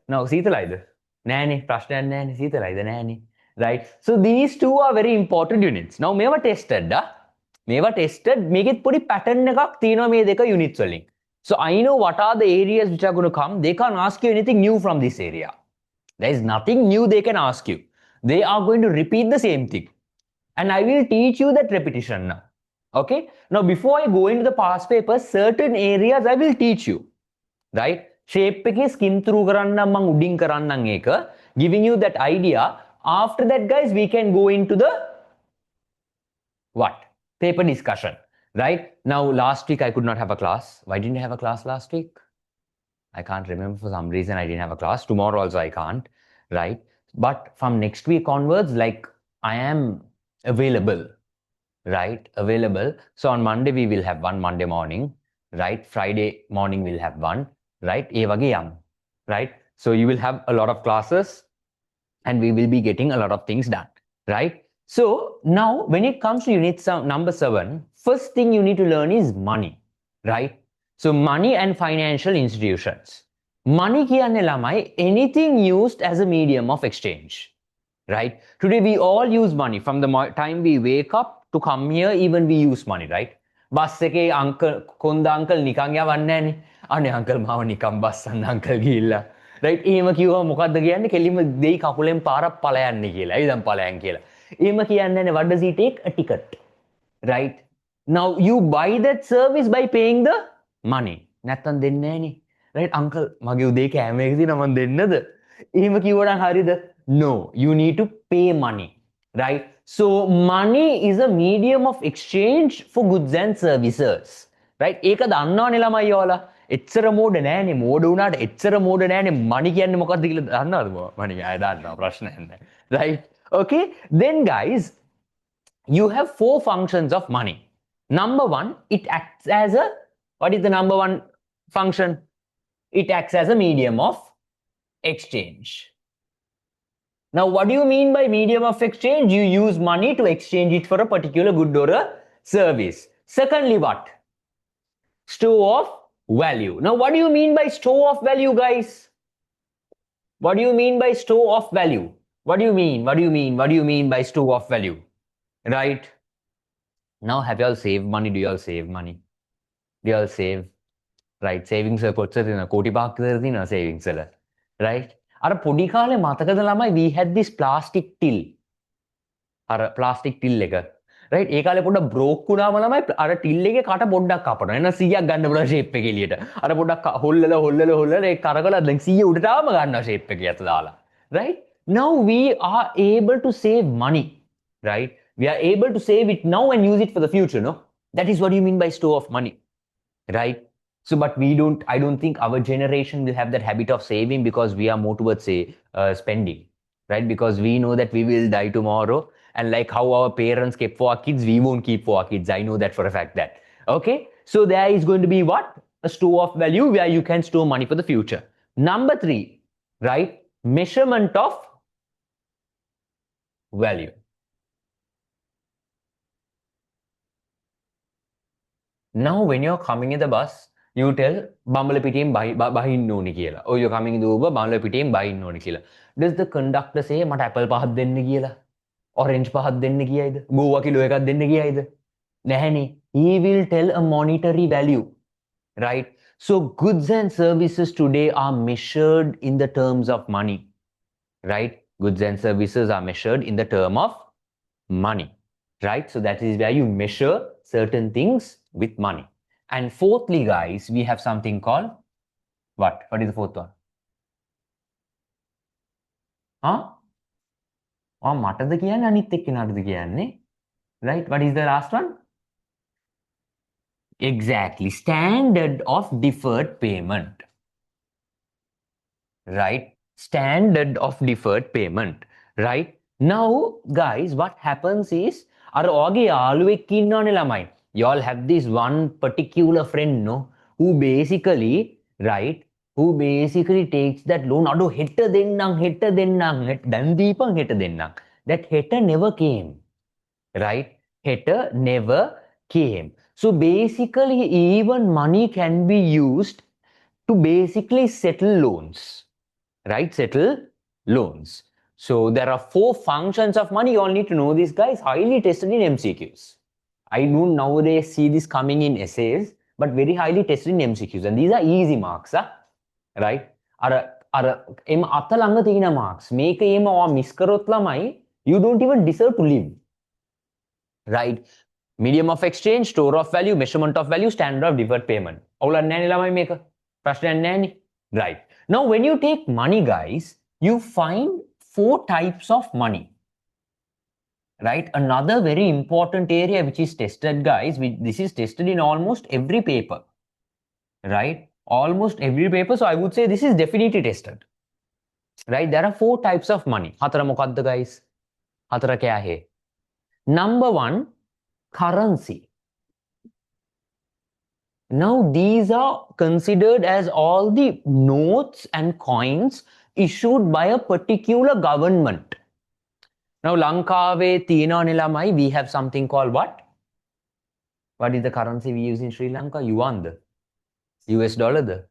Now, සීතලයිද? නෑනේ, ප්‍රශ්නයක් නෑනේ, සීතලයිද? නෑනේ. Right? So these two are very important units. Now, මේවා tested. මේවා tested. මේකෙත් පොඩි pattern එකක් තියෙනවා මේ දෙක units වලින්. So I know what are the areas which are going to come. They can't ask you anything new from this area. There is nothing new they can ask you. They are going to repeat the same thing. And I will teach you that repetition now. Okay? Now, before I go into the past papers, certain areas I will teach you. Right? Shape එකේ skim through කරන්නම් මං උඩින් කරන්නම් ඒක, giving you that idea. After that, guys, we can go into the what? Paper discussion. Right? Now, last week I could not have a class. Why didn't I have a class last week? I can't remember. For some reason I didn't have a class. Tomorrow also I can't. Right? But from next week onwards, like, I am available. Right? Available. So on Monday we will have one Monday morning. Right? Friday morning we'll have one. Right? Right? So you will have a lot of classes and we will be getting a lot of things done. Right? So now when it comes to unit number 7, first thing you need to learn is money. Right? So money and financial institutions. Money kiyanne lamai anything used as a medium of exchange. Right? Today we all use money. From the time we wake up to come here, even we use money, right? Bus එකේ uncle කොන්ද uncle නිකන් යවන්නේ නැහනේ. අනේ uncle මාව නිකන් බස්සන්න uncle ගිහිල්ලා. right? එහෙම කිව්වම මොකද්ද කියන්නේ? කෙලින්ම දෙයි කකුලෙන් පාරක් පලයන්නේ කියලා. ඇවිදන් පලයන් කියලා. එහෙම කියන්නේ නැහැ. What does he take? A ticket. Right? Now you buy that service by paying the money. නැත්තම් දෙන්නේ නැහනේ. right? uncle මගේ උදේ කෑම එක දිනා මම දෙන්නද? එහෙම කිව්වනම් හරියද? No, you need to pay money. Right? So money is a medium of exchange for goods and services. Right? ඒක දන්නවනේ ළමයි ඔයාලා. එච්චර මෝඩ නෑනේ. මෝඩ වුණාට එච්චර මෝඩ නෑනේ. money කියන්නේ මොකක්ද කියලා දන්නවද? money අය දන්නවා ප්‍රශ්නයක් නෑ. Right? Okay? Then guys, you have 4 functions of money. Number 1, it acts as a, what is the number 1 function? It acts as a medium of exchange. Now, what do you mean by medium of exchange? You use money to exchange it for a particular good or a service. Secondly, what? Store of value. Now, what do you mean by store of value, guys? What do you mean by store of value? What do you mean? What do you mean? What do you mean by store of value? Right? Now, have you all saved money? Do you all save money? Do you all save? Right? Savings කොච්චර තියෙනවද? කෝටි පහක් විතර තියෙනවා savings වල. Right? අර පොඩි කාලේ මතකද ළමයි we had this plastic till. අර plastic till එක. right? ඒ කාලේ පොඩ්ඩක් broke වුණාම ළමයි අර till එකේ කට පොඩ්ඩක් කපනවා. එහෙනම් 100ක් ගන්න පුළුවන් shape එක එළියට. අර පොඩ්ඩක් හොල්ලලා ඒ කරකලා දැන් 100 උඩට ආවම ගන්නවා shape එක යට දාලා. right? Now we are able to save money. Right? We are able to save it now and use it for the future, no? That is what you mean by store of money. Right? So, but I don't think our generation will have that habit of saving because we are more towards, say, spending, right? Because we know that we will die tomorrow. And like how our parents kept for our kids, we won't keep for our kids. I know that for a fact that. Okay? So there is going to be what? A store of value where you can store money for the future. Number 3, right? Measurement of value. Now, when you're coming in the bus, you tell බම්බල පිටියෙන් බහින්න ඕනි කියලා. Or you're coming in the Uber, බම්බල පිටියෙන් බහින්න ඕනි කියලා. Does the conductor say මට apple පහක් දෙන්න කියලා? Orange පහක් දෙන්න කියයිද? ගෝවා කිලෝ එකක් දෙන්න කියයිද? නැහැනේ. He will tell a monetary value. Right? So goods and services today are measured in the terms of money. Right? Goods and services are measured in the term of money. Right? So that is where you measure certain things with money. And fourthly, guys, we have something called what? What is the fourth one? Huh? මටද කියන්නේ අනිත් එක්කෙනාටද කියන්නේ? Right? What is the last one? Exactly. Standard of deferred payment. Right? Standard of deferred payment. Right? Now, guys, what happens is අර ඔයගේ යාළුවෙක් ඉන්නවනේ ළමයි. You all have this one particular friend, no, who basically, right, who basically takes that loan. අඩෝ හෙට දෙන්නම් දැන් දීපන් හෙට දෙන්නම්. That හෙට never came. Right? හෙට never came. So basically, even money can be used to basically settle loans. right? Settle loans. So there are 4 functions of money. You all need to know this, guys. Highly tested in MCQs. I don't nowadays see this coming in essays, but very highly tested in MCQs. And these are easy marks, right? අර එම අත ළඟ තියෙන marks. මේක එම ඔයා miss කරොත් ළමයි, you don't even deserve to live. Right? Medium of exchange, store of value, measurement of value, standard of deferred payment. අවුලක් නැහැනේ ළමයි මේක. ප්‍රශ්නයක් නැහැනේ. Right. Now when you take money, guys, you find 4 types of money. Right? Another very important area which is tested, guys, this is tested in almost every paper. Right? Almost every paper. So I would say this is definitely tested. Right? There are 4 types of money. හතර මොකක්ද, guys? හතර කෑ හේ. Number 1, currency. Now these are considered as all the notes and coins issued by a particular government. Now Lankave තියෙනවනේ ළමයි, we have something called what? What is the currency we use in Sri Lanka? Yuan, US dollar,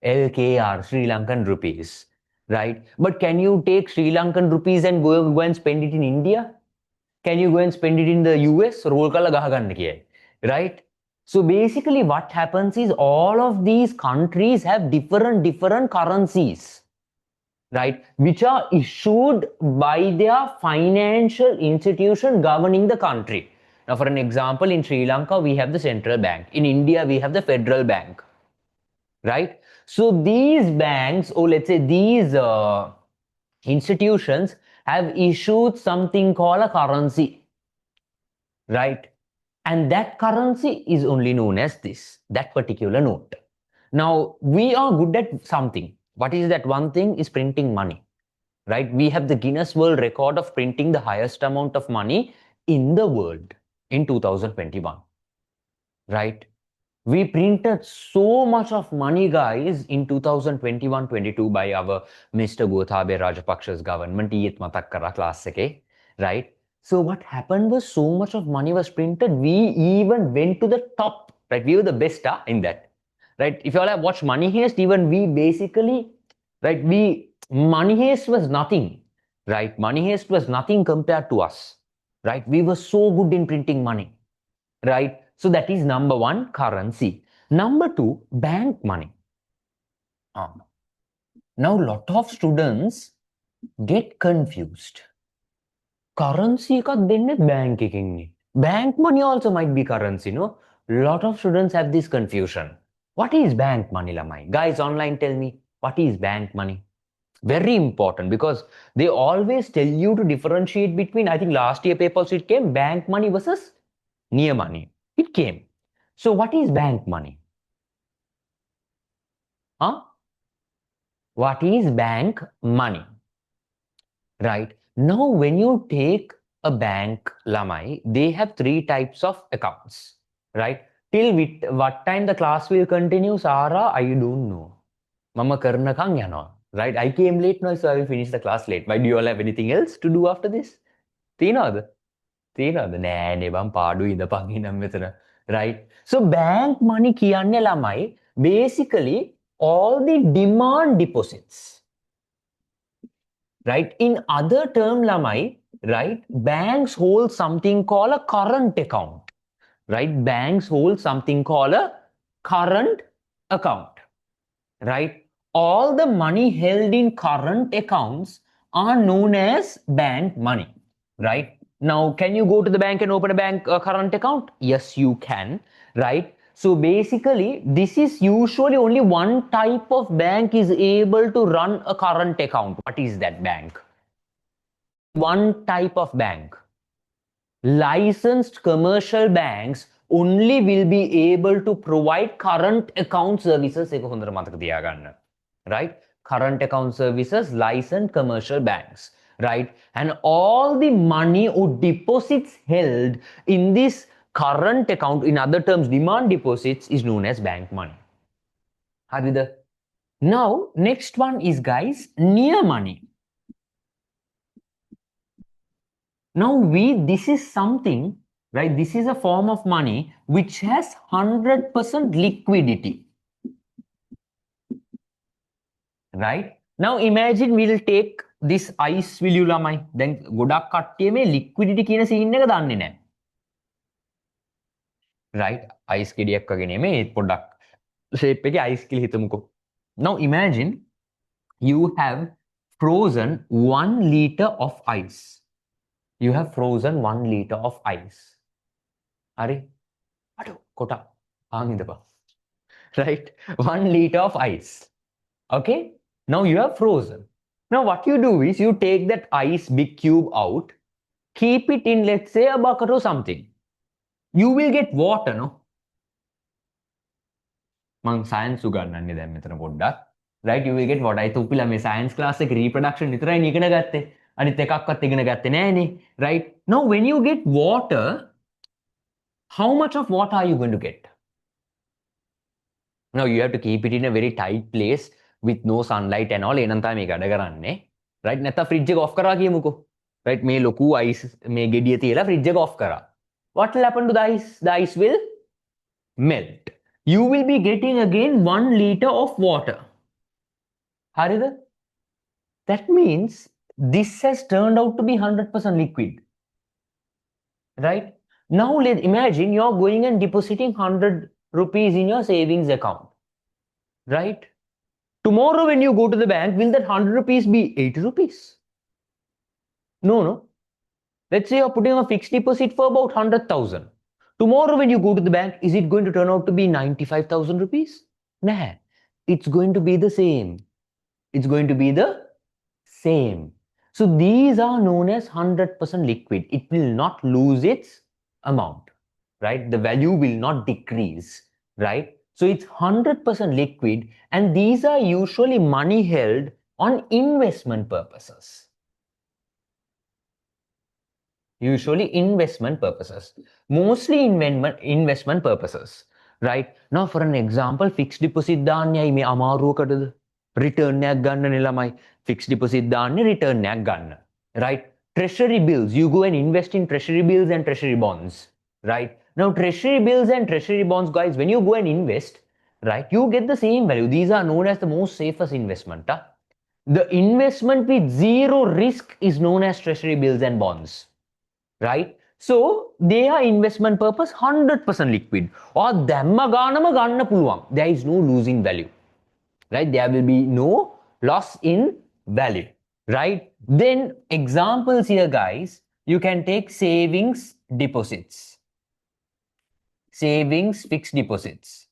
LKR, Sri Lankan rupees, right? But can you take Sri Lankan rupees and go and spend it in India? Can you go and spend it in the US? Roll kala gahaganna kiya, right? So basically what happens is all of these countries have different currencies, right? Which are issued by their financial institution governing the country. Now, for an example, in Sri Lanka, we have the central bank. In India, we have the federal bank, right? So these banks, or let's say these institutions, have issued something called a currency, right? And that currency is only known as that particular note. Now, we are good at something. What is that one thing? Is printing money, right? We have the Guinness World Record of printing the highest amount of money in the world in 2021, right? We printed so much of money, guys, in 2021-22 by our Mr. Gotabaya Rajapaksa's government, class, right? So what happened was so much of money was printed, we even went to the top, right? We were the best in that, right? If you all have watched Money Heist, even we basically, right? Money Heist was nothing, right? Money Heist was nothing compared to us, right? We were so good in printing money, right? So that is number 1, currency. Number 2, bank money. Now, lot of students get confused. Currency ka denne bank ekingni. Bank money also might be currency, no? Lot of students have this confusion. What is bank money, lamai? Guys, online, tell me, what is bank money? Very important, because they always tell you to differentiate between, I think last year paper also it came, bank money versus near money. It came. So what is bank money? What is bank money? Right. Now, when you take a bank, lamai, they have 3 types of accounts, right? Till what time the class will continue, Sara, I don't know. Mama karna kang yano, right? I came late now, so I will finish the class late. Why do you all have anything else to do after this? Teenada? Nෑ නේ බං පාඩු ඉඳපන් ඉනම් මෙතන, right? So bank money කියන්නේ ළමයි basically all the demand deposits, right? In other term, lamai, right? Banks hold something called a current account, right? Banks hold something called a current account, right? All the money held in current accounts are known as bank money, right? Now, can you go to the bank and open a bank current account? Yes, you can, right? So basically, this is usually only one type of bank is able to run a current account. What is that bank? One type of bank. Licensed commercial banks only will be able to provide current account services. Right? Current account services, licensed commercial banks. Right? And all the money or deposits held in this current account, in other terms, demand deposits, is known as bank money. Now, next one is, guys, near money. Now, this is something, right? This is a form of money which has 100% liquidity. right? Now imagine we'll take this ice value lamai. Then ගොඩක් කට්ටිය මේ liquidity කියන scene එක දන්නේ නැහැ. Right? Ice ගෙඩියක් වගේ නෙමෙයි පොඩ්ඩක් shape එකේ ice කියලා හිතමුකෝ. Now imagine you have frozen 1 liter of ice. You have frozen 1 liter of ice. හරි? අඩෝ කොටා ආන් ඉඳපන්. Right? 1 liter of ice. Okay? Now you have frozen. Now what you do is you take that ice big cube out, keep it in, let's say, a bucket or something. You will get water, no? මං science උගන්වන්නේ දැන් මෙතන පොඩ්ඩක්. Right? You will get water. I තුපිලා මේ science class එක reproduction විතරයි ඉගෙන ගත්තේ. අනිත් එකක්වත් ඉගෙන ගත්තේ නෑනේ. Right? Now when you get water, how much of water are you going to get? Now you have to keep it in a very tight place with no sunlight and all. එනන් තමයි මේක වැඩ කරන්නේ. Right? නැත්නම් fridge එක off කරා කියමුකෝ. Right? මේ ලොකු ice මේ ගෙඩිය තියලා fridge එක off කරා. What will happen to the ice? The ice will melt. You will be getting again 1 liter of water. හරිද? That means this has turned out to be 100% liquid. Right? Now let's imagine you're going and depositing 100 rupees in your savings account. Right? Tomorrow when you go to the bank, will that 100 rupees be 80 rupees? No, no. Let's say you're putting a fixed deposit for about 100,000. Tomorrow when you go to the bank, is it going to turn out to be 95,000 rupees? Nah, it's going to be the same. It's going to be the same. So these are known as 100% liquid. It will not lose its amount, right? The value will not decrease, right? So it's 100% liquid, and these are usually money held on investment purposes. Usually investment purposes. Mostly investment purposes, right? Now for an example, fixed deposit දාන්නේයි මේ අමාරුවකටද? Return එකක් ගන්න නෙළමයි. Fixed deposit දාන්නේ return එකක් ගන්න. Right? Treasury bills. You go and invest in treasury bills and treasury bonds. Right? Now treasury bills and treasury bonds, guys, when you go and invest, right, you get the same value. These are known as the most safest investment. The investment with zero risk is known as treasury bills and bonds. Right? So they are investment purpose 100% liquid. Or දැම්ම ගානම ගන්න පුළුවන්. There is no losing value. Right? There will be no loss in value. Right? Then examples here, guys, you can take savings deposits. Savings fixed deposits.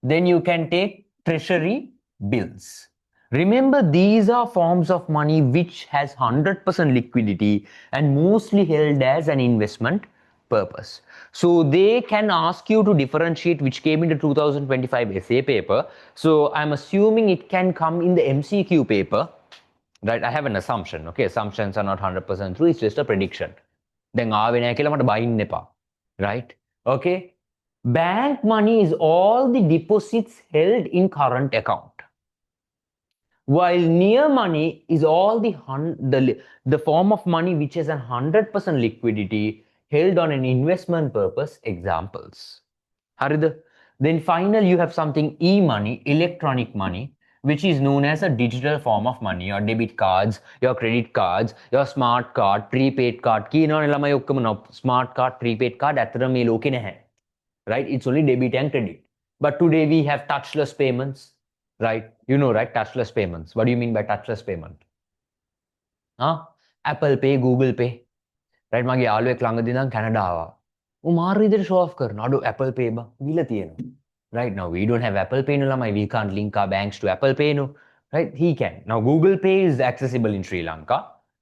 Then you can take treasury bills. Remember, these are forms of money which has 100% liquidity and mostly held as an investment purpose. So they can ask you to differentiate, which came in the 2025 essay paper. So I'm assuming it can come in the MCQ paper. Right? I have an assumption. Okay, assumptions are not 100% true. It's just a prediction. Then ආවේ නැහැ කියලා මට බයින්න එපා. Right? Okay. Bank money is all the deposits held in current account. While near money is all the form of money which has 100% liquidity held on an investment purpose. Examples. Harida. Then finally you have something e-money, electronic money, which is known as a digital form of money. Your debit cards, your credit cards, your smart card, prepaid card. Smart card, prepaid card, right? It's only debit and credit. But today we have touchless payments. Right? You know, right? Touchless payments. What do you mean by touchless payment? Apple Pay, Google Pay. Right? මගේ යාළුවෙක් ළඟදී නම් Canada ආවා. ඌ මාරු විදිහට show off කරනවා. අඩෝ Apple Pay බා. දීලා තියෙනවා. Right? Now we don't have Apple Pay no ළමයි. We can't link our banks to Apple Pay no. Right? He can. Now Google Pay is accessible in Sri Lanka,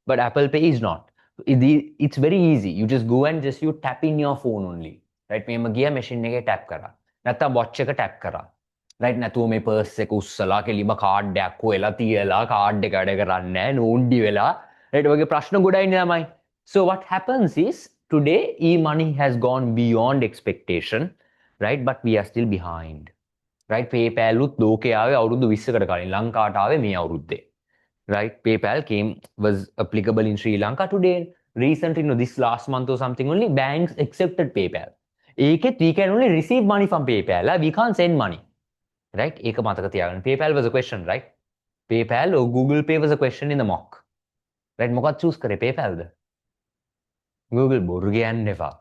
but Apple Pay is not. It's very easy. You just go and you tap in your phone only. Right? මේම ගියා machine එකේ tap කරා. නැත්තම් watch එක tap කරා. Right? නැතුව මේ purse එක උස්සලා කෙලිම කාඩ් එකක් හොයලා තියලා කාඩ් එක වැඩ කරන්නේ නැහැ නෝන්ඩි වෙලා right වගේ ප්‍රශ්න ගොඩයි ළමයි. So what happens is today e-money has gone beyond expectation, right? But we are still behind. Right? PayPal උත් ලෝකේ ආවේ අවුරුදු 20කට කලින් ලංකාවට ආවේ මේ අවුරුද්දේ. Right? PayPal was applicable in Sri Lanka today. Recently, this last month or something only, banks accepted PayPal. We can only receive money from PayPal. We can't send money. right? ඒක මතක තියාගන්න. PayPal was a question, right? PayPal or Google Pay was a question in the mock. right? මොකක්ද choose කරේ? PayPal ද? Google බොරු කියන්න එපා.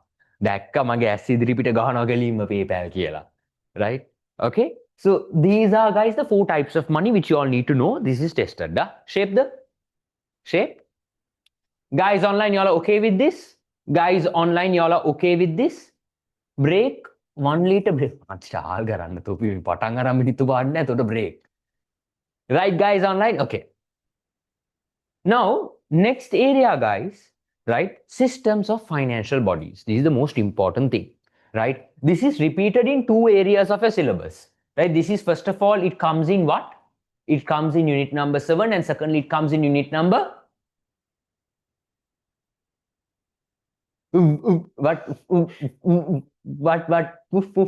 දැක්ක මගේ ඇස් ඉදිරිපිට ගහනවා ගැලීම PayPal කියලා. Right? Okay? So these are guys the 4 types of money which you all need to know. This is tested. Da? Shape the shape. Guys online, y'all are okay with this? Guys online, y'all are okay with this? Break 1 liter break. චාල් කරන්න තොපි පටන් අරන් මිනිත්තු පාන්න එතකොට break. Right guys online? Okay. Now, next area guys, right? Systems of financial bodies. This is the most important thing, right? This is repeated in 2 areas of a syllabus, right? This is first of all, it comes in what? It comes in unit number 7 and secondly, it comes in unit number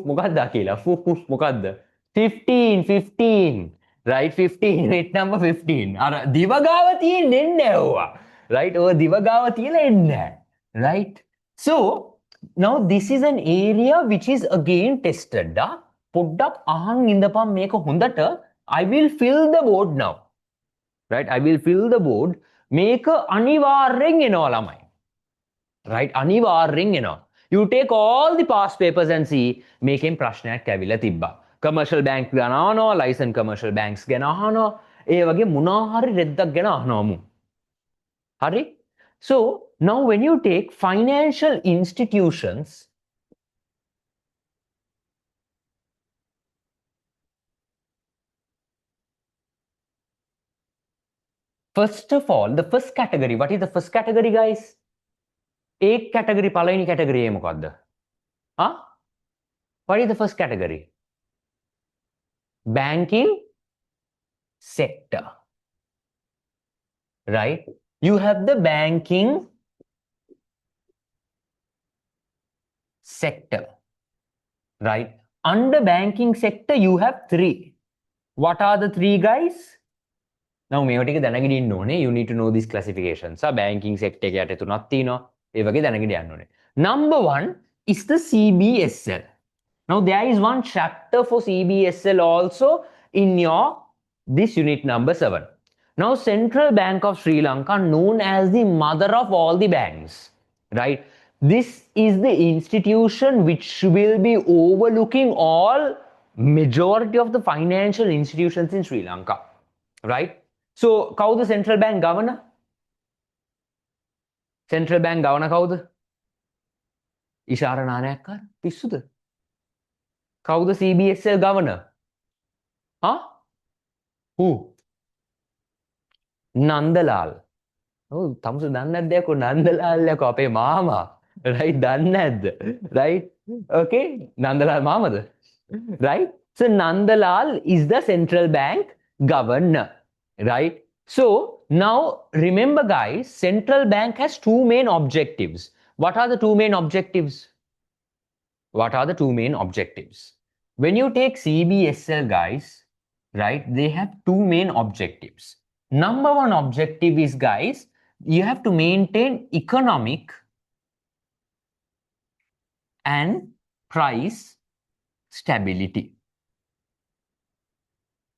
මොකක්ද කියලා මොකක්ද 15 right 15 unit number 15 අර දිව ගාව තියෙන්නේ නැවුවා right ඔය දිව ගාව තියලා එන්නේ right so now this is an area which is again tested පොඩ්ඩක් අහන් ඉඳපන් මේක හොඳට I will fill the board now right I will fill the board මේක අනිවාර්යෙන් එනවා ළමයි right අනිවාර්යෙන් එනවා you take all the past papers and see මේකෙන් ප්‍රශ්නයක් ඇවිල්ලා තිබ්බා commercial bank ගැන අහනවා license commercial banks ගැන අහනවා ඒ වගේ මොනවා හරි රෙද්දක් ගැන අහනවමු හරි so now when you take financial institutions first of all the first category what is the first category guys एक category පළවෙනි category එක මොකද්ද? What is the first category? Banking sector. Right? You have the banking sector. Right? Under banking sector you have 3. What are the 3 guys? Now මේව ටික දැනගෙන ඉන්න ඕනේ. You need to know these classifications. banking sector එක යට තුනක් තියෙනවා. ඒ වගේ දැනගෙන යන්න ඕනේ. Number 1 is the CBSL. Now there is one chapter for CBSL also in your this unit number 7. Now Central Bank of Sri Lanka known as the mother of all the banks, right? This is the institution which will be overlooking all majority of the financial institutions in Sri Lanka, right? So කවුද Central Bank governor? Central Bank governor කවුද? ඉෂාර නානයක්කාර පිස්සුද? කවුද CBSL governor? Who? Nandalal. ඔව් තමුසු දන්නේ නැද්ද යකෝ නන්දලාල් යකෝ අපේ මාමා. right දන්නේ නැද්ද? right? okay Nandalal මාමද? right? so Nandalal is the central bank governor, right? So now remember guys, central bank has 2 main objectives. What are the 2 main objectives? What are the 2 main objectives? When you take CBSL guys, right, they have 2 main objectives. Number 1 objective is guys, you have to maintain economic and price stability.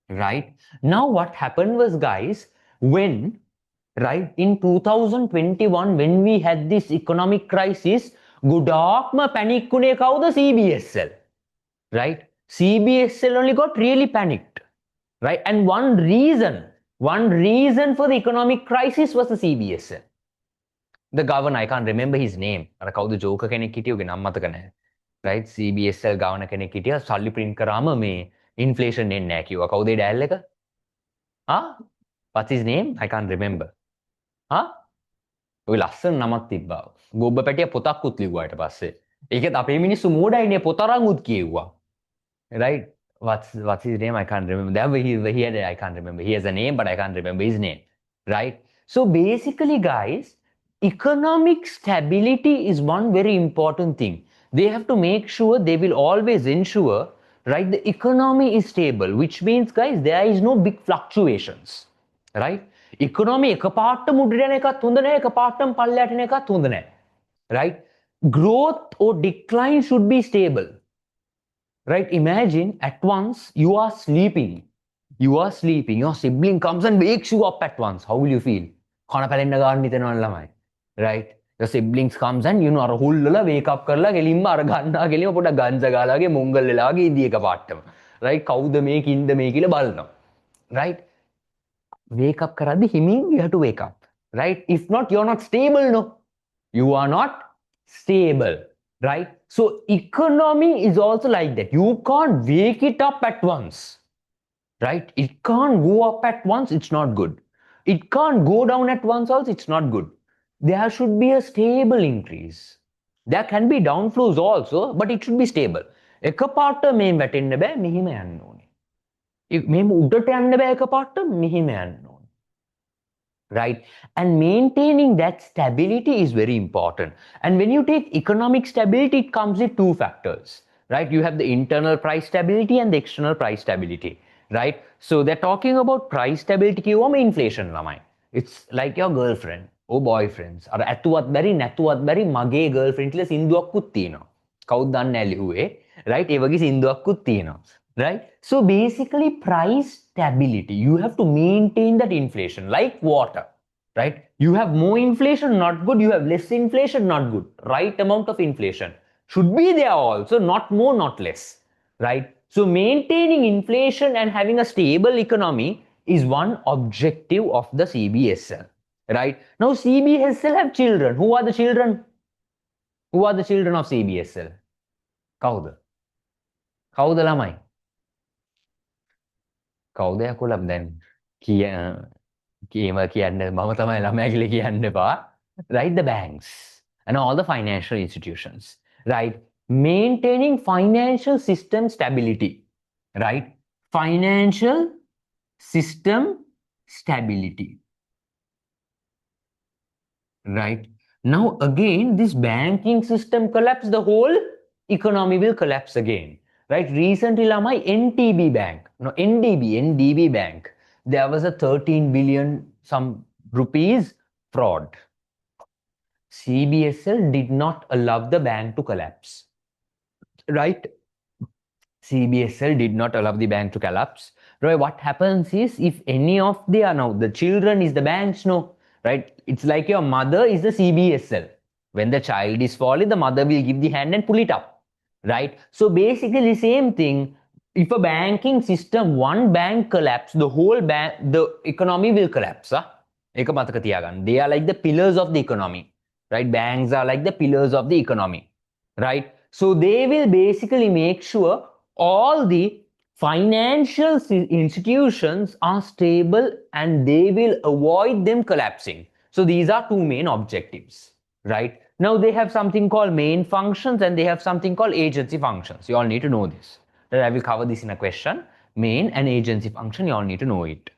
Right? Now what happened was guys, when right in 2021 when we had this economic crisis ගොඩාක්ම panic උනේ කවුද CBSL right CBSL only got really panicked right and one reason for the economic crisis was the CBSL the governor I can't remember his name අර කවුද joke කෙනෙක් හිටියෝගේ නම මතක නැහැ right CBSL governor කෙනෙක් හිටියා සල්ලි print කරාම මේ inflation එන්නේ නැහැ කිව්වා කවුද ඒ ඩයල් එක what's his name I can't remember ඔය ලස්සන නමක් තිබ්බා ගොබ්බ පැටිය පොතක්කුත් ලිව්වා ඊට පස්සේ ඒකත් අපේ මිනිස්සු මෝඩයිනේ පොතරංගුත් කියෙව්වා right what's his name I can't remember that he had I can't remember he has a name but I can't remember his name right so basically guys economic stability is one very important thing they have to make sure they will always ensure right the economy is stable which means guys there is no big fluctuations right economy එකපාරට මුඩට යන එකත් හොඳ නැහැ එකපාරටම පල්ලයට යන එකත් හොඳ නැහැ right growth or decline should be stable right? Imagine at once you are sleeping. You are sleeping. Your sibling comes and wakes you up at once. How will you feel? Right? Your siblings comes and you know අර හුල්ලලා wake up කරලා ගෙලින්ම අර ගන්නවා ගෙලින්ම පොඩ ගංජ ගාලාගේ මොංගල් වෙලාගේ ඉදී එක පාටම. right? කවුද මේ කින්ද මේ කියලා බලනවා. right? Wake up කරද්දි හිමින් you have to wake up. right? If not, you're not stable, no. You are not stable. Right? So economy is also like that. You can't wake it up at once. Right? It can't go up at once, it's not good. It can't go down at once also, it's not good. There should be a stable increase. There can be downflows also, but it should be stable. එකපාරට මේ වැටෙන්න බෑ මෙහිම යන්න ඕනේ. මේ උඩට යන්න බෑ එකපාරට මෙහිම යන්න ඕනේ. Right? And maintaining that stability is very important. And when you take economic stability, it comes with two factors. Right? You have the internal price stability and the external price stability. Right? So they're talking about price stability කිව්වම inflation ළමයි. It's like your girlfriend or boyfriends. අර ඇතුවත් බැරි නැතුවත් බැරි මගේ girlfriend කියලා සින්දුවක්කුත් තියෙනවා. කවුද දන්නේ නැහැ ලිහුවේ. Right? ඒ වගේ සින්දුවක්කුත් තියෙනවා. Right? So basically price stability. You have to maintain that inflation like water. Right? You have more inflation, not good. You have less inflation, not good. Right amount of inflation should be there also, not more, not less. Right? So maintaining inflation and having a stable economy is one objective of the CBSL. Right? Now CBSL have children. Who are the children? Who are the children of CBSL? කවුද? කවුද ළමයි? කවුද යකුලම් දැන් කියම කියන්න මම තමයි ළමයා කියලා කියන්න එපා. Right? The banks and all the financial institutions. Right? Maintaining financial system stability. Right? Financial system stability. Right? Now again, this banking system collapse, the whole economy will collapse again. Right? Recently, my NTB Bank, no, NDB Bank, there was a 13 billion some rupees fraud. CBSL did not allow the bank to collapse. Right? CBSL did not allow the bank to collapse. Right? What happens is if any of the now the children is the banks, no. Right? It's like your mother is the CBSL. When the child is falling, the mother will give the hand and pull it up. Right? So basically same thing. If a banking system, one bank collapse, the whole bank, the economy will collapse. ඒක මතක තියාගන්න. They are like the pillars of the economy. Right? Banks are like the pillars of the economy. Right? So they will basically make sure all the financial institutions are stable and they will avoid them collapsing. So these are two main objectives. Right? Now they have something called main functions and they have something called agency functions. You all need to know this. I will cover this in a question. Main and agency function, you all need to know it.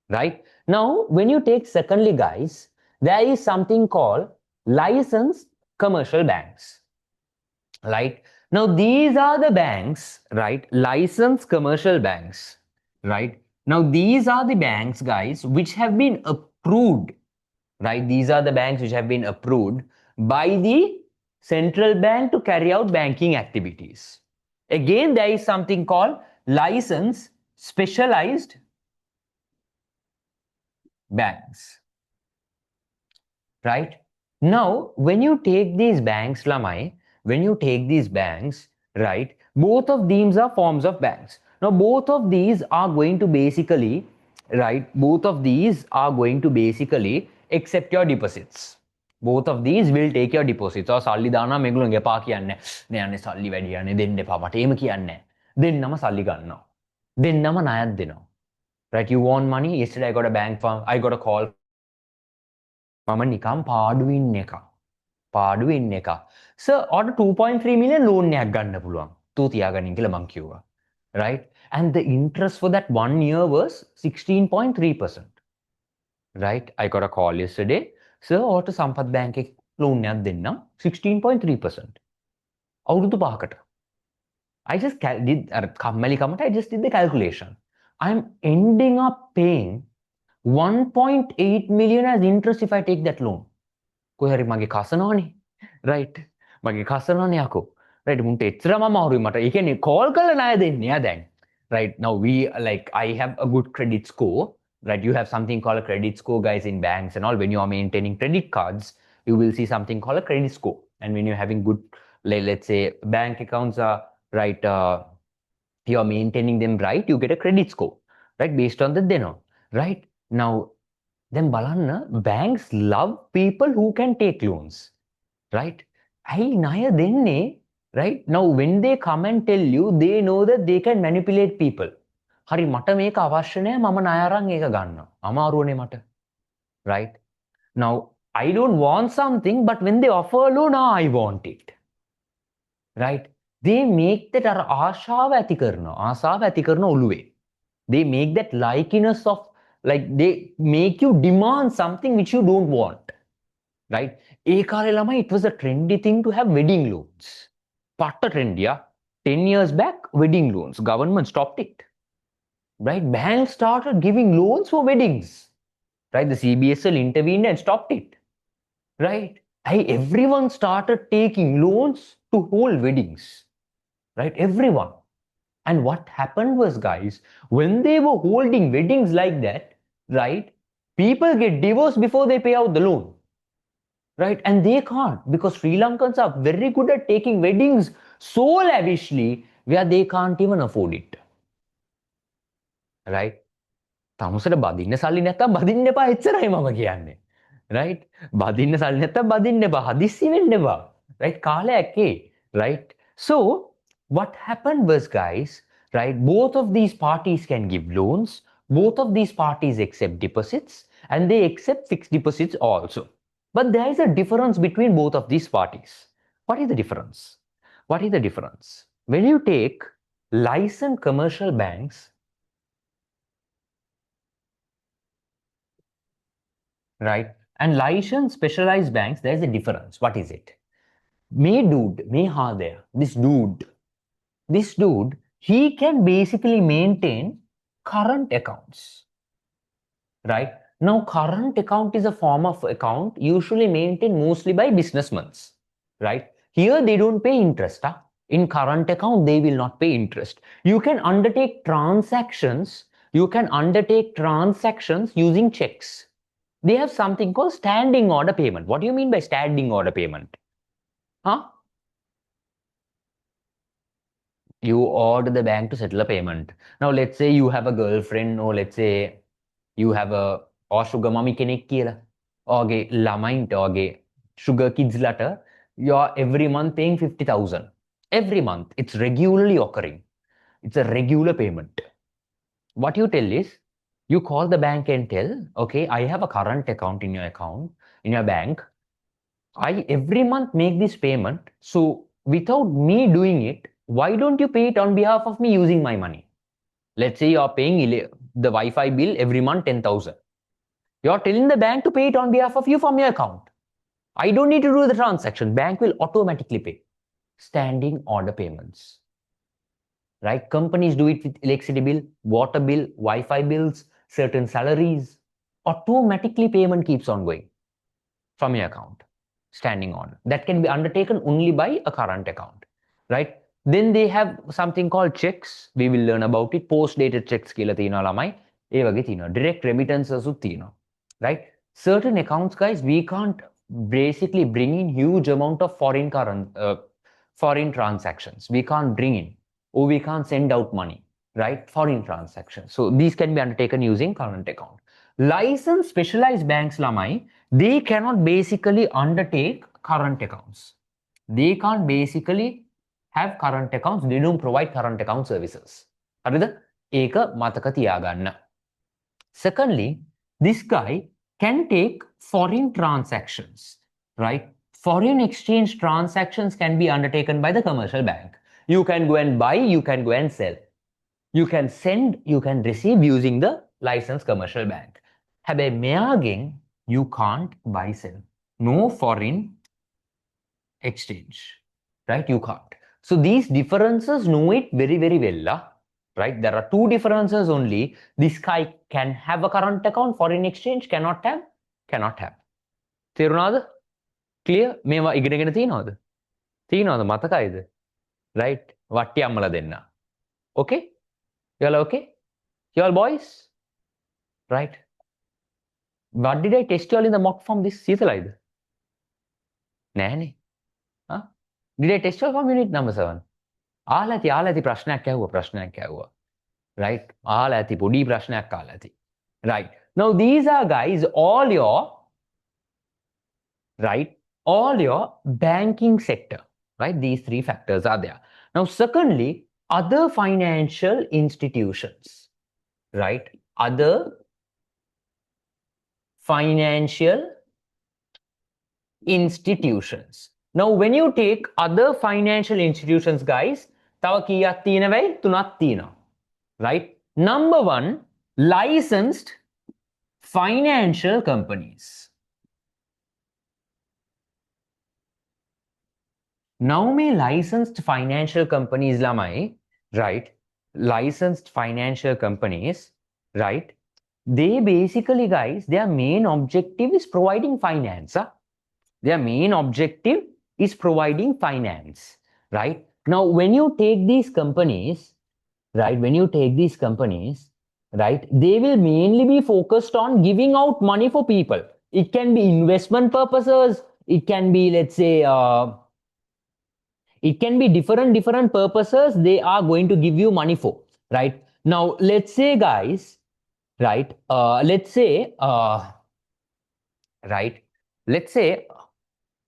Right? Now, when you take secondly, guys, there is something called licensed commercial banks. Right? Now, these are the banks, right? Licensed commercial banks. Right? Now, these are the banks, guys, which have been approved. Right? These are the banks which have been approved by the central bank to carry out banking activities. Again, there is something called licensed specialized banks. Right? Now, when you take these banks, Lamai, when you take these banks, right, both of these are forms of banks. Now, both of these are going to basically, right, both of these are going to basically accept your deposits. Both of these will take your deposits. or සල්ලි දානවා මේගොල්ලෝ එපා කියන්නේ. නේ යන්නේ සල්ලි වැඩි යන්නේ දෙන්න එපා මට. එහෙම කියන්නේ. දෙන්නම සල්ලි ගන්නවා. දෙන්නම ණයක් දෙනවා. Right? You want money? Yesterday I got a bank from, I got a call. මම නිකම් පාඩුවේ ඉන්න එක. පාඩුවේ ඉන්න එක. Sir, order 2.3 million loan එකක් ගන්න පුළුවන්. තෝ තියාගනින් කියලා මං කිව්වා. Right? And the interest for that 1 year was 16.3%. Right? I got a call yesterday. Sir, order සම්පත් බැංක් එකේ loan එකක් දෙන්නම් 16.3%. අවුරුදු 5කට. I just did කම්මැලි කමට I just did the calculation. I'm ending up paying 1.8 million as interest if I take that loan. කොහේ හරි මගේ කසනවනේ. Right? මගේ කසනවනේ යකෝ. right? මුන්ට එච්චරම අමාරුයි මට. ඒ කියන්නේ call කරලා ණය දෙන්නේ යා දැන්. Right now we like I have a good credit score, right? You have something called a credit score, guys, in banks and all. When you are maintaining credit cards, you will see something called a credit score. And when you're having good, let's say, bank accounts are right, you are maintaining them right, you get a credit score, right? Based on that, they know, right? Now, then balanna, banks love people who can take loans, right? Hey, naya denne, right? Now, when they come and tell you, they know that they can manipulate people. Hari mata මේක අවශ්‍ය නැහැ මම ණය අරන් ඒක ගන්නවා. අමාරුවනේ මට. Right? Now, I don't want something, but when they offer a loan, I want it. Right? They make that ආශාව ඇති කරනවා. ආසාව ඇති කරන ඔළුවේ. They make that likeness of, like, they make you demand something which you don't want. Right? ඒ කාලේ ළමයි, it was a trendy thing to have wedding loans. පට්ට trend, yeah. 10 years back, wedding loans. Government stopped it. Right? Banks started giving loans for weddings. Right? The CBSL intervened and stopped it. Right? Hey, everyone started taking loans to hold weddings. Right? Everyone. And what happened was, guys, when they were holding weddings like that, right, people get divorced before they pay out the loan. Right? And they can't, because Sri Lankans are very good at taking weddings so lavishly where they can't even afford it. Right? තමුසට බදින්න සල්ලි නැත්තම් බදින්න එපා, එච්චරයි මම කියන්නේ. Right? බදින්න සල්ලි නැත්තම් බදින්න එපා, හදිස්සි වෙන්න එපා. Right? කාලයක් ඒ. Right? So, what happened was, guys, right, both of these parties can give loans, both of these parties accept deposits, and they accept fixed deposits also. But there is a difference between both of these parties. What is the difference? What is the difference? When you take licensed commercial banks, right, and licensed specialized banks, there is a difference. What is it? This dude, he can basically maintain current accounts, right? Now, current account is a form of account usually maintained mostly by businessmen, right? Here, they don't pay interest. Huh? In current account, they will not pay interest. You can undertake transactions using checks. They have something called standing order payment. What do you mean by standing order payment? Huh? You order the bank to settle a payment. Now, let's say you have a girlfriend, or let's say you have a sugar mommy කෙනෙක් කියලා. ඔගේ ළමයින්ට, ඔගේ sugar kids ලට, you are every month paying 50,000. Every month. It's regularly occurring. It's a regular payment. What you tell is, you call the bank and tell, okay, I have a current account in your bank. I every month make this payment. So without me doing it, why don't you pay it on behalf of me using my money? Let's say you are paying the Wi-Fi bill every month 10,000. You are telling the bank to pay it on behalf of you from your account. I don't need to do the transaction. Bank will automatically pay. Standing order payments. Right? Companies do it with electricity bill, water bill, Wi-Fi bills, certain salaries. Automatically payment keeps on going from your account. Standing order. That can be undertaken only by a current account. Right? Then they have something called checks. We will learn about it. Post-dated checks කියලා තියෙනවා ළමයි. ඒ වගේ තියෙනවා. Direct remittances උත් තියෙනවා. Right? Certain accounts, guys, we can't basically bring in huge amount of foreign transactions. We can't bring in, or we can't send out money, right? Foreign transactions. So these can be undertaken using current account. Licensed specialized banks, lamai, they cannot basically undertake current accounts. They can't basically have current accounts. They don't provide current account services. හරිද? ඒක මතක තියාගන්න. Secondly, this guy can take foreign transactions, right? Foreign exchange transactions can be undertaken by the commercial bank. You can go and buy, you can go and sell. You can send, you can receive using the licensed commercial bank. හැබැයි මෙයාගෙන් you can't buy, sell. No foreign exchange, right? You can't. So these differences, know it very, very well. Right? There are two differences only. This guy can have a current account, foreign exchange cannot have. තේරුණාද? Clear? මේවා ඉගෙනගෙන තියෙනවද? මතකයිද? right? Vatti ammala denna. Okay? You all okay? You all boys? Right? What did I test you all in the mock form? This සීතලයිද? නෑනේ. Huh? Did I test you all from unit number 7? ආලා ඇති ප්‍රශ්නයක් ඇහුවා. Right? ආලා ඇති පොඩි ප්‍රශ්නයක් ආලා ඇති. Right. Now these are guys all your right, all your banking sector, right? These three factors are there. Now secondly, other financial institutions, right? Other financial institutions. Now when you take other financial institutions guys, තව කීයක් තියෙනවයි? 3ක් තියෙනවා. Right? Number 1, licensed financial companies. Now may licensed financial companies lamai, right? Licensed financial companies, right? They basically guys, their main objective is providing finance. Their main objective is providing finance, right? Now when you take these companies, right? When you take these companies, right? They will mainly be focused on giving out money for people. It can be investment purposes. It can be, let's say, it can be different purposes they are going to give you money for, right? Now let's say guys, right? Let's say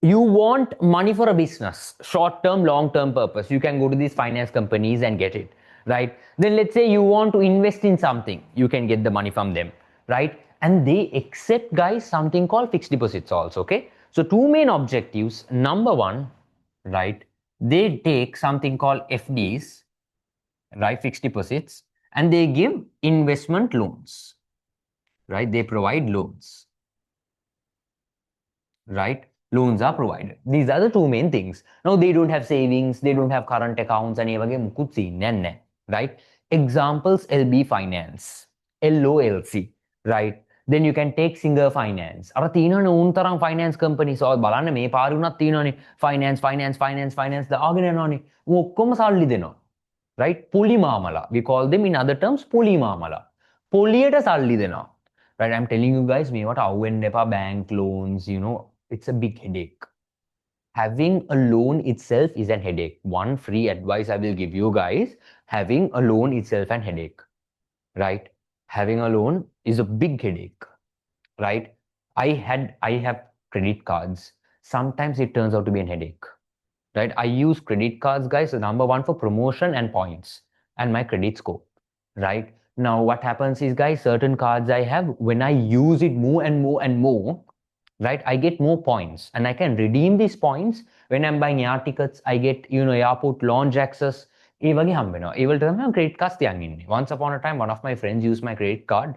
you want money for a business, short term, long term purpose. You can go to these finance companies and get it, right? Then let's say you want to invest in something, you can get the money from them, right? And they accept guys something called fixed deposits also. Okay, so two main objectives. Number 1, right, they take something called FDs, right, fixed deposits, and they give investment loans, right? They provide loans, right? Loans are provided. These are the two main things. Now they don't have savings, they don't have current accounts, and right? Examples: LB Finance, LOLC, right? Then you can take Singer Finance. අර තියෙනවනේ උන්තරම් finance companies. ඔය බලන්න මේ පාරේ උනත් තියෙනවනේ finance දාගෙන යනවනේ. ඔක්කොම සල්ලි දෙනවා. Right? Puli mamala. We call them in other terms puli mamala. Poliyata සල්ලි දෙනවා. Right? I'm telling you guys, මේවට අවුෙන්න එපා. Bank loans, you know, it's a big headache. Having a loan itself is an headache. One free advice I will give you guys: having a loan itself an headache, right? Having a loan is a big headache, right? I have credit cards. Sometimes it turns out to be a headache, right? I use credit cards, guys, number 1 for promotion and points and my credit score, right? Now what happens is, guys, certain cards I have, when I use it more and more, right, I get more points and I can redeem these points when I'm buying air tickets. I get, you know, airport lounge access. Credit cards. Once upon a time, one of my friends used my credit card,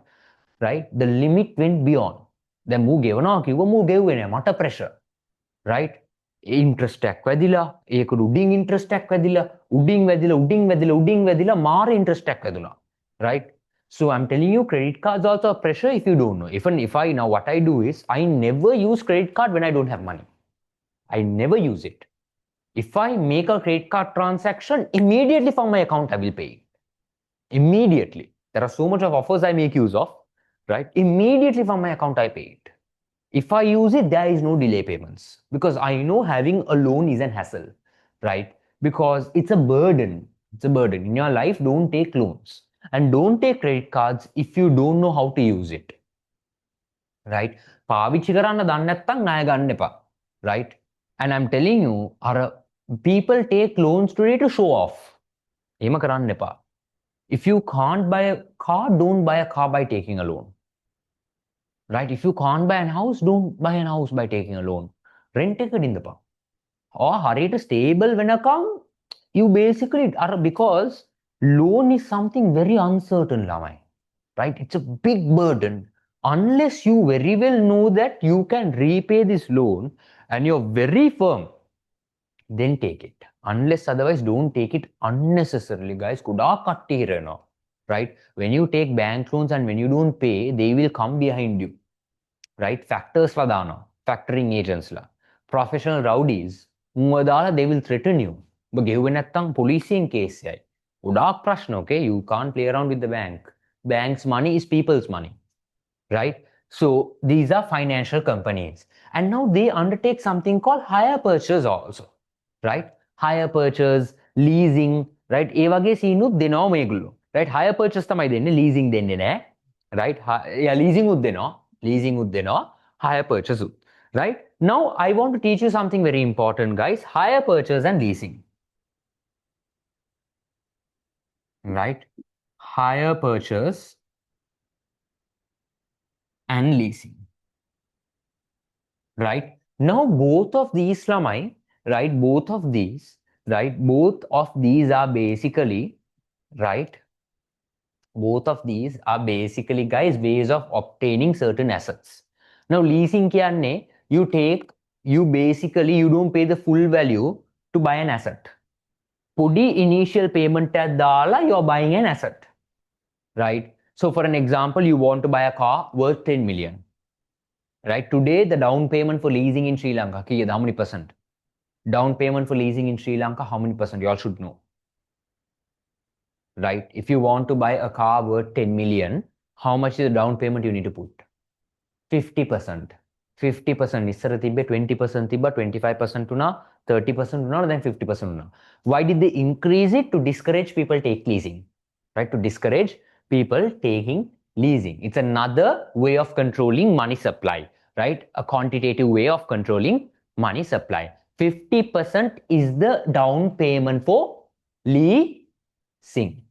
right? The limit went beyond. The move gave mata pressure, right? Interest එකක් වැදිලා, ඒක උඩින් interest එකක් වැදිලා, උඩින් වැදිලා මාර interest එකක් වැදුනා, right? So I'm telling you, credit cards also a pressure if you don't know. Even if I now, what I do is I never use credit card when I don't have money. I never use it. If I make a credit card transaction, immediately from my account I will pay it. Immediately. There are so much of offers I make use of, right? Immediately from my account I pay it. If I use it, there is no delay payments, because I know having a loan is an hassle, right? Because it's a burden. It's a burden. In your life, don't take loans and don't take credit cards if you don't know how to use it, right? පාවිච්චි කරන්න දන්නේ නැත්නම් ණය ගන්න එපා, right? And I'm telling you, people take loans today to show off. එහෙම කරන්න එපා. If you can't buy a car, don't buy a car by taking a loan. Right? If you can't buy a house, don't buy a house by taking a loan. Rent එක දින්දපා. Or හරියට stable වෙනකම් you basically are, because loan is something very uncertain, lamai. Right? It's a big burden. Unless you very well know that you can repay this loan and you're very firm, then take it. Unless otherwise, don't take it unnecessarily, guys. Kuda kattirena. Right? When you take bank loans and when you don't pay, they will come behind you. Right? Factors ladana, factoring agents la, professional rowdies, they will threaten you. ඔබ ගෙව්වේ නැත්නම් පොලිසියෙන් case එකයි. ගොඩාක් ප්‍රශ්න, okay? You can't play around with the bank. Bank's money is people's money, right? So these are financial companies. And now they undertake something called hire purchase also, right? Hire purchase, leasing, right? ඒ වගේ සීනුත් දෙනවා මේගොල්ලෝ. right? Hire purchase තමයි දෙන්නේ, leasing දෙන්නේ නැහැ. right? Yeah, leasing උත් දෙනවා. leasing උත් දෙනවා. Hire purchase උත්. right? Now I want to teach you something very important, guys. Hire purchase and leasing. right? Hire purchase and leasing. right? Now both of these lamai, right? Both of these, right? Both of these are basically, right? Both of these are basically, guys, ways of obtaining certain assets. Now leasing kyanne, you basically, you don't pay the full value to buy an asset. Podi initial payment dala, you're buying an asset, right? So for an example, you want to buy a car worth 10 million. Right? Today, the down payment for leasing in Sri Lanka, how many percent? Down payment for leasing in Sri Lanka, how many percent? You all should know. Right? If you want to buy a car worth 10 million, how much is the down payment you need to put? 50%. 50% ඉස්සර තිබ්බේ 20% තිබ්බා 25% වුණා 30% වුණා then 50% වුණා. Why did they increase it? To discourage people take leasing, right? To discourage people taking leasing. It's another way of controlling money supply, right? A quantitative way of controlling money supply. 50% is the down payment for leasing,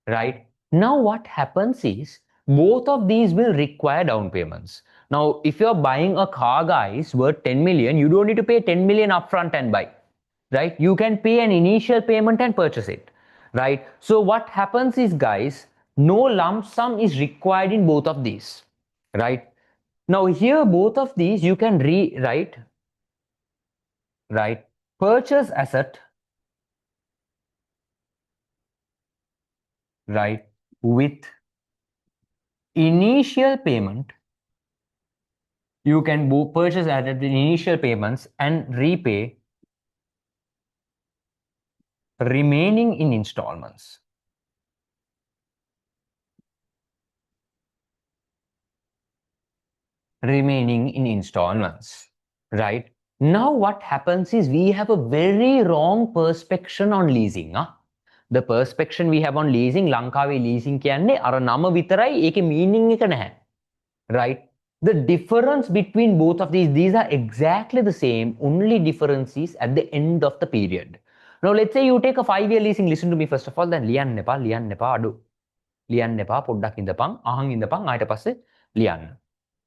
right? Now what happens is both of these will require down payments. Now, if you're buying a car, guys, worth 10 million, you don't need to pay 10 million upfront and buy, right? You can pay an initial payment and purchase it, right? So what happens is, guys, no lump sum is required in both of these, right? Now here, both of these, you can rewrite, right? Purchase asset, right? With initial payment, you can purchase at the initial payments and repay remaining in installments. Remaining in installments, right? Now what happens is we have a very wrong perception on leasing. The perception we have on leasing, Lankawe leasing කියන්නේ අර නම විතරයි, ඒකේ meaning එක නැහැ. Right? The difference between both of these are exactly the same, only difference is at the end of the period. Now let's say you take a 5-year leasing, listen to me first of all, then ලියන්න එපා අඩු. ලියන්න එපා පොඩ්ඩක් ඉඳපන්, අහන් ඉඳපන්, ආයෙත් පස්සේ ලියන්න.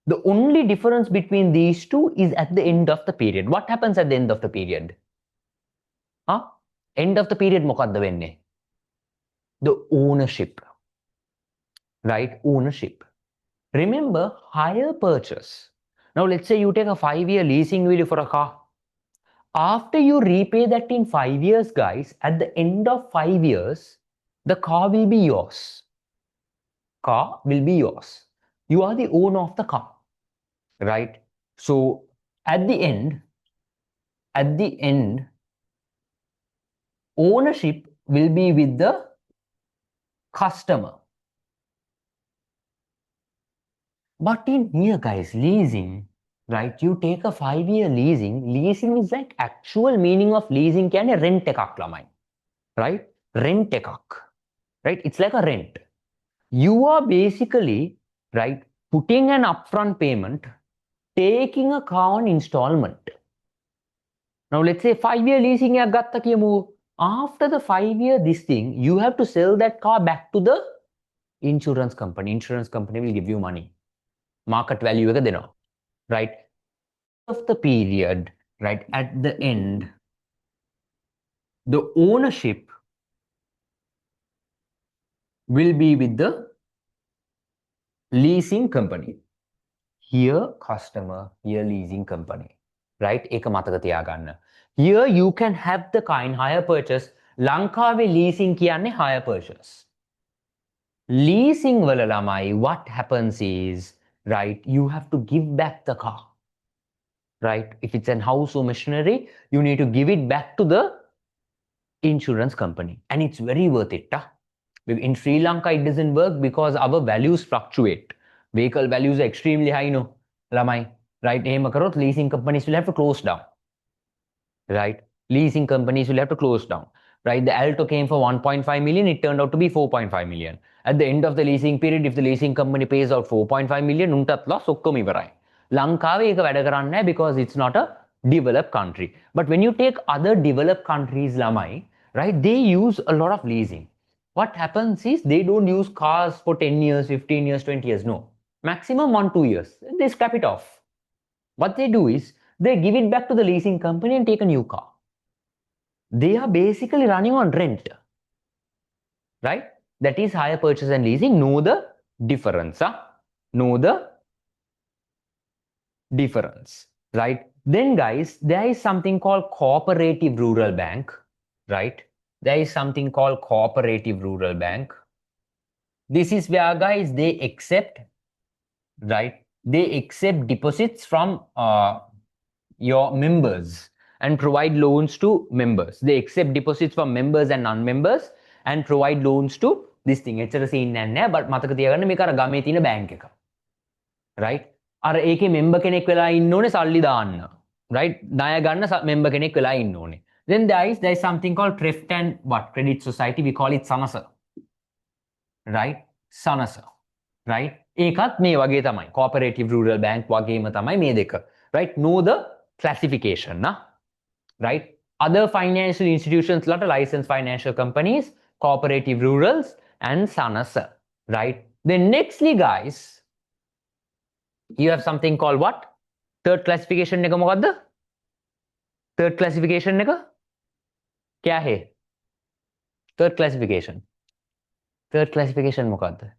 The only difference between these two is at the end of the period. What happens at the end of the period? End of the period මොකද්ද වෙන්නේ? The ownership, right? Ownership. Remember, hire purchase. Now let's say you take a 5-year leasing value for a car. After you repay that in 5 years, guys, at the end of 5 years, the car will be yours. Car will be yours. You are the owner of the car, right? So at the end, ownership will be with the customer. But in here, guys, leasing, right? You take a 5-year leasing. Leasing is like actual meaning of leasing. Can rent එකක් ළමයි, right? Rent එකක්, right? It's like a rent. You are basically, right, putting an upfront payment, taking a car on installment. Now let's say 5-year leasing එකක් ගත්ත කියමු. After the 5-year this thing, you have to sell that car back to the insurance company. Insurance company will give you money. Market value එක දෙනවා, right? Of the period, right, at the end, the ownership will be with the leasing company. Here customer, here leasing company, right? ඒක මතක තියාගන්න. Here you can have the kind hire purchase. ලංකාවේ leasing කියන්නේ hire purchase. Leasing වල ළමයි, what happens is, right, you have to give back the car, right? If it's a house or machinery, you need to give it back to the insurance company, and it's very worth it. In Sri Lanka, it doesn't work because our values fluctuate. Vehicle values are extremely high, no, lamai, right? Leasing companies will have to close down, right? Leasing companies will have to close down, right? The Alto came for 1.5 million, it turned out to be 4.5 million. At the end of the leasing period, if the leasing company pays out 4.5 million, untat loss ඔක්කොම ඉවරයි. ලංකාවේ ඒක වැඩ කරන්නේ නැහැ because it's not a developed country. But when you take other developed countries, lamai, right, they use a lot of leasing. What happens is they don't use cars for 10 years, 15 years, 20 years. No, maximum 1-2 years. They scrap it off. What they do is they give it back to the leasing company and take a new car. They are basically running on rent, right? That is hire purchase and leasing. Know the difference. Know the difference, right? Then, guys, there is something called cooperative rural bank, right? There is something called cooperative rural bank. This is where, guys, they accept, right? They accept deposits from your members and provide loans to members. They accept deposits from members and non-members and provide loans to this thing. එච්චර scene නැහැ but මතක තියාගන්න මේක අර ගමේ තියෙන bank එක. right? අර ඒකේ member කෙනෙක් වෙලා ඉන්න ඕනේ සල්ලි දාන්න. right? ණය ගන්න member කෙනෙක් වෙලා ඉන්න ඕනේ. Then there is something called thrift and what? Credit society. We call it sanasa. right? Sanasa. right? ඒකත් මේ වගේ තමයි. Cooperative rural bank වගේම තමයි මේ දෙක. right? Know the classification, right? Other financial institutions, lot of licensed financial companies, cooperative rurals, and sanasa, right? Then nextly, guys, you have something called what? Third classification එක මොකද්ද? Third classification එක क्या है? Third classification. Third classification මොකද්ද?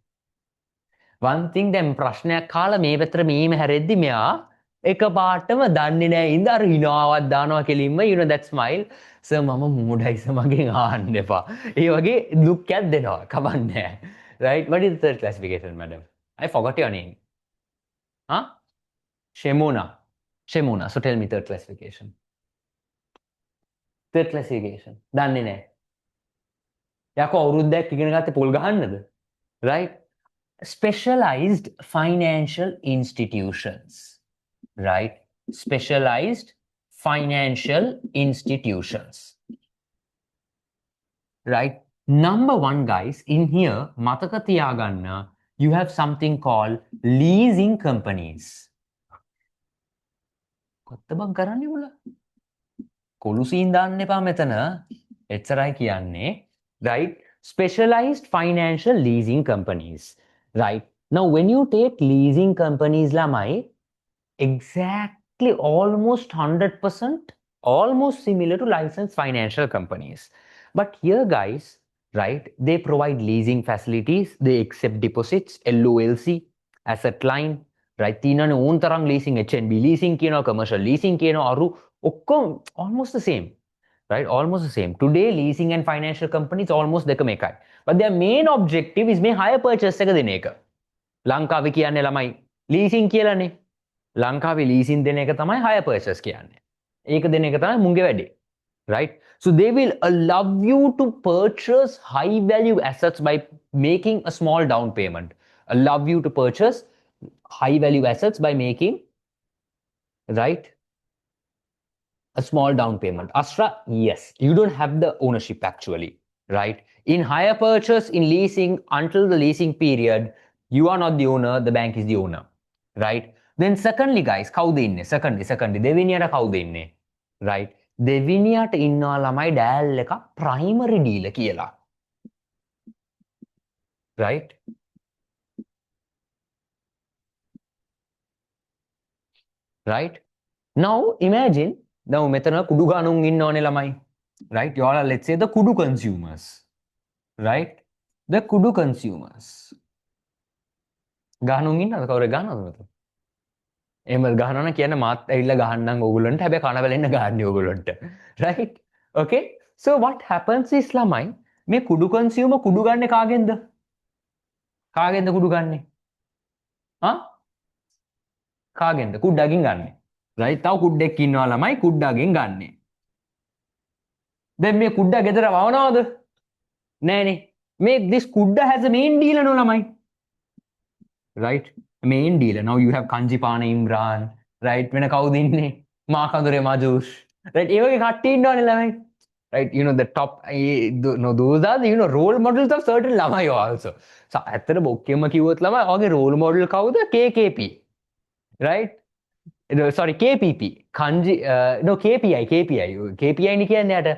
One thing දැන් ප්‍රශ්නයක් කාලා මේ පැත්තට මීම හැරෙද්දි මෙයා එකපාරටම දන්නේ නැහැ ඉඳ අර හිනාවක් දානවා කෙලින්ම you know that smile sir මම මූඩයි සර් මගෙන් ආන්න එපා. ඒ වගේ look at දෙනවා කවන්නේ. right? What is the third classification, madam? I forgot your name. Huh? Shemona. Shemona. So tell me third classification. Third classification. දන්නේ නැහැ. යකෝ අවුරුද්දක් ඉගෙන ගත්තේ පොල් ගහන්නද? right? Specialized financial institutions, right? Specialized financial institutions, right? Number one, guys, in here, mataka tiyaganna, you have something called leasing companies. කොත්ත බං කරන්නේ මුල? කොළු සීන් දාන්න එපා මෙතන. එච්චරයි කියන්නේ, right? Specialized financial leasing companies. Right. Now, when you take leasing companies, lamai, exactly almost 100%, almost similar to licensed financial companies. But here, guys, right, they provide leasing facilities, they accept deposits, LOLC, asset line, right? Tinane own tarang leasing, HNB leasing, commercial leasing, almost the same. Right? Almost the same. Today, leasing and financial companies almost dekam ekai. But their main objective is මේ hire purchase එක දෙන එක. ලංකාවේ කියන්නේ ළමයි leasing කියලානේ. ලංකාවේ leasing දෙන එක තමයි hire purchase කියන්නේ. ඒක දෙන එක තමයි මුංගේ වැඩේ. Right? So they will allow you to purchase high value assets by making a small down payment. Allow you to purchase high value assets by making, right, a small down payment. Astra, yes, you don't have the ownership actually, right? In hire purchase, in leasing, until the leasing period, you are not the owner, the bank is the owner, right? Then secondly, guys, කවුද ඉන්නේ? Secondly, දෙවෙනියට කවුද ඉන්නේ? Right? දෙවෙනියට ඉන්නවා ළමයි ඩෑල් එක primary dealer කියලා. Right? Right? Now imagine, now මෙතන කුඩු ගානුන් ඉන්නවනේ ළමයි. Right? You all are, let's say, the kudu consumers. Right? The kudu consumers. ගානුන් ඉන්නවද? කවුරු ගානවද මෙතන? එහෙම ගහනවා නම් කියන්නේ මාත් ඇවිල්ලා ගහන්නම් ඕගොල්ලන්ට. හැබැයි කන වැලෙන්න ගහන්නේ ඕගොල්ලන්ට. Right? Okay? So what happens is ළමයි මේ කුඩු consumer කුඩු ගන්නේ කාගෙන්ද? කාගෙන්ද කුඩු ගන්නේ? හා? කාගෙන්ද? කුඩ්ඩගෙන් ගන්නේ. right? තව කුඩ්ඩෙක් ඉන්නවා ළමයි කුඩ්ඩගෙන් ගන්නේ. දැන් මේ කුඩ්ඩා ගෙදර වවනවද? නෑනේ. මේ this කුඩ්ඩා has a main dealer නෝ ළමයි. Right? Main dealer. Now you have Kanjipana Imran. Right? වෙන කවුද ඉන්නේ? මාකඳුරේ මජූෂ්. Right? ඒ වගේ කට්ටිය ඉන්නවනේ ළමයි. Right? You know the top no those are the role models of certain ළමයි also. So ඇත්තට බොක්කෙම කිව්වොත් ළමයි ඔයගේ role model කවුද? KKP. Right? Sorry, KPP. Kanji no KPI නේ කියන්නේ යට.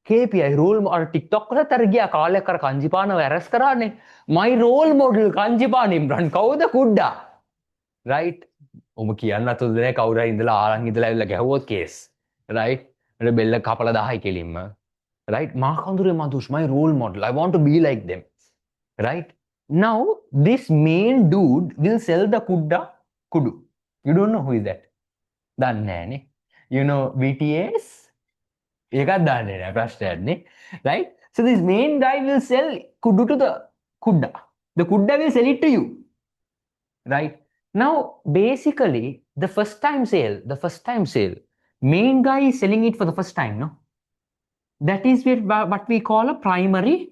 KPI role model TikTok වලත් අර ගියා කාලයක් අර කංජිපානව ඇරස් කරානේ. My role model කංජිපාන ඉම්රන් කවුද කුඩ්ඩා? Right? ඔබ කියන්න අතුල් දෙනේ කවුරු හරි ඉඳලා ආරන් ඉඳලා ඇවිල්ලා ගැහුවොත් කේස්. Right? ඊට බෙල්ල කපලා 1000යි කෙලින්ම. Right? මාකඳුරේ Madush my role model. I want to be like them. Right? Now this main dude will sell the kudu. You don't know who is that? දන්නේ නෑනේ. You know BTS? ඒකත් දන්නේ නෑ ප්‍රශ්නයක්නේ. Right? So this main guy will sell kudu to the kudda. The kudda will sell it to you. Right? Now basically the first time sale, main guy is selling it for the first time, no? That is what we call a primary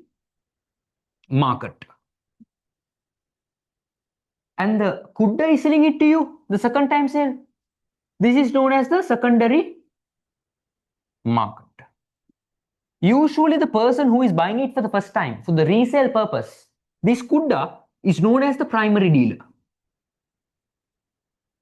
market. And the kudda is selling it to you, the second time sale. This is known as the secondary market. Usually the person who is buying it for the first time, for the resale purpose, this kudda is known as the primary dealer.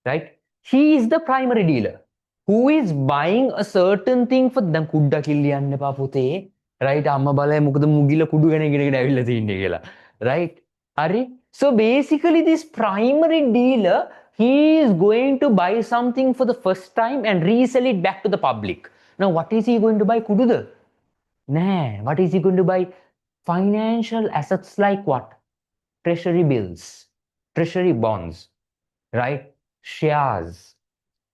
Right? He is the primary dealer who is buying a certain thing for the kudda killiyanne pa puthe. Right? Amma balaya mukada mugila kudu gane avilla thinne kiyala. Right? Hari? So basically this primary dealer, he is going to buy something for the first time and resell it back to the public. Now what is he going to buy? Kududa? Nah. What is he going to buy? Financial assets like what? Treasury bills, treasury bonds, right? Shares.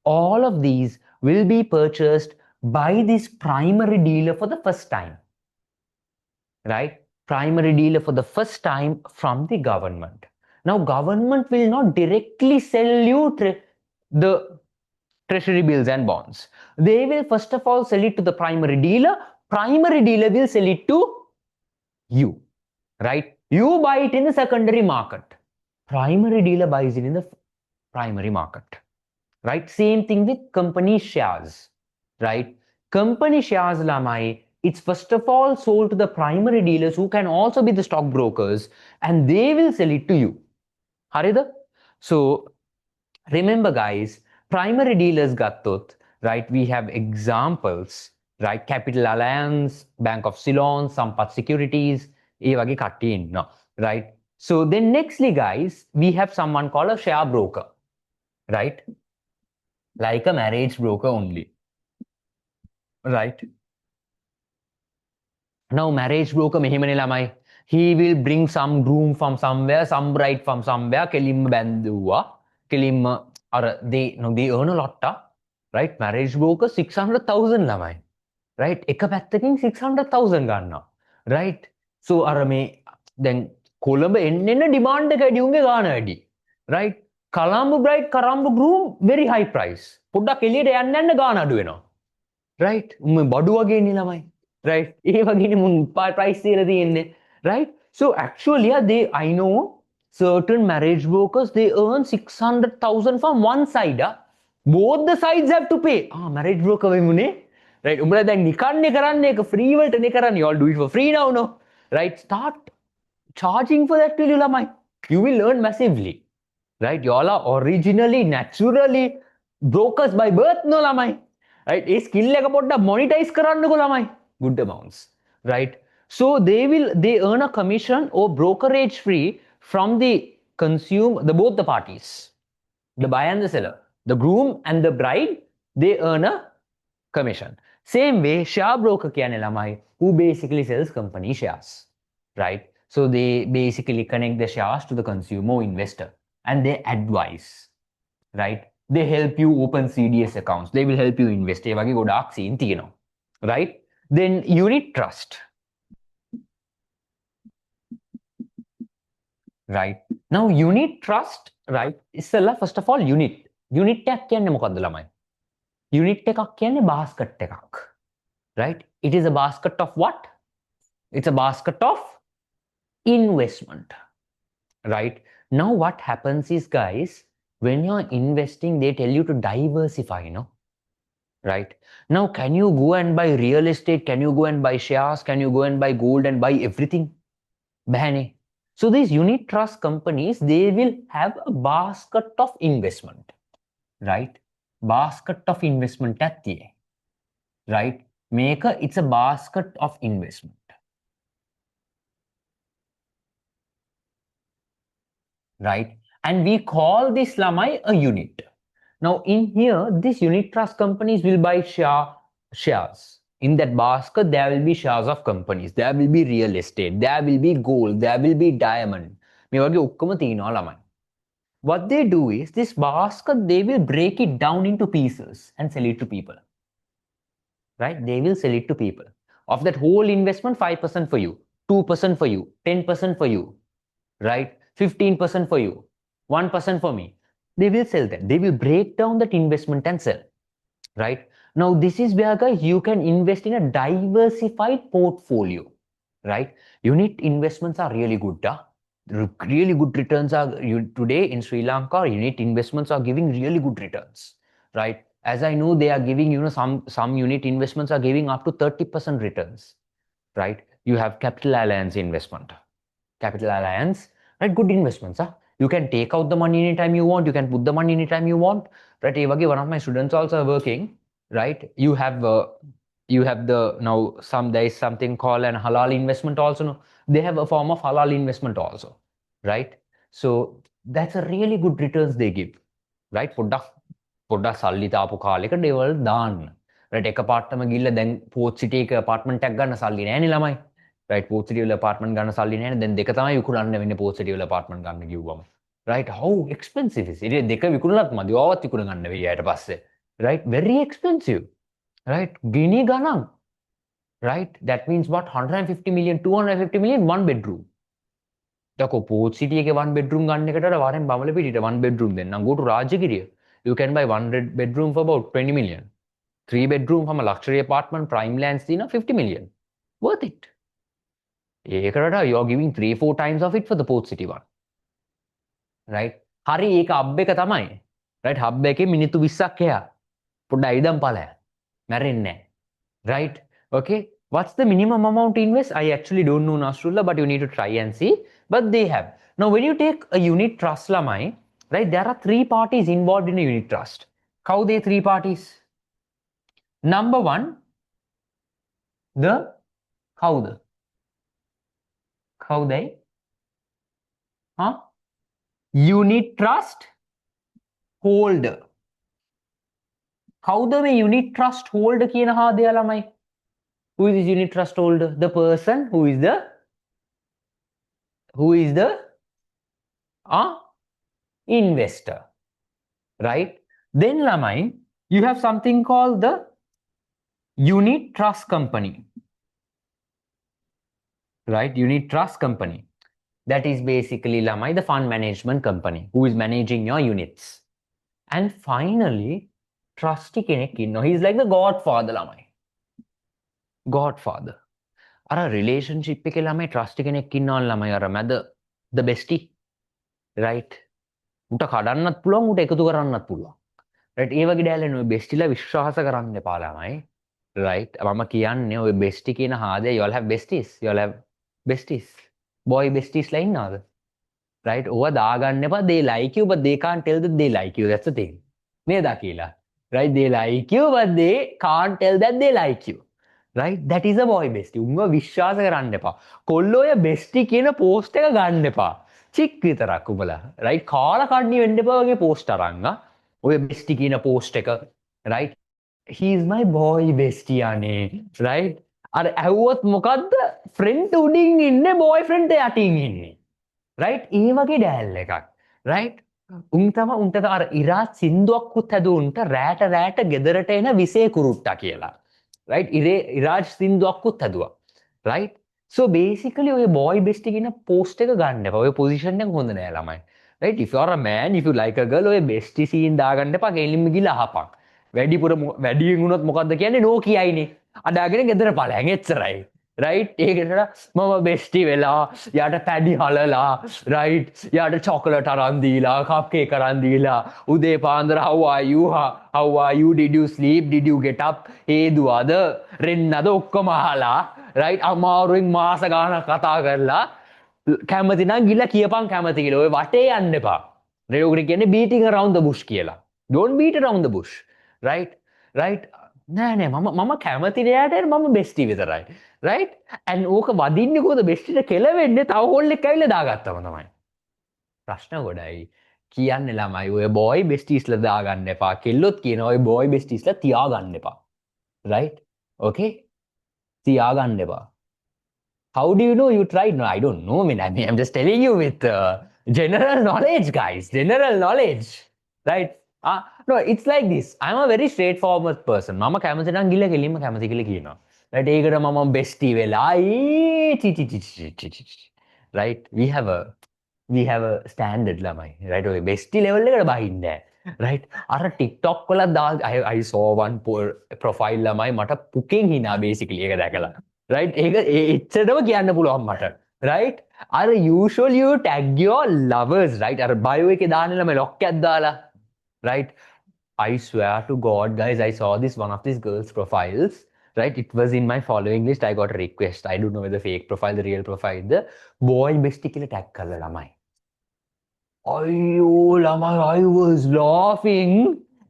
All of these will be purchased by this primary dealer for the first time. Right? Primary dealer for the first time from the government. Now government will not directly sell you the treasury bills and bonds. They will first of all sell it to the primary dealer. Primary dealer will sell it to you. Right? You buy it in the secondary market. Primary dealer buys it in the primary market. Right? Same thing with company shares. Right? Company shares lamai, it's first of all sold to the primary dealers who can also be the stockbrokers, and they will sell it to you. Harida? So remember guys, primary dealers gattot, right? We have examples, right? Capital Alliance, Bank of Ceylon, Sampath Securities, e wage katti inna, right? So then nextly guys, we have someone called a share broker, right? Like a marriage broker only, right? Now marriage broker mehimane lamai, he will bring some groom from somewhere, some bride from somewhere, kelimma banduwa, kelimma or they earn a lot, right? Marriage broker 600,000 lamai, right? Eka පැත්තකින් 600,000 ගන්නවා, right? So අර මේ දැන් කොළඹ එන්න demand එක වැඩි උන්ගේ ගාන වැඩි, right? Colombo bride, Colombo groom, very high price. පොඩ්ඩක් එළියට යන්න ගාන අඩු වෙනවා, right? උඹ බඩු වගේ ඉන්නේ ළමයි, right? ඒ වගේනේ මුන් price තියලා තියෙන්නේ, right? So actually I know certain marriage brokers, they earn 600,000 from one side. Both the sides have to pay. Marriage broker වෙමුනේ, right? උඹලා දැන් නිකන්නේ කරන්නේ ඒක free වලට නේ කරන්නේ. You all do it for free now, no? Right? Start charging for that till you lamai. You will earn massively. Right? You all are originally, naturally brokers by birth, no lamai. Right? A skill එක පොඩ්ඩක් monetize කරන්නකෝ lamai. Good amounts. Right? So they earn a commission or brokerage free from the both the parties, the buyer and the seller, the groom and the bride, they earn a commission. Same way, share broker කියන්නේ ළමයි, who basically sells company shares, right? So they basically connect the shares to the consumer or investor, and they advise, right? They help you open CDS accounts. They will help you invest. ඒ වගේ ගොඩාක් scene තියෙනවා, right? Then unit trust. Right? Now unit trust, right? ඉස්සෙල්ලා first of all unit එකක් කියන්නේ මොකද්ද ළමයි? unit එකක් කියන්නේ basket එකක්. right? It is a basket of what? It's a basket of investment, right? Now what happens is, guys, when you're investing, they tell you to diversify, right? Now, can you go and buy real estate? Can you go and buy shares? Can you go and buy gold and buy everything? Bahane. So these unit trust companies, they will have a basket of investment, right? Basket of investment at the right? It's a basket of investment, right? And we call this lamai a unit. Now in here, this unit trust companies will buy shares. In that basket, there will be shares of companies. There will be real estate. There will be gold. There will be diamond. What they do is this basket, they will break it down into pieces and sell it to people, right? They will sell it to people. Of that whole investment, 5% for you, 2% for you, 10% for you, right? 15% for you, 1% for me. They will sell that. They will break down that investment and sell, right? Now, this is where, guys, you can invest in a diversified portfolio, right? Unit investments are really good. Really good returns are today in Sri Lanka. Unit investments are giving really good returns, right? As I know, they are giving, some unit investments are giving up to 30% returns, right? You have Capital Alliance investment. Capital Alliance, right? Good investments. You can take out the money anytime you want. You can put the money anytime you want, right? One of my students also are working, right? You have the now some there is something called an halal investment also. No? They have a form of halal investment also, right? So that's a really good returns they give, right? පොඩ්ඩක් සල්ලි තාපු කාලෙක devil දාන්න. Right එකපාරටම ගිහිල්ලා දැන් පෝත් සිටි එක ඇපාර්ට්මන්ට් එකක් ගන්න සල්ලි නැහැනේ ළමයි. රයිට් පෝත් සිටි වල ඇපාර්ට්මන්ට් ගන්න සල්ලි නැහැනේ. දැන් දෙක තමයි විකුණන්න වෙන්නේ පෝත් සිටි වල ඇපාර්ට්මන්ට් ගන්න කිව්වම. right? How expensive is it? දෙක විකුණලත් මදි. ඕවත් විකුණ ගන්න වෙයි ඊට පස්සේ. right? Very expensive. right? ගිනි ගණන්. right? That means what? 150 million, 250 million, one bedroom. දැකෝ පෝත් සිටි එකේ one bedroom ගන්න එකට වරෙන් බමල පිටිට one bedroom දෙන්නම්. go to Rajagiriya. You can buy one bedroom for about 20 million. 3 bedroom from a luxury apartment, prime lands, 50 million. Worth it. You're giving 3-4 times of it for the Port City one. Right? Hari එක hub එක තමයි. Right? Hub එකේ මිනිත්තු 20ක් එහා. පොඩ්ඩක් ඉදම් ඵලය. මැරෙන්නේ නැහැ. Right? Okay? What's the minimum amount to invest? I actually don't know Nasrullah, but you need to try and see. But they have. Now, when you take a unit trust lamai, right, there are 3 parties involved in a unit trust. How they 3 parties? Number 1, the unit trust holder. How the unit trust holder කියන හාදය ළමයි? Who is this unit trust holder? The person who is the investor, right? Then lamai, you have something called the unit trust company, right? Unit trust company. That is basically lamai, the fund management company who is managing your units. And finally, trustee kenek inno. He is like the godfather lamai. Godfather. Ara relationship එකේ ළමයි trust කෙනෙක් ඉන්නවා ළමයි අර මැද the bestie, right? උට කඩන්නත් පුළුවන් උට එකතු කරන්නත් පුළුවන්. right? ඒ වගේ ඩෑලෙන ඔය bestie විශ්වාස කරන්න එපා ළමයි. right? මම කියන්නේ ඔය bestie කියන හාදේ you all have besties. You all have besties. Boy besties ලා ඉන්නවද? right? ඕවා දාගන්න එපා. They like you but they can't tell that they like you. That's the thing. නේද අකීලා? right? They like you but they can't tell that they like you. right? That is a boy bestie. උන්ව විශ්වාස කරන්න එපා. කොල්ලෝ ඔය bestie කියන post එක ගන්න එපා. චික් විතරක් උඹලා. right? කාලා කඩනි වෙන්න එපා වගේ post අරන්. ඔය bestie කියන post එක. right? He is my boy bestie අනේ. right? අර ඇහුවොත් මොකද්ද? friend උඩින් ඉන්නේ boyfriend යටින් ඉන්නේ. right? ඒ වගේ ඩෑල් එකක්. right? උන්ට අර ඉරාත් සින්දුවක්කුත් හැදුවුන්ට රෑට ගෙදරට එන විසේ කුරුට්ටා කියලා. right? ඉරාජ් සින්දුවක්කුත් හැදුවා. right? So basically ඔය boy bestie කියන post එක ගන්න එපා. ඔය position එක හොඳ නෑ ළමයි. right? If you are a man, if you like a girl, ඔය bestie scene දාගන්න එපා. ගෙලින්ම ගිහලා අහපන්. වැඩියෙන් වුණොත් මොකද්ද කියන්නේ? නෝ කියයිනේ. අඩාගෙන ගෙදර පලයන් එච්චරයි. රයිට් ඒකට මම බෙස්ටි වෙලා යට පැඩි හලලා රයිට් යට චොකලට අරන්දීලා කප්කේ කරන්දීලා උදේ පාන්දර හව්වා ඩිඩිය ස්ලීප් ඩිඩිය ගෙටප් ඒදුවද රෙන්නද ඔක්කොම අහලා රයිට් අමාරුවෙන් මාස ගාන කතා කරලා කැමතිනම් ගිල්ල කියපන් කැමති කියලා ඔය වටේ යන්න එපා. රේගුණ කියන්නේ beating around the bush කියලා. Don't beat around the bush. Right? Right? නෑ මම කැමති දෙයට මම බෙස්ටි විතරයි. Right? and ඕක වදින්නේ කොහොමද බෙස්ටිට කෙලවෙන්නේ තව හොල් එකක් ඇවිල්ලා දාගත්තම තමයි. ප්‍රශ්න ගොඩයි. කියන්නේ ළමයි ඔය බෝයි බෙස්ටිස්ලා දාගන්න එපා. කෙල්ලොත් කියන ඔය බෝයි බෙස්ටිස්ලා තියාගන්න එපා. Right? Okay? තියාගන්න එපා. How do you know you tried? No, I don't know, man. I mean, I'm just telling you with general knowledge, guys. General knowledge. Right? No, it's like this. I'm a very straightforward person. Mama කැමති නම් ගිල කෙලින්ම කැමති කියලා කියනවා. Right? ඒකට මම bestie වෙලා right? We have a standard ළමයි. Right? ඔය bestie level එකට බහින්නේ නැහැ. Right? අර TikTok වල I saw one profile ළමයි මට පුකෙන් හිනා basically ඒක දැකලා. Right? ඒක එච්චරම කියන්න පුළුවන් මට. Right? අර usually you tag your lovers, right? අර bio එකේ දාන්න ළමයි lock එකක් දාලා. Right? I swear to God, guys, I saw one of these girls' profiles. Right? It was in my following list. I got a request. I don't know whether the fake profile, the real profile, the boy bestie kila tag karla lamai. Ayyo, lamai, I was laughing.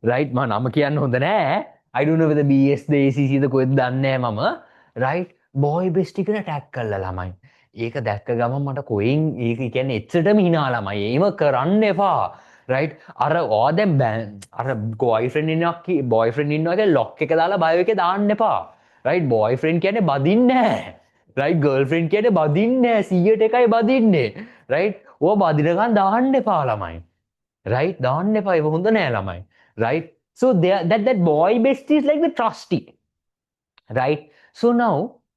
Right? Man, nama kiyanna honda naha. I don't know whether BS, the ACC, the koyed danne naha mama. Right? Boy bestie kila tag karla lamai. ඒක දැක්ක ගමන් මට coin ඒක කියන්නේ එච්චරටම hina ළමයි. ඒම කරන්න එපා. right? අර දැන් අර boyfriend ඉන්නවා කියලා lock එක දාලා bio එකේ දාන්න එපා. right? boyfriend කියන්නේ බදින්නේ නැහැ. right? girlfriend කියන්නේ බදින්නේ නැහැ. 100ට එකයි බදින්නේ. right? ඕව බදිනකන් දාන්න එපා ළමයි. right? දාන්න එපා. ඒක හොඳ නෑ ළමයි. right? so that boy bestie is like the trusty. right? so now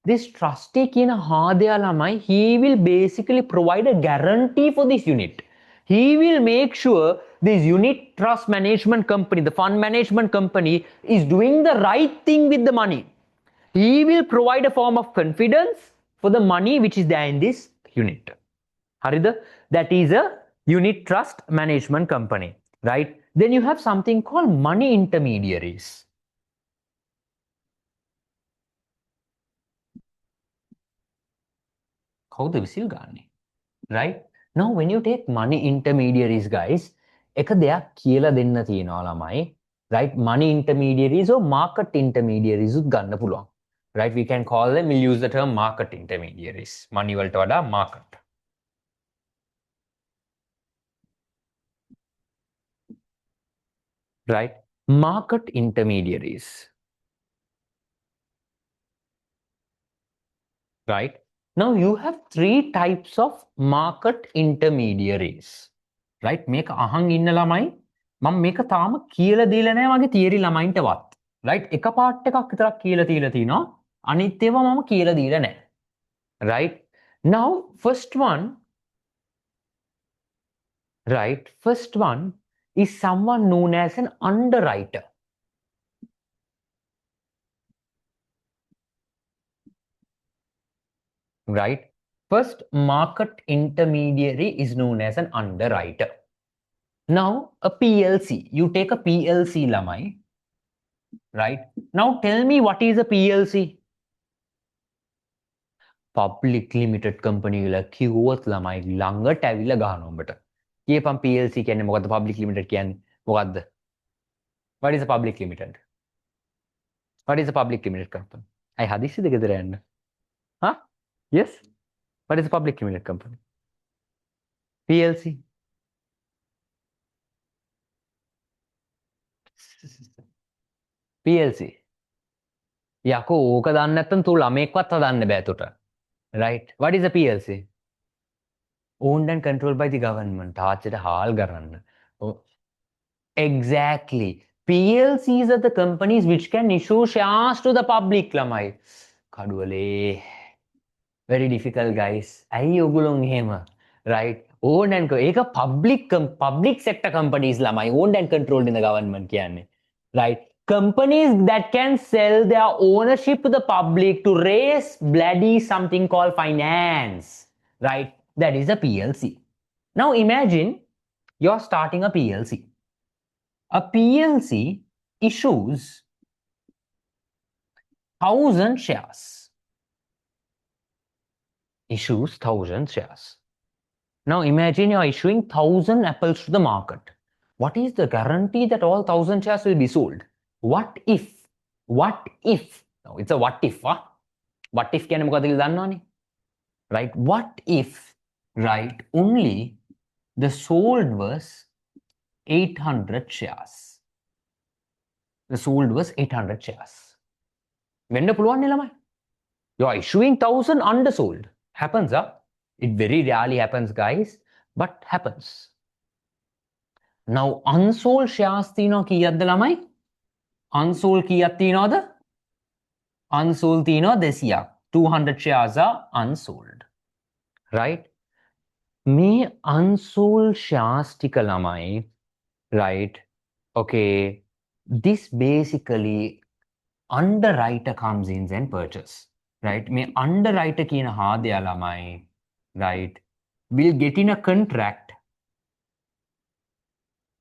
this trustee කියන හාදයා ළමයි he will basically provide a guarantee for this unit. He will make sure this unit trust management company, the fund management company, is doing the right thing with the money. He will provide a form of confidence for the money which is there in this unit. Harida, that is a unit trust management company, right? Then you have something called money intermediaries. කවුද whistle ගන්නේ? Right? Now, when you take money intermediaries, guys, එක දෙයක් කියලා දෙන්න තියෙනවා ළමයි. Right? Money intermediaries or market intermediaries උත් ගන්න පුළුවන්. Right? We can call them, we'll use the term market intermediaries. Money වලට වඩා market. Right? Market intermediaries. Right? Now you have 3 types of market intermediaries. Right? මේක අහන් ඉන්න ළමයි මම මේක තාම කියලා දීලා නැහැ මගේ තියරි ළමයින්ටවත්. Right? එක පාර්ට් එකක් විතරක් කියලා තියලා තිනවා. අනිත් ඒවා මම කියලා දීලා නැහැ. Right? Now first one is someone known as an underwriter. Right? First market intermediary is known as an underwriter. Now a PLC, you take a PLC lamai, right? Now tell me what is a PLC? Public limited company la කිව්වොත් lamai ළඟට ඇවිල්ලා ගහනවා උඹට. කියපම් PLC කියන්නේ මොකද්ද? Public limited කියන්නේ මොකද්ද? What is a public limited? What is a public limited company? I හදිස්සියද ගෙදර යන්න? Huh? Yes? What is a public limited company? PLC. PLC. යකෝ ඕක දන්නේ නැත්නම් තෝ ළමෙක්වත් හදන්න බෑ තොට. Right? What is a PLC? Owned and controlled by the government. තාච්චට හාල් කරන්න. Exactly. PLCs are the companies which can issue shares to the public ළමයි. කඩුවලේ. Very difficult, guys. ඇයි ඔගොල්ලෝ එහෙම? Right? Owned and ඒක public sector companies ළමයි. Owned and controlled in the government කියන්නේ. Right? companies that can sell their ownership to the public to raise bloody something called finance, right? That is a PLC. Now imagine you're starting a PLC. A PLC issues 1,000 shares. Issues 1,000 shares. Now imagine you're issuing 1,000 apples to the market. What is the guarantee that all 1,000 shares will be sold? What if? What if? Now it's a what if, huh? What if can right? What if, right? Only the sold was 800 shares. The sold was 800 shares. When the you are issuing 1,000 undersold. Happens, huh? It very rarely happens, guys, but happens. Now, unsold shares තියෙනවා කීයක්ද ළමයි? Unsold කීයක් තියෙනවද? Unsold තියෙනවා 200ක්. 200 shares are unsold. Right? මේ unsold shares ටික ළමයි, right? Okay. This basically underwriter comes in and purchase. Right? මේ underwriter කියන හාදයා ළමයි, right? Will get in a contract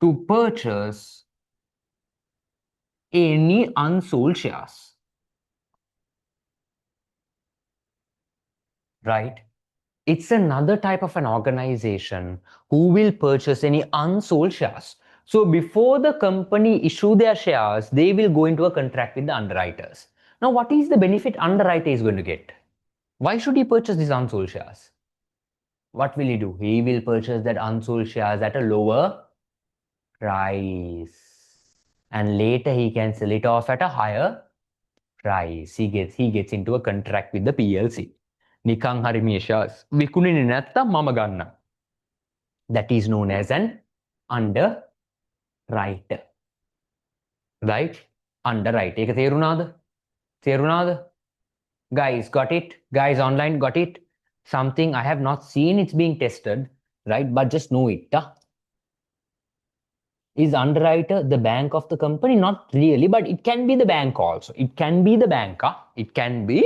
to purchase any unsold shares. Right? It's another type of an organization who will purchase any unsold shares. So before the company issue their shares, they will go into a contract with the underwriters. Now, what is the benefit underwriter is going to get? Why should he purchase these unsold shares? What will he do? He will purchase that unsold shares at a lower price. And later he can sell it off at a higher price. He gets into a contract with the PLC. නිකං හරි මේ shares විකුණුනේ නැත්තම් මම ගන්නම්. That is known as an underwriter. Right? Underwriter. ඒක තේරුණාද? තේරුණාද? Guys, got it? Guys online, got it? Something I have not seen it's being tested, right? But just know it. Is underwriter the bank of the company? Not really, but it can be the bank also. It can be the bank. It can be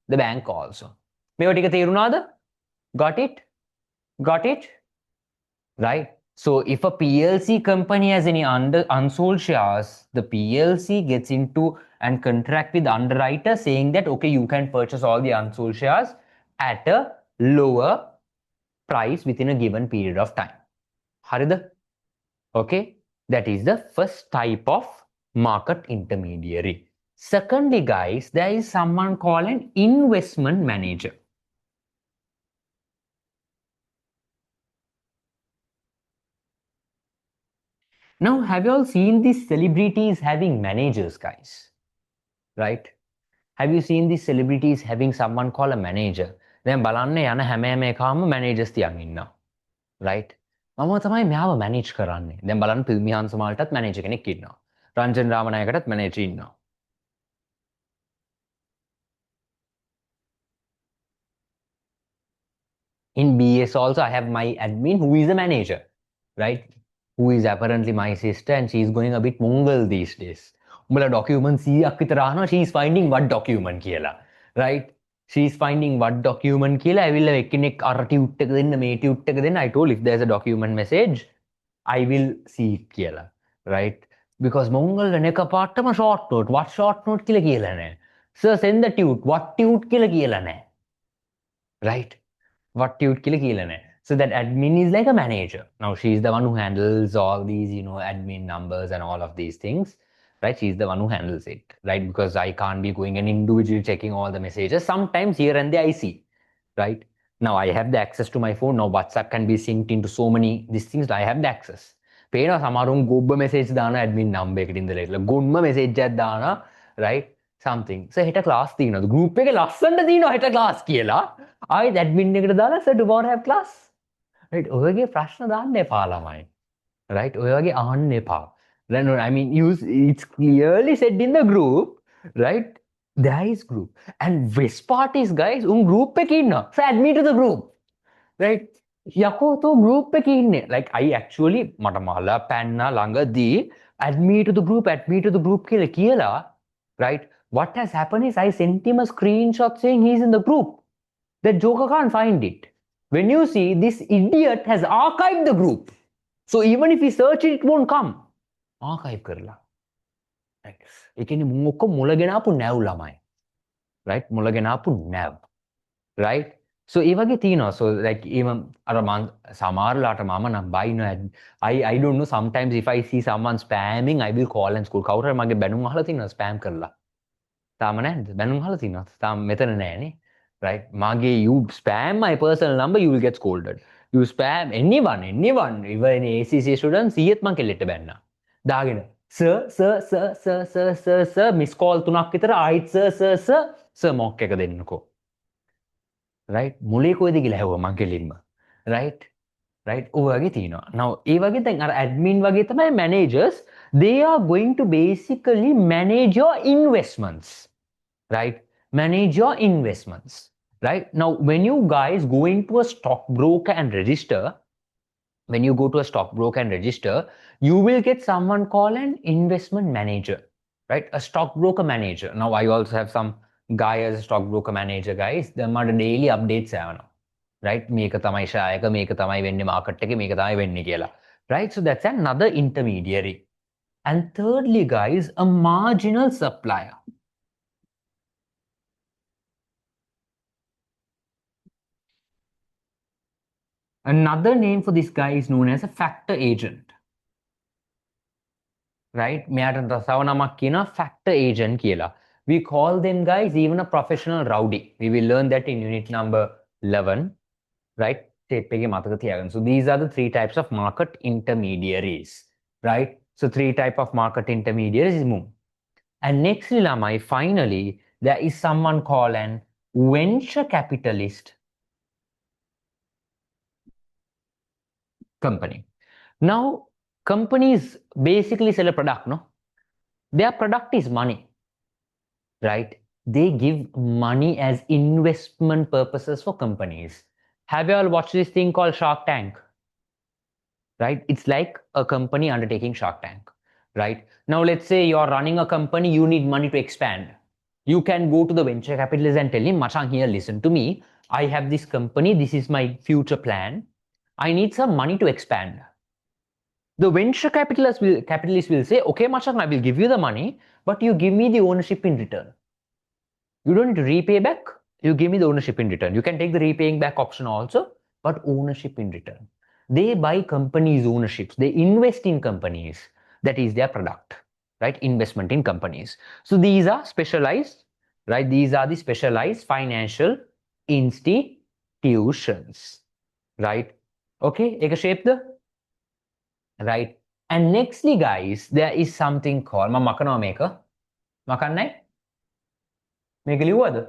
the bank also. මේවා ටික තේරුණාද? Got it? Got it? Right? So if a PLC company has any unsold shares, the PLC gets into and contract with the underwriter saying that, okay, you can purchase all the unsold shares at a lower price within a given period of time. Harida? Okay? That is the first type of market intermediary. Secondly, guys, there is someone called an investment manager. Now, have you all seen these celebrities having managers, guys? Right? Have you seen these celebrities having someone called a manager? Then බලන්න යන හැම එකම managers තියන් ඉන්නවා. Right? මම තමයි මෙයාව manage කරන්නේ. දැන් බලන්න පිල්මි හංසමාල්ටත් manager කෙනෙක් ඉන්නවා. රංජන් රාමනායකටත් manager ඉන්නවා. In BS also, I have my admin who is a manager, right? Who is apparently my sister and she is going a bit Mongol these days. උඹලා document 100ක් විතර අහනවා she is finding what document කියලා. Right? She is finding what document කියලා ඇවිල්ලා එක්කෙනෙක් අර tute එක දෙන්න මේ ටියුට් එක දෙන්න I told if there's a document message I will see it කියලා. Right? Because Mongol වෙන එක පාටම short note. What short note කියලා කියලා නැහැ. Sir send the tute. What tute කියලා කියලා නැහැ. Right? What tute කියලා කියලා නැහැ. So that admin is like a manager. Now she's the one who handles all these, admin numbers and all of these things, right? She's the one who handles it, right? Because I can't be going and individually checking all the messages. Sometimes here and there I see, right? Now I have the access to my phone. Now WhatsApp can be synced into so many these things. I have the access. පේනවා සමහරුන් ගොබ්බ message දාන admin number එකකින් ඉඳලා ඉතලා ගොන්ම message එකක් දාන, right? Something. So හෙට class තියෙනවද? group එකේ ලස්සනට තියෙනවා හෙට class කියලා. ආයෙත් admin එකට දාලා sir tomorrow have class. Right? ඔයගේ ප්‍රශ්න දාන්න එපා ළමයි. Right? ඔය වගේ අහන්න එපා. I mean, it's clearly said in the group, right? There is group. And best part is, guys, group එකේ ඉන්නවා. So add me to the group. Right? යකෝ තෝ group එකේ ඉන්නේ. Like I actually මට මල පැන්න ළඟදී Add me to the group, add me to the group කියලා, right? What has happened is I sent him a screenshot saying he's in the group. That joker can't find it. When you see, this idiot has archived the group. So even if he search it, it won't come. Archive කරලා. Right. ඒ කියන්නේ මුන් ඔක්කොම මුල ගෙනාපු නැව් ළමයි. Right? මුල ගෙනාපු නැව්. Right? So ඒ වගේ තියෙනවා. So like even අර මං සමහරලාට මම නම් බයින I don't know, sometimes if I see someone spamming I will call and school. කවුරු හරි මගේ බැනුම් අහලා තියෙනවා spam කරලා. තාම නැද්ද? බැනුම් අහලා තියෙනවා. තාම මෙතන නෑනේ. Right? Mage, you spam my personal number, you will get scolded. You spam anyone, even ACC students, see it man කෙල්ලෙට බැන්න. දාගෙන sir miss call තුනක් විතර ආයිත් sir mock එක දෙන්නකෝ. Right? මුලේ කොයිද කියලා ඇහුවා මං කෙලින්ම. Right? Right? ඔය වගේ තියෙනවා. Now ඒ වගේ දැන් අර admin වගේ තමයි managers, they are going to basically manage your investments. Right? Manage your investments. Right? Now, when you guys go into a stockbroker and register, you will get someone called an investment manager, right? A stockbroker manager. Now, I also have some guy as a stockbroker manager, guys. Them are the daily updates, right? මේක තමයි share එක, මේක තමයි වෙන්නේ market එකේ, මේක තමයි වෙන්නේ කියලා. Right? So that's another intermediary. And thirdly, guys, a marginal supplier. Another name for this guy is known as a factor agent. Right? මෙයාට තව නමක් කියනවා factor agent කියලා. We call them, guys, even a professional rowdy. We will learn that in unit number 11. Right? Tape එකේ මතක තියාගන්න. So these are the three types of market intermediaries. Right? So three type of market intermediaries is moon. And nextly, lamai, finally, there is someone called an venture capitalist company. Now, companies basically sell a product, no? Their product is money, right? They give money as investment purposes for companies. Have you all watched this thing called Shark Tank? Right? It's like a company undertaking Shark Tank, right? Now, let's say you're running a company, you need money to expand. You can go to the venture capitalist and tell him, Machan, here, listen to me. I have this company. This is my future plan. I need some money to expand. The venture capitalist will say, okay, Machan, I will give you the money, but you give me the ownership in return. You don't need to repay back. You give me the ownership in return. You can take the repaying back option also, but ownership in return. They buy companies' ownerships. They invest in companies. That is their product, right? Investment in companies. So these are specialized, right? These are the specialized financial institutions, right? Okay, take a shape there. Right? And nextly, guys, there is something called makano maker. Makanai? Make a liwad.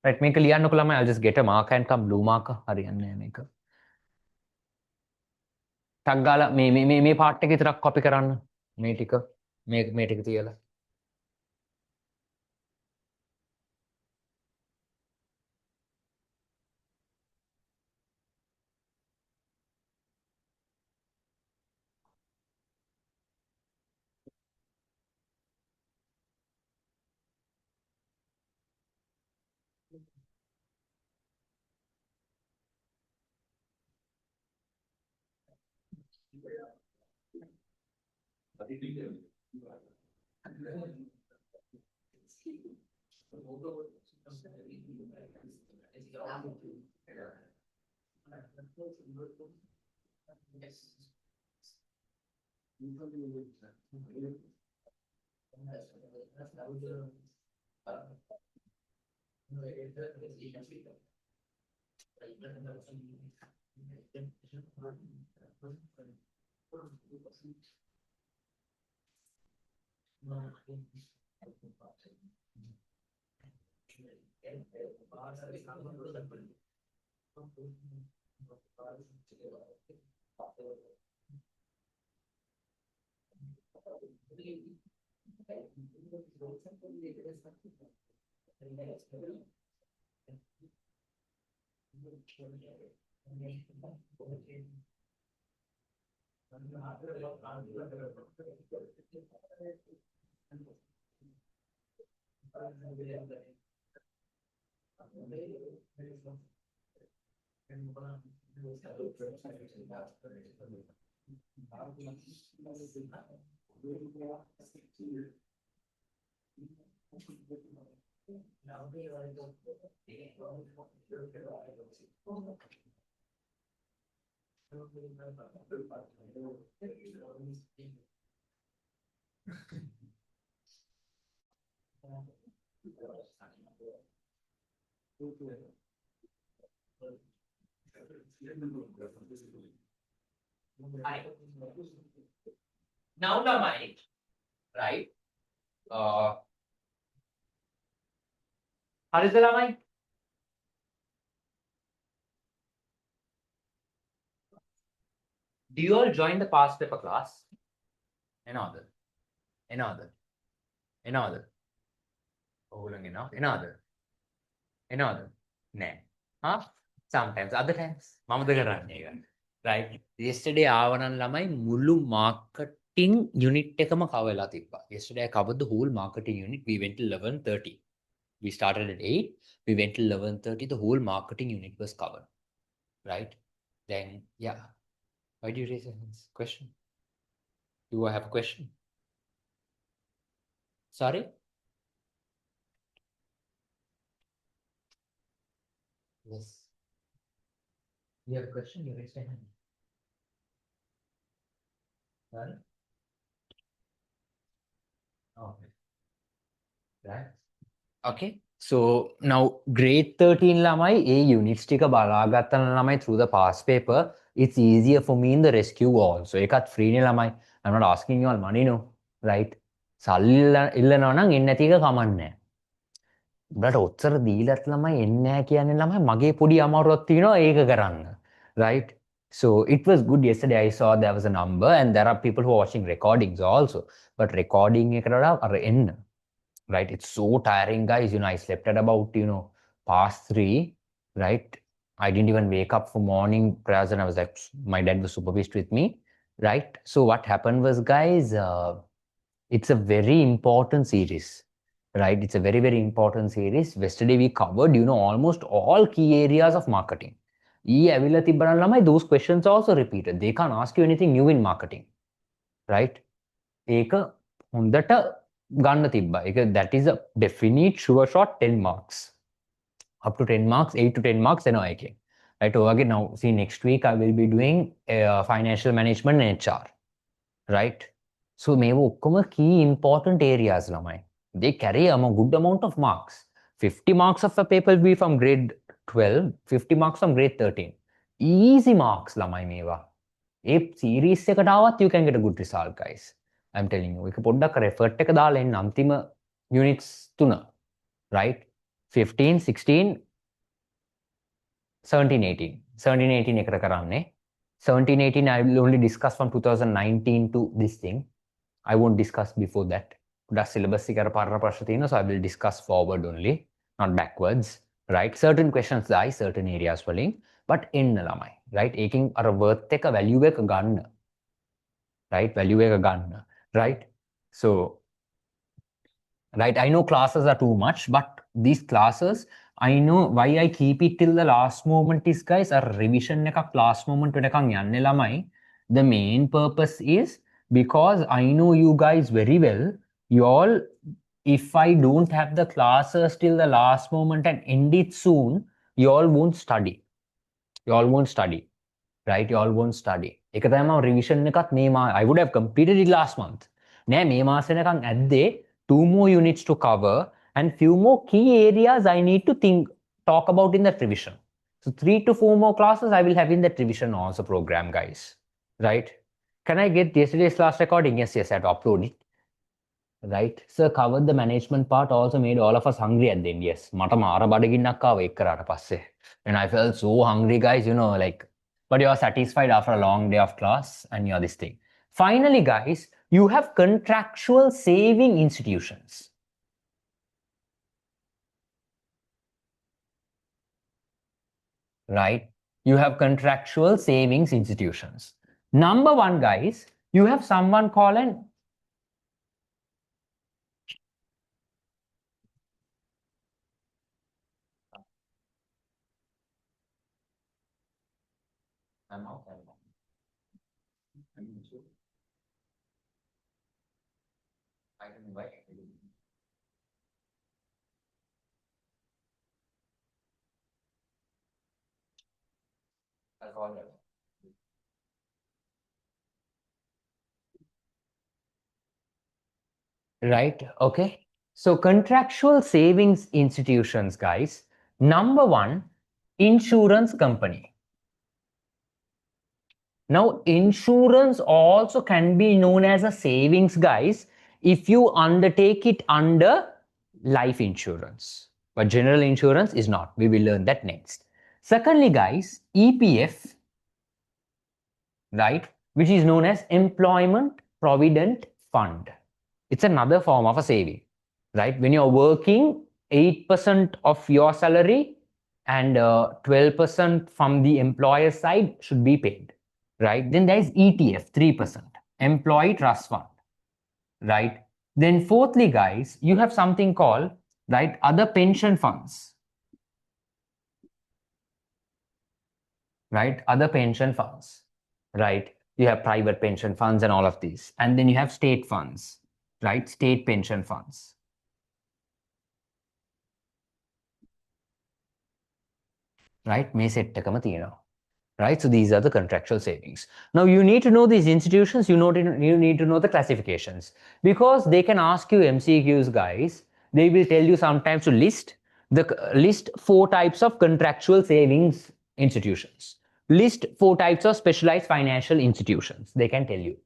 Right, make a lianokulama. I'll just get a marker and come blue marker. Hariyanne maker. Taggala me part take it copy karan. Me take it තියලා. Hi. Now the mic, right? How is the mic? Do you all join the past paper class? Another, another, another. Another, another. Nah. Huh? Sometimes, other times. මමද කරන්නේ ඒක. Right? Yesterday ආවනම් ළමයි මුළු marketing unit එකම cover වෙලා තිබ්බා. Yesterday I covered the whole marketing unit. We went till 11:30. We started at 8. We went till 11:30. The whole marketing unit was covered. Right? Then, yeah. Why do you raise your hands? Question? Do I have a question? Sorry? Yes. You have a question? You raised your hand. Sorry? Okay. Right. Okay. So now grade 13 lamai a units tika balagattana lamai through the past paper. It's easier for me in the rescue also. Ekat free ne lamai. I'm not asking you all money no. Right? සල්ලි ඉල්ලනවා නම් එන්නේ නැති එක කමන්නේ. උඹලට ඔච්චර දීලත් ළමයි එන්නේ නැහැ කියන්නේ ළමයි මගේ පොඩි අමාරුවක් තියෙනවා ඒක කරන්න. Right? So it was good yesterday. I saw there was a number and there are people who are watching recordings also. But recording එකට වඩා අර එන්න. Right? It's so tiring, guys. I slept at about, past 3, right? I didn't even wake up for morning prayers and I was like, my dad was super pissed with me, right? So what happened was, guys, it's a very important series, right? It's a very, very important series. Yesterday we covered, almost all key areas of marketing. Those questions are also repeated. They can't ask you anything new in marketing, right? That is a definite sure shot 10 marks. Up to 10 marks, 8 to 10 marks, right? Okay, now see, next week I will be doing financial management and HR, right? So mevo key important areas lamai. They carry a good amount of marks. 50 marks of a paper will be from grade 12, 50 marks from grade 13. Easy marks lamai meva. If series එකට ආවත් you can get a good result, guys. I'm telling you. එක පොඩ්ඩක් effort එක දාලා එන්න අන්තිම units 3, right? 15, 16, 17, 18. 17, 18 එකට කරන්නේ. 17, 18 I will only discuss from 2019 to this thing. I won't discuss before that. පොඩ්ඩක් syllabus එක අර පරණ ප්‍රශ්න තියෙනවා, so I will discuss forward only, not backwards, right? Certain questions die, certain areas වලින්, but එන්න ළමයි, right? ඒකෙන් අර worth එක value එක ගන්න. Right? Value එක ගන්න. Right? So, right, I know classes are too much, but these classes, I know why I keep it till the last moment is, guys, a revision එකක් last moment වෙනකන් යන්නේ ළමයි. The main purpose is because I know you guys very well. You all, if I don't have the classes till the last moment and end it soon, you all won't study. You all won't study. Right? You all won't study. එක තමයි revision එකත් I would have completed it last month. නෑ මේ මාසෙ වෙනකන් ඇද්දේ 2 more units to cover and few more key areas I need to talk about in that revision. So 3 to 4 more classes I will have in that revision also program, guys. Right? Can I get yesterday's last recording? Yes, I have to upload it. Right? Sir covered the management part, also made all of us hungry at the end. Yes. මට මාර බඩගින්නක් ආවා ඒක කරාට පස්සේ. And I felt so hungry, guys, like, but you are satisfied after a long day of class and you're this thing. Finally, guys, you have contractual saving institutions. Right? You have contractual savings institutions. Number one, guys, you have someone call an right? Okay. So contractual savings institutions, guys. Number one, insurance company. Now, insurance also can be known as a savings, guys, if you undertake it under life insurance. But general insurance is not. We will learn that next. Secondly, guys, EPF, right, which is known as Employment Provident Fund. It's another form of a saving, right? When you're working, 8% of your salary and 12% from the employer side should be paid, right? Then there's ETF, 3%, Employee Trust Fund, right? Then fourthly, guys, you have something called, right, other pension funds, right? Other pension funds, right? You have private pension funds and all of these. And then you have state funds, right? State pension funds. Right? මේ set එකම තියෙනවා. Right? So these are the contractual savings. Now you need to know these institutions, you need to know the classifications because they can ask you MCQs, guys. They will tell you sometimes to list 4 types of contractual savings institutions. List 4 types of specialized financial institutions. They can tell you.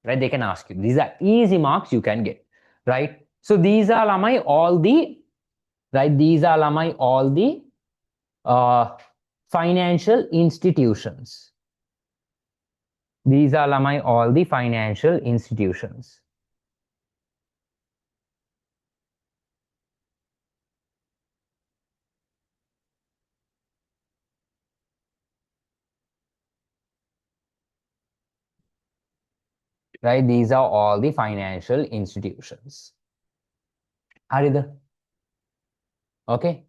Right? They can ask you. These are easy marks you can get. Right? So these are all the financial institutions. These are all the financial institutions. Right? These are all the financial institutions. Harida. Okay.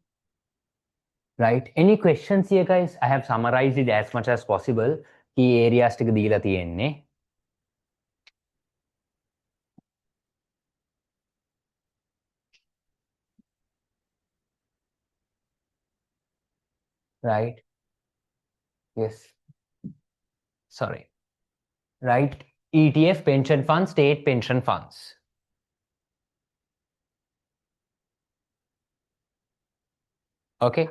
Right? Any questions here, guys? I have summarized it as much as possible. Key areas ටික දීලා තියෙන්නේ. Right? Yes. Sorry. Right? ETF pension funds, state pension funds. Okay.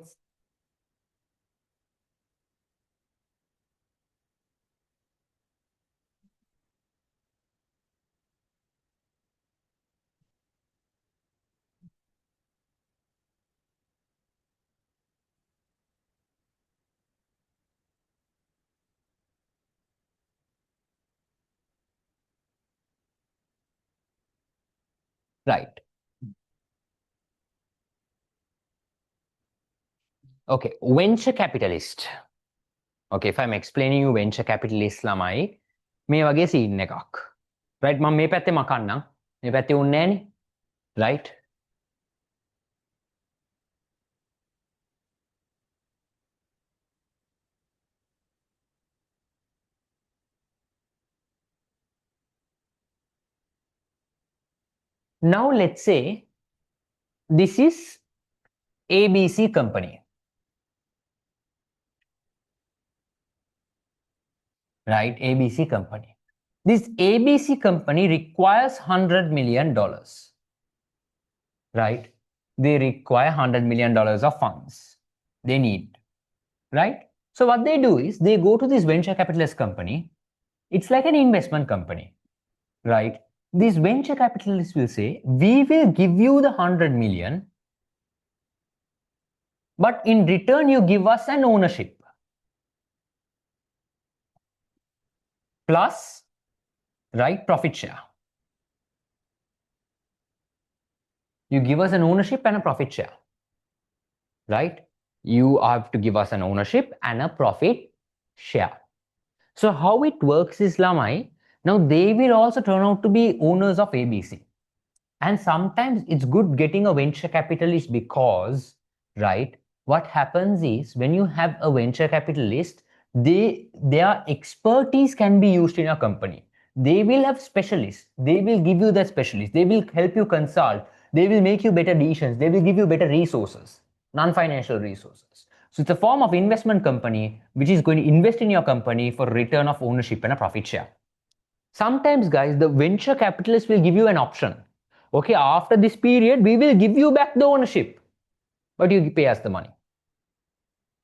Right. Okay. Venture capitalist. Okay, if I'm explaining you venture capitalist ළමයි මේ වගේ scene එකක්. Right? මම මේ පැත්තේ මකන්නම්. මේ පැත්තේ උන්නේ නැහනේ. Right? Now let's say this is ABC company. Right? ABC company. This ABC company requires $100 million. Right? They require $100 million of funds. They need. Right? So what they do is they go to this venture capitalist company. It's like an investment company. Right? This venture capitalist will say, we will give you the 100 million, but in return, you give us an ownership. Plus, right, profit share. You give us an ownership and a profit share. Right? You have to give us an ownership and a profit share. So how it works is, Lamai, now they will also turn out to be owners of ABC. And sometimes it's good getting a venture capitalist because, right, what happens is when you have a venture capitalist, their expertise can be used in your company. They will have specialists. They will give you the specialists. They will help you consult. They will make you better decisions. They will give you better resources, non-financial resources. So it's a form of investment company which is going to invest in your company for return of ownership and a profit share. Sometimes, guys, the venture capitalist will give you an option. Okay, after this period, we will give you back the ownership, but you pay us the money.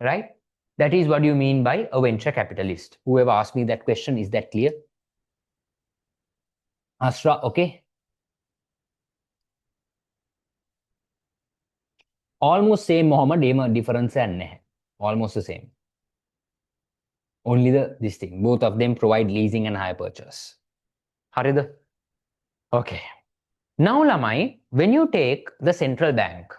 Right? That is what you mean by a venture capitalist. Whoever asked me that question, is that clear? Asra, okay? Almost same, Mohammed. Difference and almost the same. Only this thing. Both of them provide leasing and hire purchase. Harida? Okay. Now, Lamai, when you take the central bank,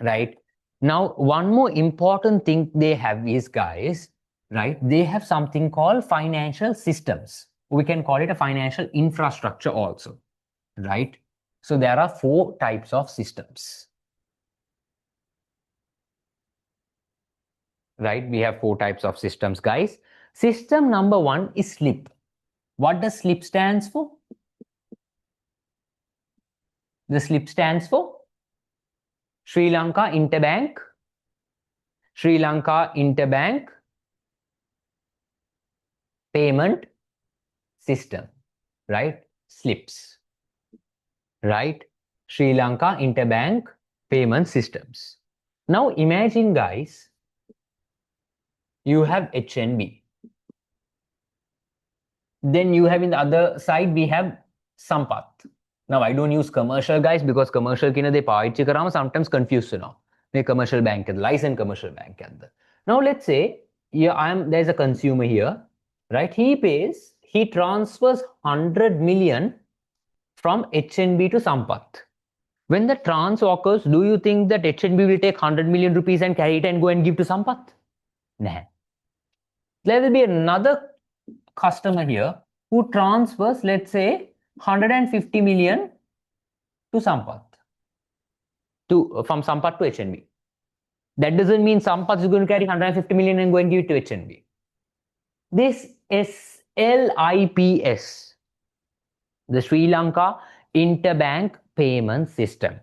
right? Now, one more important thing they have is, guys, right? They have something called financial systems. We can call it a financial infrastructure also, right? So there are 4 types of systems, right? We have 4 types of systems, guys. System number 1 is SLIP. What does SLIP stands for? The SLIP stands for Sri Lanka Interbank Payment System, right? SLIPs, right? Sri Lanka Interbank Payment Systems. Now imagine, guys, you have HNB. Then you have in the other side, we have Sampath. Now I don't use commercial, guys, because commercial kina they paayichi karama sometimes confused now. The commercial bank, license commercial bank. Now let's say there's a consumer here, right? He transfers 100 million from HNB to Sampath. When the trans occurs, do you think that HNB will take 100 million rupees and carry it and go and give to Sampath? Nah. There will be another customer here who transfers, let's say, 150 million to Sampath, from Sampath to HNB. That doesn't mean Sampath is going to carry 150 million and go and give it to HNB. This SLIPS, the Sri Lanka Interbank Payment System,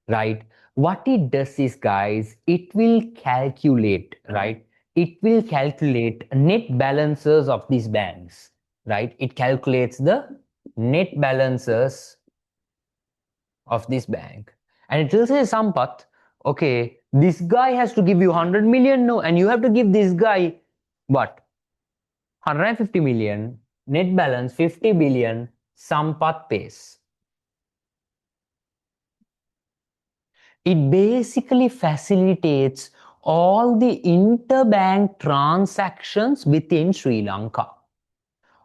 right? What it does is, guys, it will calculate, right? It will calculate net balances of these banks, right? It calculates the net balances of this bank. And it will say, Sampath, okay, this guy has to give you 100 million, no, and you have to give this guy what? 150 million, net balance 50 billion, Sampath pays. It basically facilitates all the interbank transactions within Sri Lanka.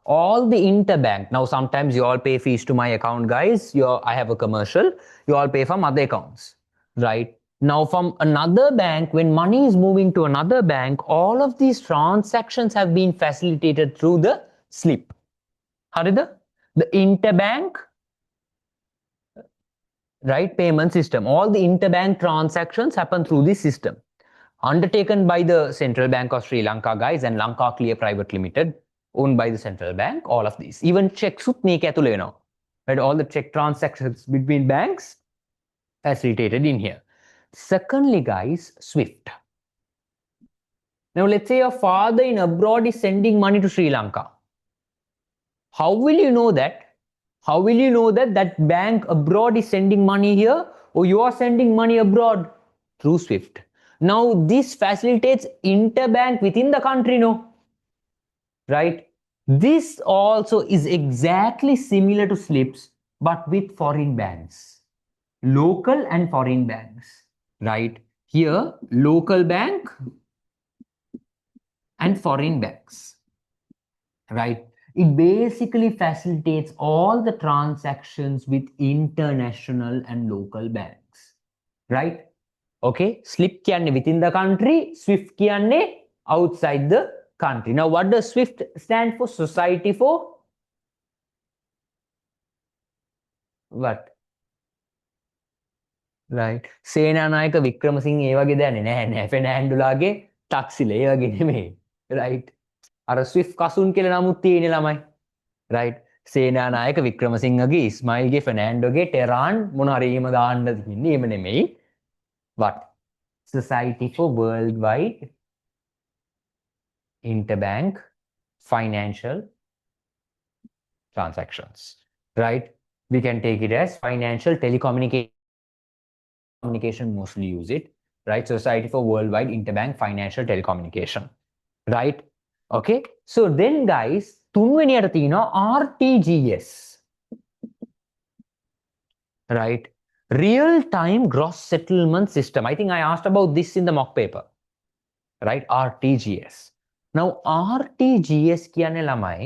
All the interbank. Now, sometimes you all pay fees to my account, guys. I have a commercial. You all pay from other accounts, right? Now, from another bank, when money is moving to another bank, all of these transactions have been facilitated through the SLIP. Harida? The interbank, right, payment system. All the interbank transactions happen through this system. Undertaken by the Central Bank of Sri Lanka, guys, and Lanka Clear Private Limited, owned by the central bank, all of these. Even check sut මේක ඇතුළේ වෙනවා. Right, all the check transactions between banks facilitated in here. Secondly, guys, SWIFT. Now, let's say your father in abroad is sending money to Sri Lanka. How will you know that? How will you know that that bank abroad is sending money here or you are sending money abroad? Through SWIFT. Now, this facilitates interbank within the country, no? Right? This also is exactly similar to SLIPs, but with foreign banks. Local and foreign banks. Right? Here, local bank and foreign banks. Right? It basically facilitates all the transactions with international and local banks. Right? Okay? SLIP කියන්නේ within the country, SWIFT කියන්නේ outside the country. Now, what does SWIFT stand for? Society for what? Right. Senanayake Wickremesinghe ඒ වගේ දන්නේ නැහැ ෆෙනෑන්ඩුලාගේ ටක්සිල ඒ වගේ නෙමෙයි. Right. අර Swift Kasun කියලා නමුත් තියෙන ළමයි. Right. සේනානායක වික්‍රමසිංහගේ ඉස්මයිල්ගේ ෆෙනෑන්ඩෝගේ ටෙරාන් මොන හරි එහෙම දාන්න තින්නේ එහෙම නෙමෙයි. What? Society for Worldwide Interbank Financial Transactions. Right. We can take it as financial telecommunication mostly use it, right? Society for Worldwide Interbank Financial Telecommunication, right? Okay. So then guys, තුන්වෙනියට තියෙනවා RTGS, right? Real time gross settlement system. I think I asked about this in the mock paper, right? RTGS. Now RTGS කියන්නේ ළමයි,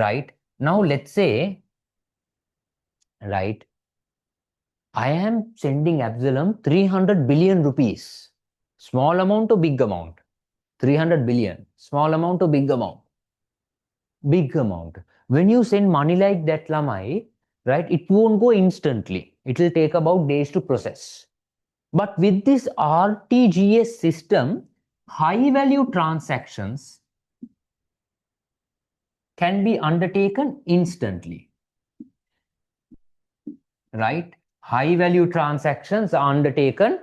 right? Now let's say, right, I am sending Absalom 300 billion rupees. Small amount or big amount? 300 billion. Small amount or big amount? Big amount. When you send money like that, lamai, right, it won't go instantly. It will take about days to process. But with this RTGS system, high value transactions can be undertaken instantly. Right? High value transactions are undertaken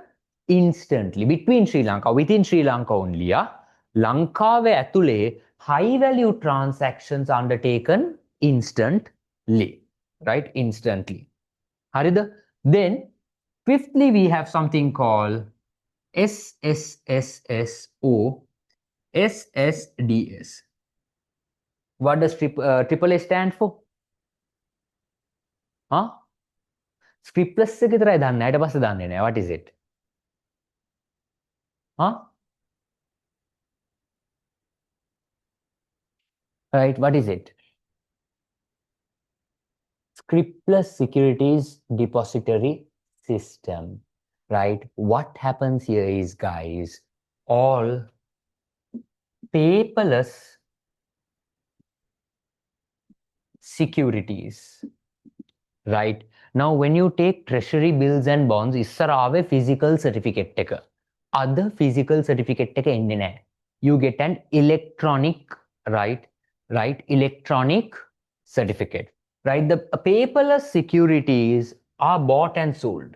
instantly between Sri Lanka, within Sri Lanka only. Lankave ඇතුලේ high value transactions are undertaken instantly. Right? Instantly. හරිද? Then, fifthly, we have something called SSSSO, SSDS. What does triple A stand for? Huh? Scriptless එක විතරයි දන්නේ. ඊට පස්සේ දන්නේ නැහැ. What is it? Huh? Right, what is it? Scriptless Securities Depository System. Right? What happens here is, guys, all paperless securities. Right? Now, when you take treasury bills and bonds, ඉස්සර ආවේ physical certificate එක. Other physical certificate එක එන්නේ නැහැ. You get an electronic, right? Electronic certificate. Right? The paperless securities are bought and sold.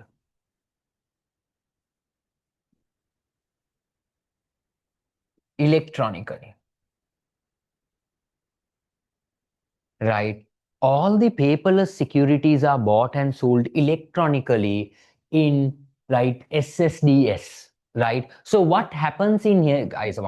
Electronically. Right? All the paperless securities are bought and sold electronically in, right, SSDS, right? So what happens in here, guys,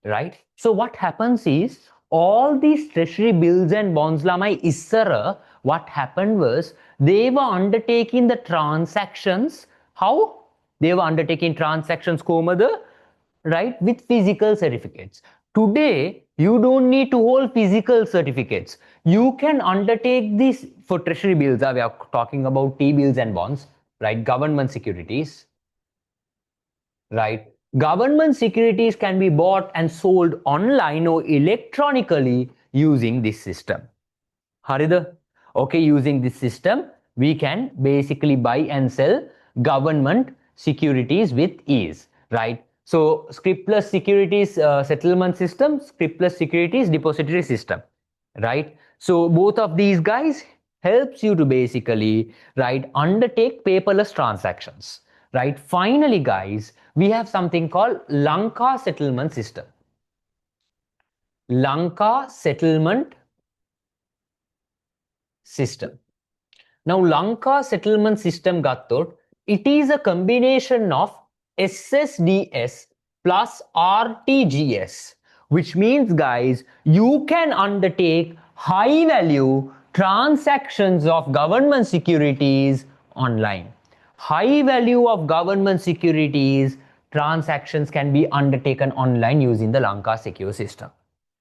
right? So what happens is, all these treasury bills and bonds, lamai issara, what happened was, they were undertaking the transactions. How? They were undertaking transactions, right, with physical certificates. Today, you don't need to hold physical certificates. You can undertake this for treasury bills. We are talking about T-bills and bonds, right? Government securities, right? Government securities can be bought and sold online or electronically using this system. Harida? Okay, using this system, we can basically buy and sell government securities with ease, right? So, scriptless securities settlement system, scriptless securities depository system, right? So, both of these guys helps you to basically, right, undertake paperless transactions, right? Finally, guys, we have something called Lanka settlement system. Lanka settlement system. Now, Lanka settlement system gathot, it is a combination of SSDS plus RTGS, which means, guys, you can undertake high value transactions of government securities online. High value of government securities transactions can be undertaken online using the Lanka secure system,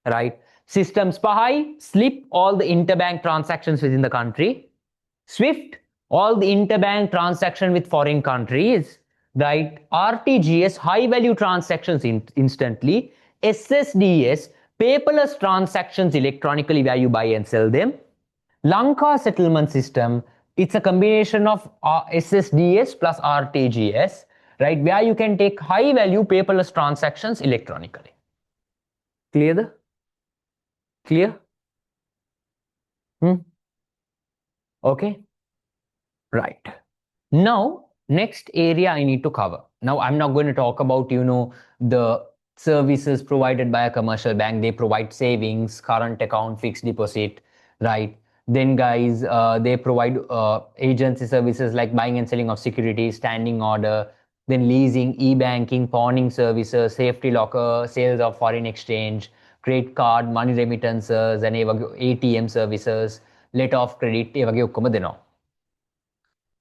right? Systems pahai, slip all the interbank transactions within the country. SWIFT, all the interbank transaction with foreign countries. right? RTGS, high value transactions instantly. SSDS, paperless transactions electronically where you buy and sell them. Lanka settlement system, it's a combination of SSDS plus RTGS, right? Where you can take high value paperless transactions electronically. Clear? Clear? Okay. Right. Now, next area I need to cover. Now, I'm not going to talk about, the services provided by a commercial bank. They provide savings, current account, fixed deposit, right? Then, guys, they provide agency services like buying and selling of securities, standing order, then leasing, e-banking, pawning services, safety locker, sales of foreign exchange, credit card, money remittances, and ATM services, letter of credit, ඒ වගේ ඔක්කොම දෙනවා.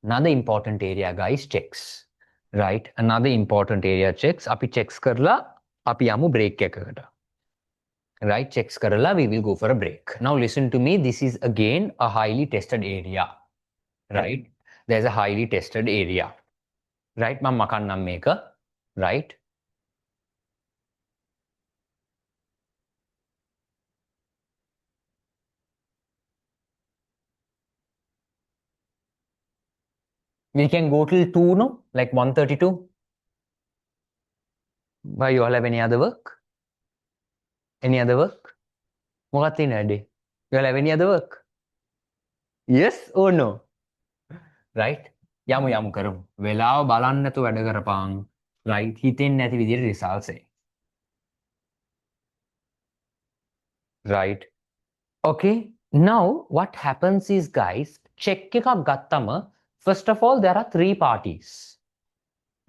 Another important area, guys, checks. Right? Another important area, checks. Api checks karla, api yamu break ekakata. Right? Checks karla, we will go for a break. Now listen to me. This is again a highly tested area. Right? There's a highly tested area. Right? Mam makannam meka. Right? We can go till 2, no? Like 1:32. Why, you all have any other work? Any other work? මොකක්ද තියෙන්නේ වැඩේ? You all have any other work? Yes or no? Right? යමු කරමු. වෙලාව බලන්න නැතුව වැඩ කරපන්. Right? හිතෙන්නේ නැති විදිහට results එයි. Right? Okay. Now what happens is, guys, check එකක් ගත්තම, first of all, there are three parties.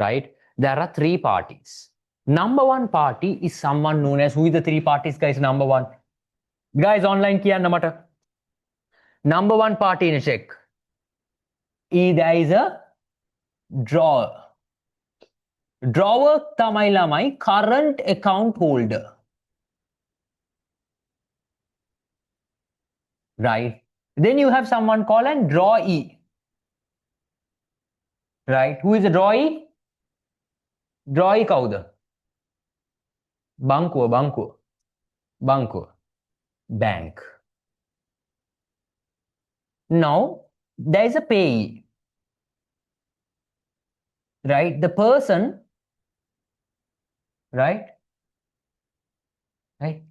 Right? There are three parties. Number one party is someone known as, who is the three parties, guys? Number one. Guys, online කියන්න මට. Number one party in a check. There is a drawer. Drawer තමයි ළමයි current account holder. Right? Then you have someone called an drawee. Right? Who is a drawee? Drawee කවුද? බංකුව. Bank. Now, there is a payee. Right? The person, right? Right?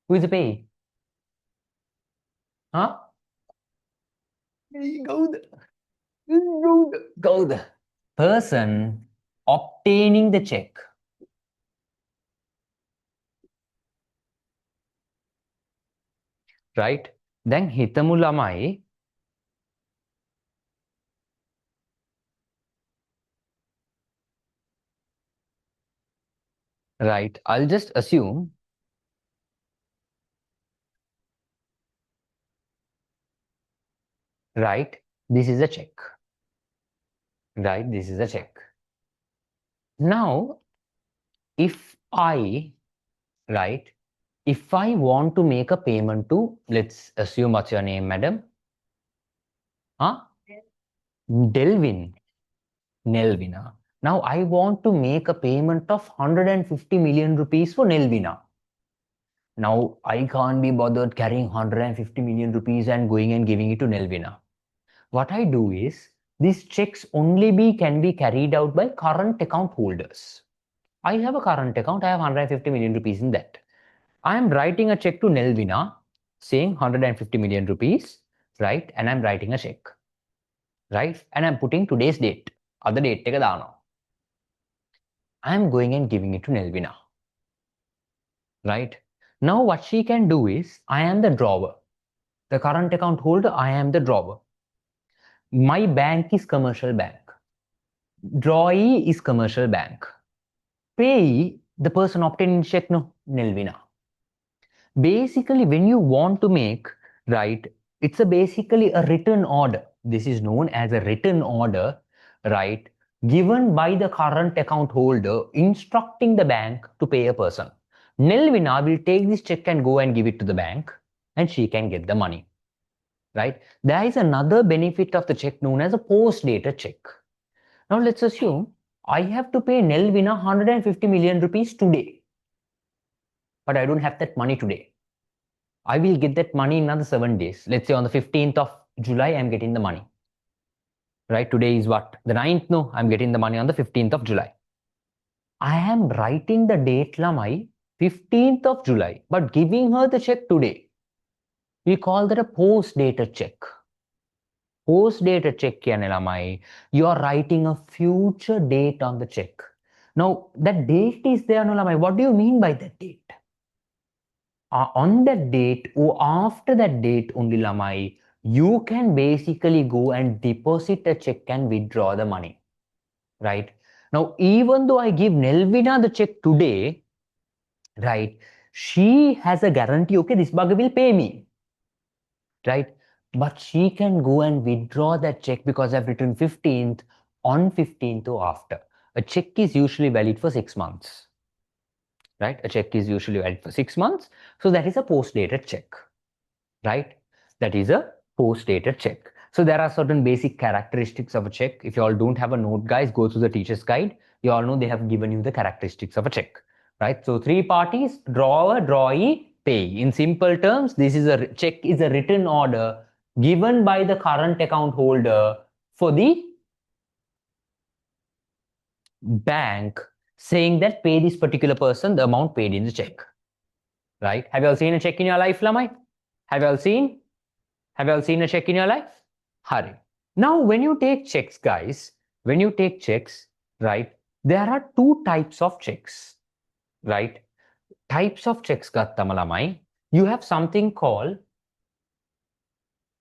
Who is the payee? Huh? Go there. Person obtaining the check. Right? Then හිතමු ළමයි right? I'll just assume right? This is a check. Right? This is a check. Now, if I want to make a payment to, let's assume, what's your name, madam? Huh? Nelvina. Now, I want to make a payment of 150 million rupees for Nelvina. Now, I can't be bothered carrying 150 million rupees and going and giving it to Nelvina. What I do is, these checks only can be carried out by current account holders. I have a current account, I have 150 million rupees in that. I am writing a check to Nelvina saying 150 million rupees, right? And I'm writing a check, right? And I'm putting today's date, other date එක දානවා. I'm going and giving it to Nelvina, right? Now what she can do is, I am the drawer. The current account holder, I am the drawer. My bank is commercial bank. Drawee is commercial bank. Payee, the person obtaining check, no, Nelvina. Basically, when you want to make, right, it's basically a written order. This is known as a written order, right, given by the current account holder instructing the bank to pay a person. Nelvina will take this check and go and give it to the bank, and she can get the money. Right? There is another benefit of the check known as a post-dated check. Now let's assume I have to pay Nelvina 150 million rupees today, but I don't have that money today. I will get that money in another 7 days. Let's say on the 15th of July, I'm getting the money. Right? Today is what? The 9th? No, I'm getting the money on the 15th of July. I am writing the date lamai 15th of July, but giving her the check today. We call that a post-dated check. Post-dated check කියන්නේ ළමයි. You are writing a future date on the check. Now, that date is there no ළමයි. What do you mean by that date? On that date or after that date only ළමයි, you can basically go and deposit a check and withdraw the money. Right? Now, even though I give Nelvina the check today, right, she has a guarantee, okay, this bugger will pay me. Right? But she can go and withdraw that check because I've written 15th on 15th or after. A check is usually valid for 6 months. Right? A check is usually valid for 6 months. So that is a post-dated check. Right? That is a post-dated check. So there are certain basic characteristics of a check. If you all don't have a note, guys, go to the teacher's guide. You all know they have given you the characteristics of a check. Right? So 3 parties, drawer, drawee, pay. In simple terms, this is a check is a written order given by the current account holder for the bank saying that pay this particular person the amount paid in the check. Right? Have you all seen a check in your life, Lamai? Have you all seen? Have you all seen a check in your life? Hurry. Now, when you take checks, guys, when you take checks, right, there are 2 types of checks. Right? Types of checks gattama lamai. You have something called,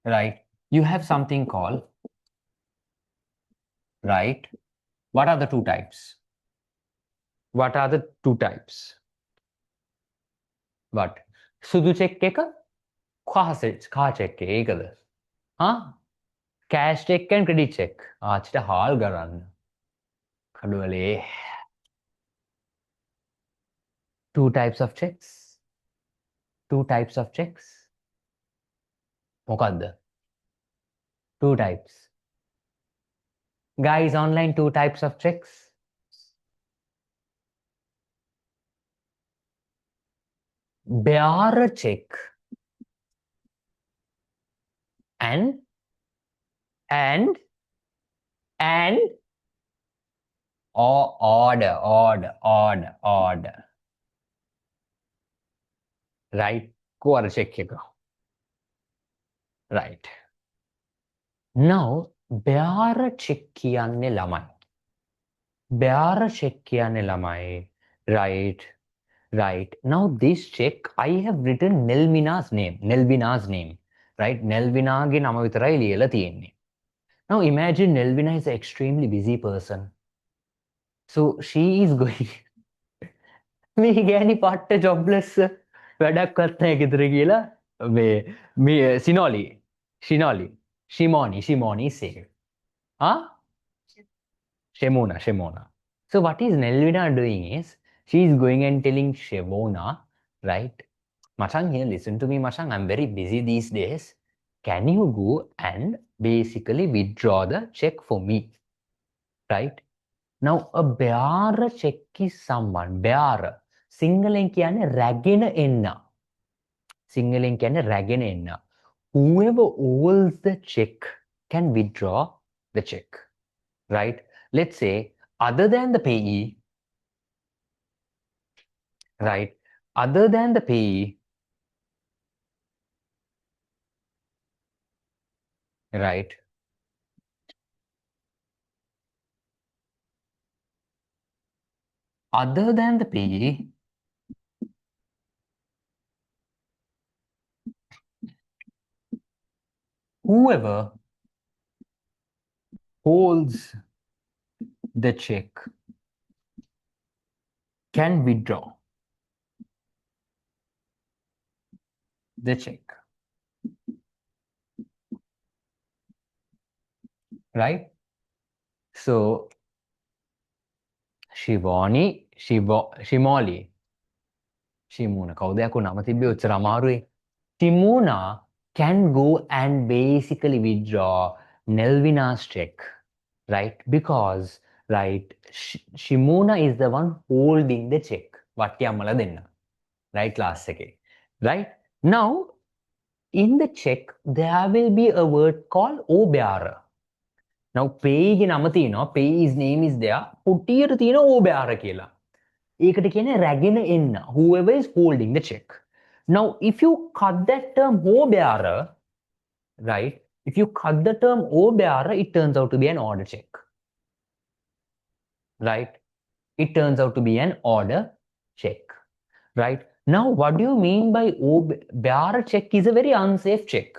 right? You have something called, right? What are the 2 types? What are the 2 types? What? Sudu check එක කා check එකද? Cash check and credit check. ආච්චිට හාල් ගරන්න. කඩුවලේ. 2 types of checks. 2 types of checks. මොකද්ද? 2 types. Guys, online 2 types of checks. Bearer check and or order. Right? Go or check එක. Right. Now, bearer check කියන්නේ ළමයි. Bearer check කියන්නේ ළමයි. Right. Right. Now this check, I have written Nelvina's name. Right? Nelvinaගේ නම විතරයි ලියලා තියෙන්නේ. Now imagine Nelvina is an extremely busy person. So she is going මේ ගෑණි පට්ට jobless වැඩක් කරත් නැහැ ගෙදර කියලා මේ Shimoni said. Shemona. So what is Nelvina doing is she is going and telling Shemona, right? Machang, here, listen to me, Machang. I'm very busy these days. Can you go and basically withdraw the check for me? Right? Now, a bearer check is someone. Bearer. Singaling කියන්නේ රැගෙන එන්න. Singaling කියන්නේ රැගෙන එන්න. Whoever owes the check can withdraw the check. Right? Let's say, other than the payee, right? Other than the payee, right? Other than the payee, whoever holds the check can withdraw the check. Right? So, Shimona, කවුදයක් නම තිබ්බේ ඔච්චර අමාරුයි. Shimona can go and basically withdraw Nelvina's check. right? Because, right, Shimona is the one holding the check. Vatti ammala denna, right? Class second, right? Now, in the check, there will be a word called O bearer. Now, pay ge nama තියෙනවා, pay his name is there. පුටියට තියෙන O bearer කියලා. ඒකට කියන්නේ රැගෙන එන්න, whoever is holding the check. Now, if you cut that term O bearer, right? If you cut the term O bearer, it turns out to be an order check. Right? It turns out to be an order check. Right? Now, what do you mean by O bearer check is a very unsafe check.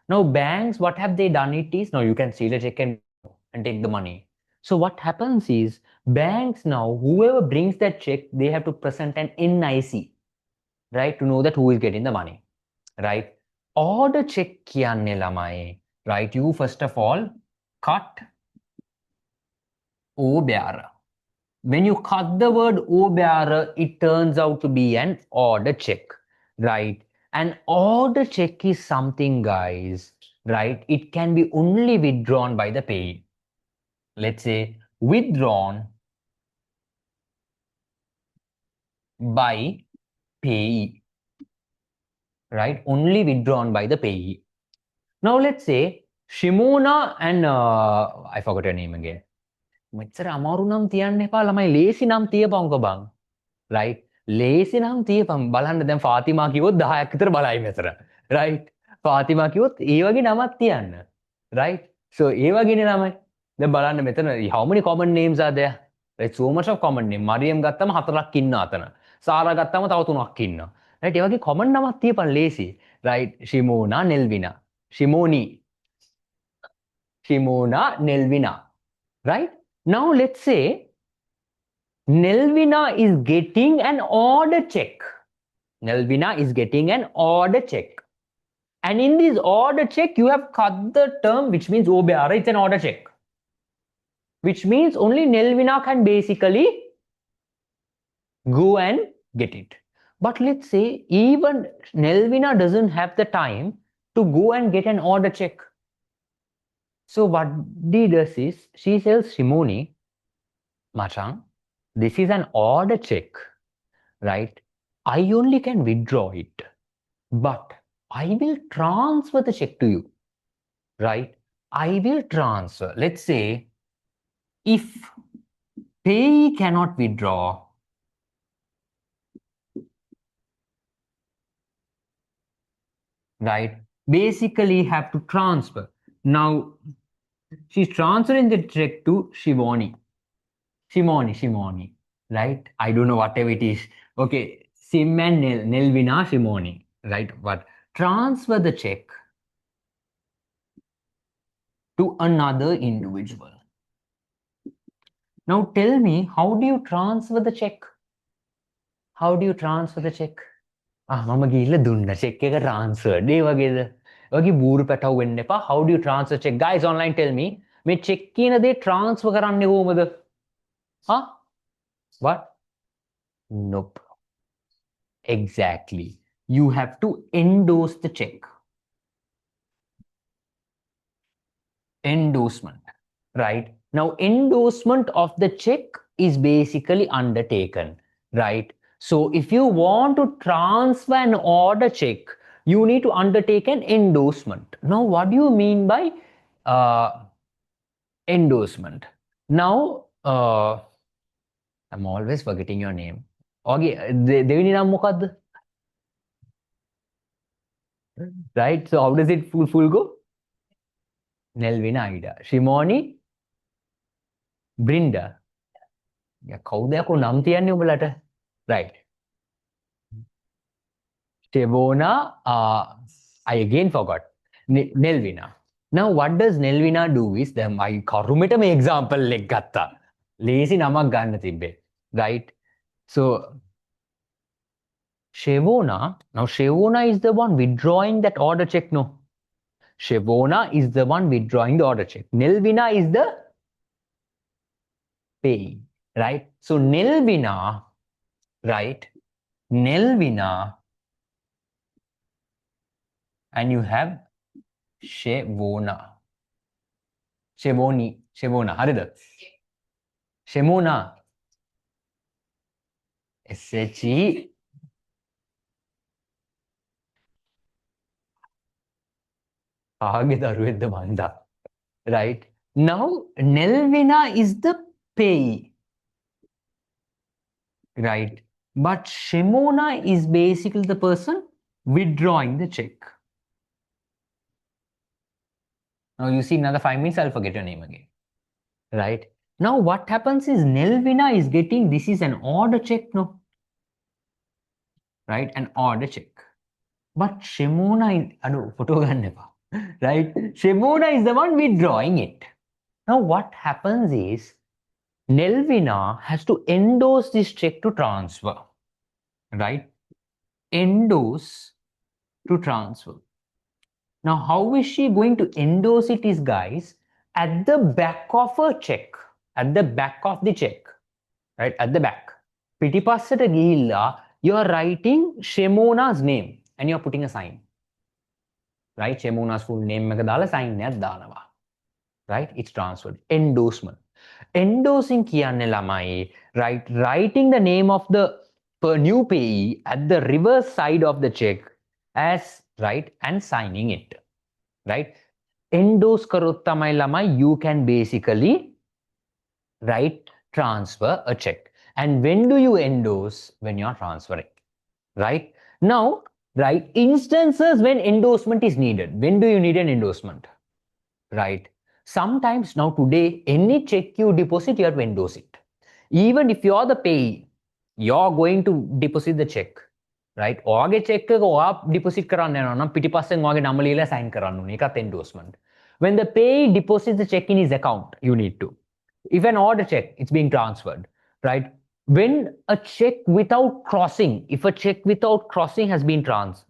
Now, banks, what have they done it is, now you can steal a check and take the money. So what happens is, banks now, whoever brings that check, they have to present an NIC, right? To know that who is getting the money, right? Order check kiyanne lamai, right? You first of all cut O bearer. When you cut the word O bearer, it turns out to be an order check, right? An order check is something, guys, right? It can be only withdrawn by the payee. Let's say withdrawn by payee, right? Only withdrawn by the payee. Now let's say Shimona and I forgot her name again. මෙච්චර අමාරු නම් තියන්න එපා ළමයි, ලේසි නම් තියපන්කො බං, right? ලේසි නම් තියපන්. බලන්න දැන් ෆාතිමා කිව්වොත් 10ක් විතර බලයි මෙතන, right? ෆාතිමා කිව්වොත් ඒ වගේ නමක් තියන්න, right? So ඒ වගේනේ ළමයි. දැන් බලන්න මෙතන how many common names are there? Right? So much of common name. Mariam ගත්තම 4ක් ඉන්නවා අතන. සාරා ගත්තම තව 3ක් ඉන්නවා. right? ඒ වගේ common නමක් තියපන් ලේසි. right? Shimona, Nelvina. Shimoni. Shimona, Nelvina. Right? Now let's say Nelvina is getting an order check. Nelvina is getting an order check. And in this order check, you have cut the term, which means O bearer, it's an order check. Which means only Nelvina can basically go and get it. But let's say even Nelvina doesn't have the time to go and get an order check. So what she does is, she tells Shimoni, Machang, this is an order check, right? I only can withdraw it, but I will transfer the check to you, right? I will transfer. Let's say if payee cannot withdraw, right? Basically have to transfer. Now, she's transferring the check to Shimoni, right? I don't know, whatever it is. Okay, Sim and Nelvina, Shimoni, right? But transfer the check to another individual. Now tell me, how do you transfer the check? How do you transfer the check? මම ගිහිල්ලා දුන්න check එක transfer. ඒ වගේද? ඔයගේ බූරු පැටව වෙන්න එපා. How do you transfer check? Guys online, tell me. මේ check කියන දේ transfer කරන්නේ කොහොමද? Huh? What? Nope. Exactly. You have to endorse the check. Endorsement, right? Now, endorsement of the check is basically undertaken, right? So if you want to transfer an order check, you need to undertake an endorsement. Now, what do you mean by endorsement? Now, I'm always forgetting your name. Okay, දෙවෙනි නම මොකද්ද? Right? So how does it full go? Nelvina, Ida. Shimoni, Brinda. Yeah, කවුද යකෝ නම් තියන්නේ උඹලට? Right. Shevona, I again forgot. Nelvina. Now, what does Nelvina do is, my කරුමෙට මේ example එක ගත්තා. ලේසි නමක් ගන්න තිබ්බේ. Right? So, Shevona, now Shevona is the one withdrawing that order check, no? Shevona is the one withdrawing the order check. Nelvina is the payee, right? So Nelvina, right? Nelvina, and you have Shevona. Shemona හරිද? Shemona SHE ආගේ දරුවෙක්ද මන්දා. Right? Now Nelvina is the payee. Right? But Shemona is basically the person withdrawing the check. Now you see another 5 minutes, I'll forget your name again. Right? Now what happens is Nelvina is getting, this is an order check, no? Right? An order check. But Shemona is, photo ganna epa. Right? Shemona is the one withdrawing it. Now what happens is Nelvina has to endorse this check to transfer. Right? Endorse to transfer. Now, how is she going to endorse it is, guys, at the back of a check. At the back of the check. Right? At the back. පිටිපස්සට ගිහිල්ලා you are writing Shemona's name and you are putting a sign. Right? Shemona's full name එක දාලා sign එකක් දානවා. Right? It's transferred. Endorsement. Endorsing කියන්නේ ළමයි, right? Writing the name of the new payee at the reverse side of the check as, right, and signing it. Right? Endorse කරොත් තමයි ළමයි you can basically, right, transfer a check. And when do you endorse? When you are transferring. Right? Now, right, instances when endorsement is needed. When do you need an endorsement? Right? Sometimes now today, any check you deposit, you have to endorse it. Even if you are the payee, you're going to deposit the check. Right? ඔයාගේ check එක ඔයා deposit කරන්න යනවා නම් පිටිපස්සෙන් ඔයාගේ නම ලියලා sign කරන්න ඕනේ. ඒකත් endorsement. When the payee deposits the check in his account, you need to. If an order check, it's being transferred. Right? When a check without crossing, if a check without crossing has been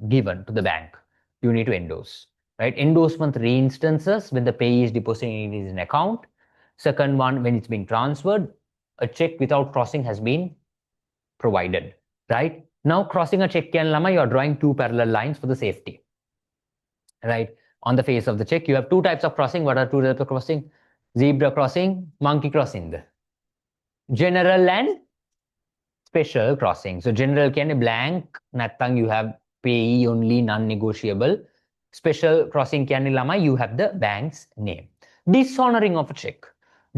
given to the bank, you need to endorse. Right? Endorsement 3 instances when the payee is depositing it in an account. Second one, when it's being transferred, a check without crossing has been provided. Right? Now crossing a check can lama, you are drawing two parallel lines for the safety. Right? On the face of the check, you have two types of crossing. What are two types of crossing? Zebra crossing, monkey crossing. General and special crossing. So general can blank, nattang you have payee only, non-negotiable. Special crossing can lama, you have the bank's name. Dishonoring of a check.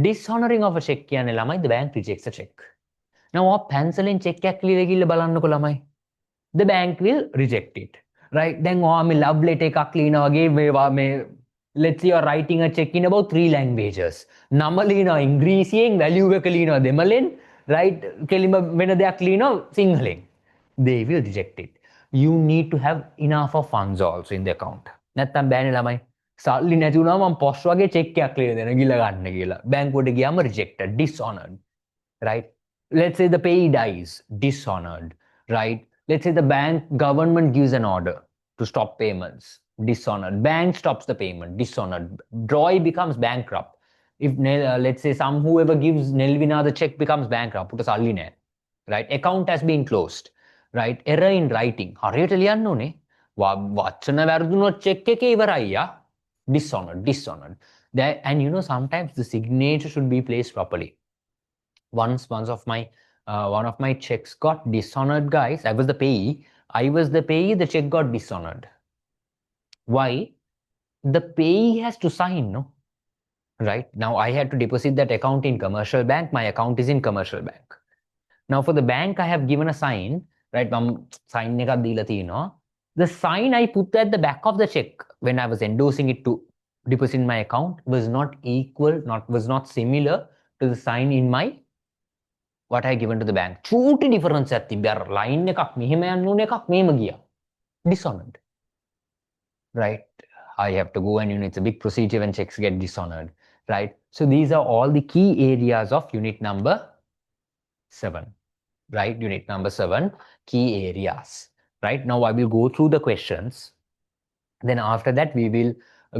Dishonoring of a check can lama, the bank rejects a check. Now, pencilin check balanno the bank will reject it. Right? Then love letter let's say you're writing a check in about 3 languages. Namalina, English, value Demalin, right? Kelima Venadaklino, Singling. They will reject it. You need to have enough of funds also in the account. Natam Banilamai. Sadly, Natunam Postwage check Gila. Bank would give rejected, dishonored. Right? Let's say the payee dies, dishonored. Right? Let's say the bank government gives an order to stop payments, dishonored. Bank stops the payment, dishonored. Drawee becomes bankrupt. If let's say whoever gives Nelvina the check becomes bankrupt, put a right? Account has been closed. Right? Error in writing. Check dishonored. That, and you know, sometimes the signature should be placed properly. Once one of my checks got dishonored, guys. I was the payee, the check got dishonored. Why? The payee has to sign, no? Right? Now I had to deposit that account in commercial bank. My account is in commercial bank. Now for the bank, I have given a sign, right? Sign the sign I put at the back of the check when I was endorsing it to deposit in my account was not equal, was not similar to the sign in my what I given to the bank. Chooty difference at the line dishonored. Right? I have to go and it's a big procedure when checks get dishonored. Right? So these are all the key areas of unit number 7. Right? Unit number 7, key areas. Right? Now I will go through the questions. Then after that, we will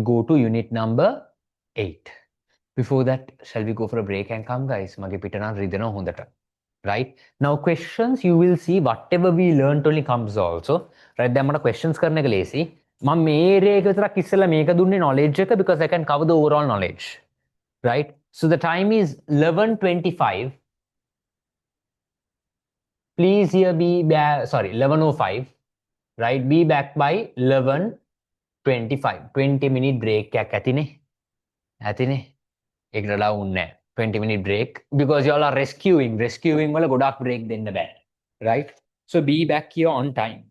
go to unit number 8. Before that, shall we go for a break and come, guys? Right? Now questions, you will see whatever we learned only comes also. Right? Then questions karne ke lazy. Knowledge because I can cover the overall knowledge. right? So the time is 11:25. Please here be back, sorry, 11:05, right? Be back by 11:25. 20-minute break क्या कहती ने? कहती ने? एक रला उन्ने 20-minute break because y'all are rescuing वाला गोडाक break देने बे, right? So be back here on time.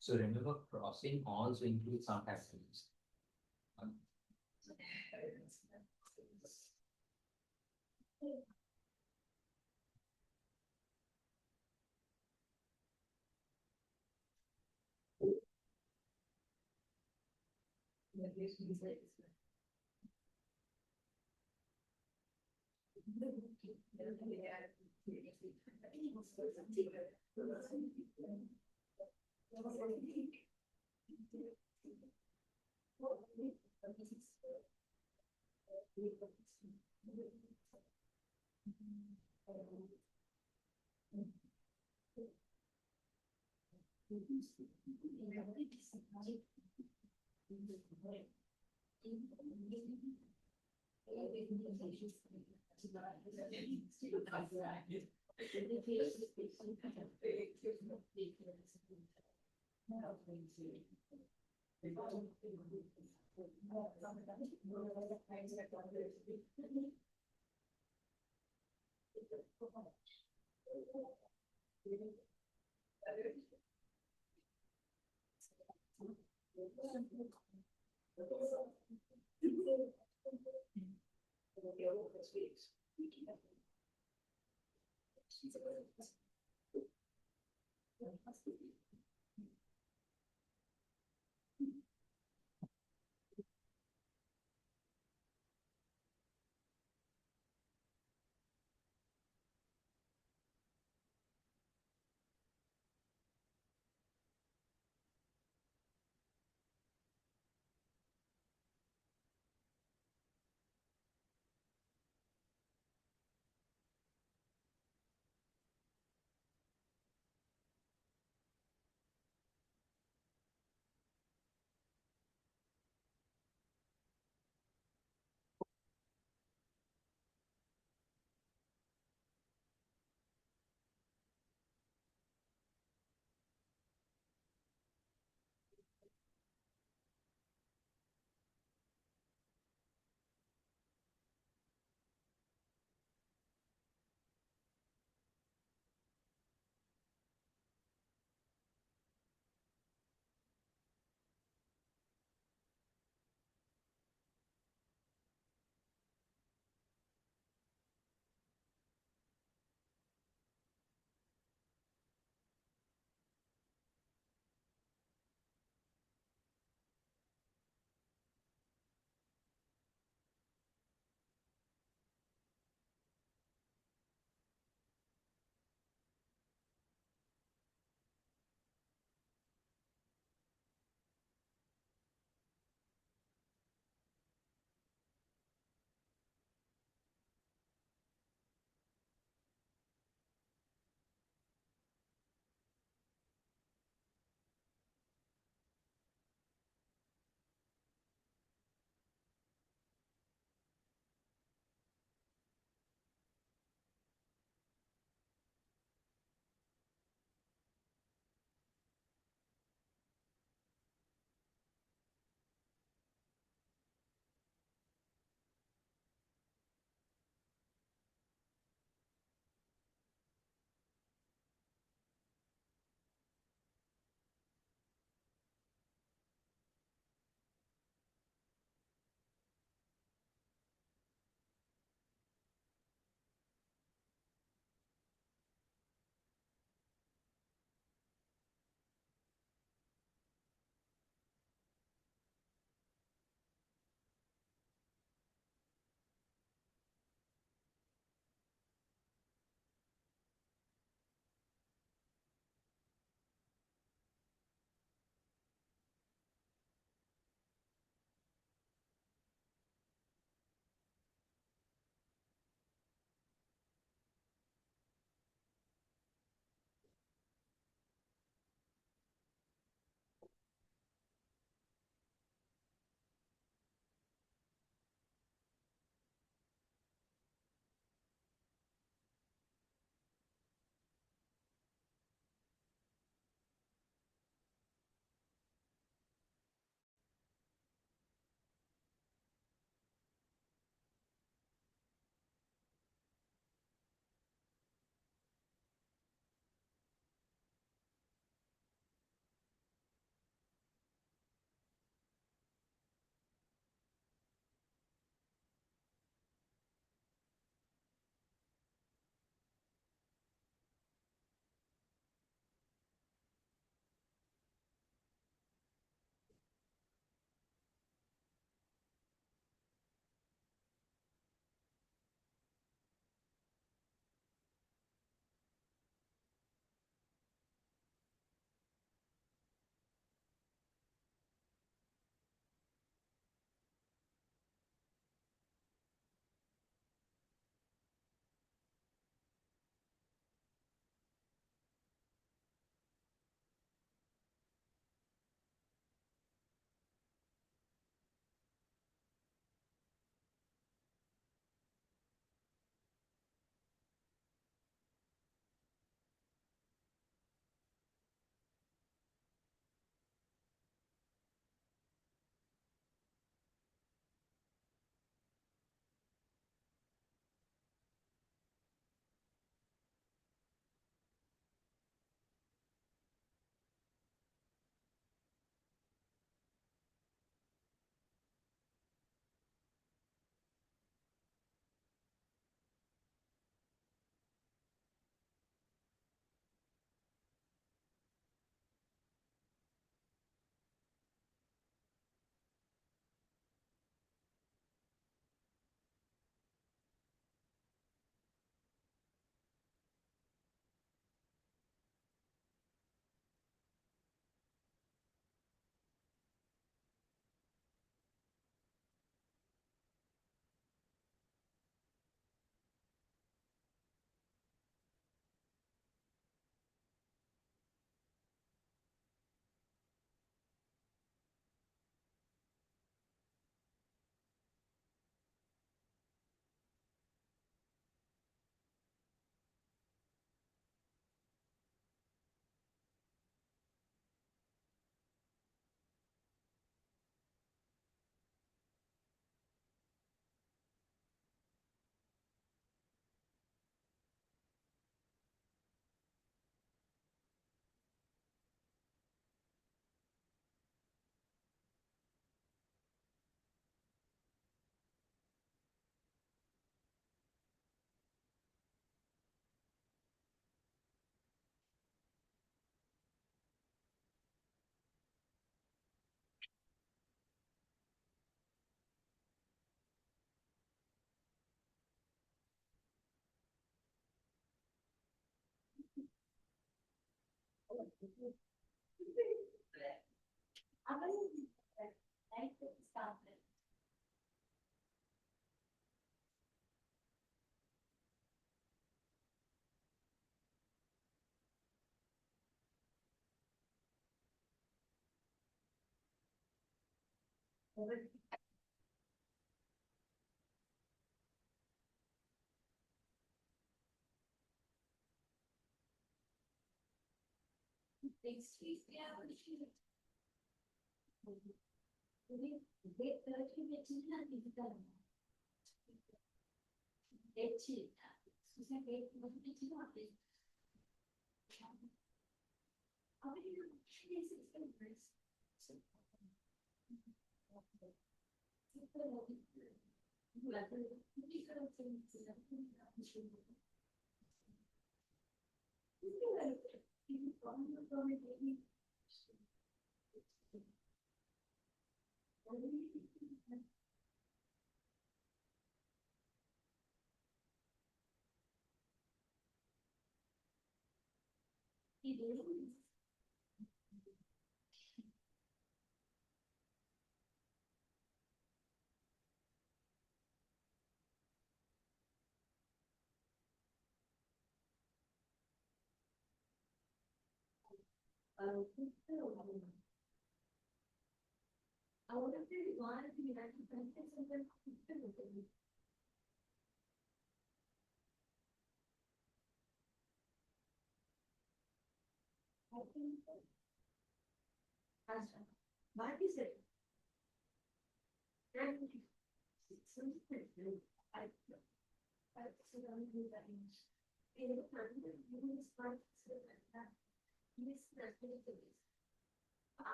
So remember, crossing also includes some activities.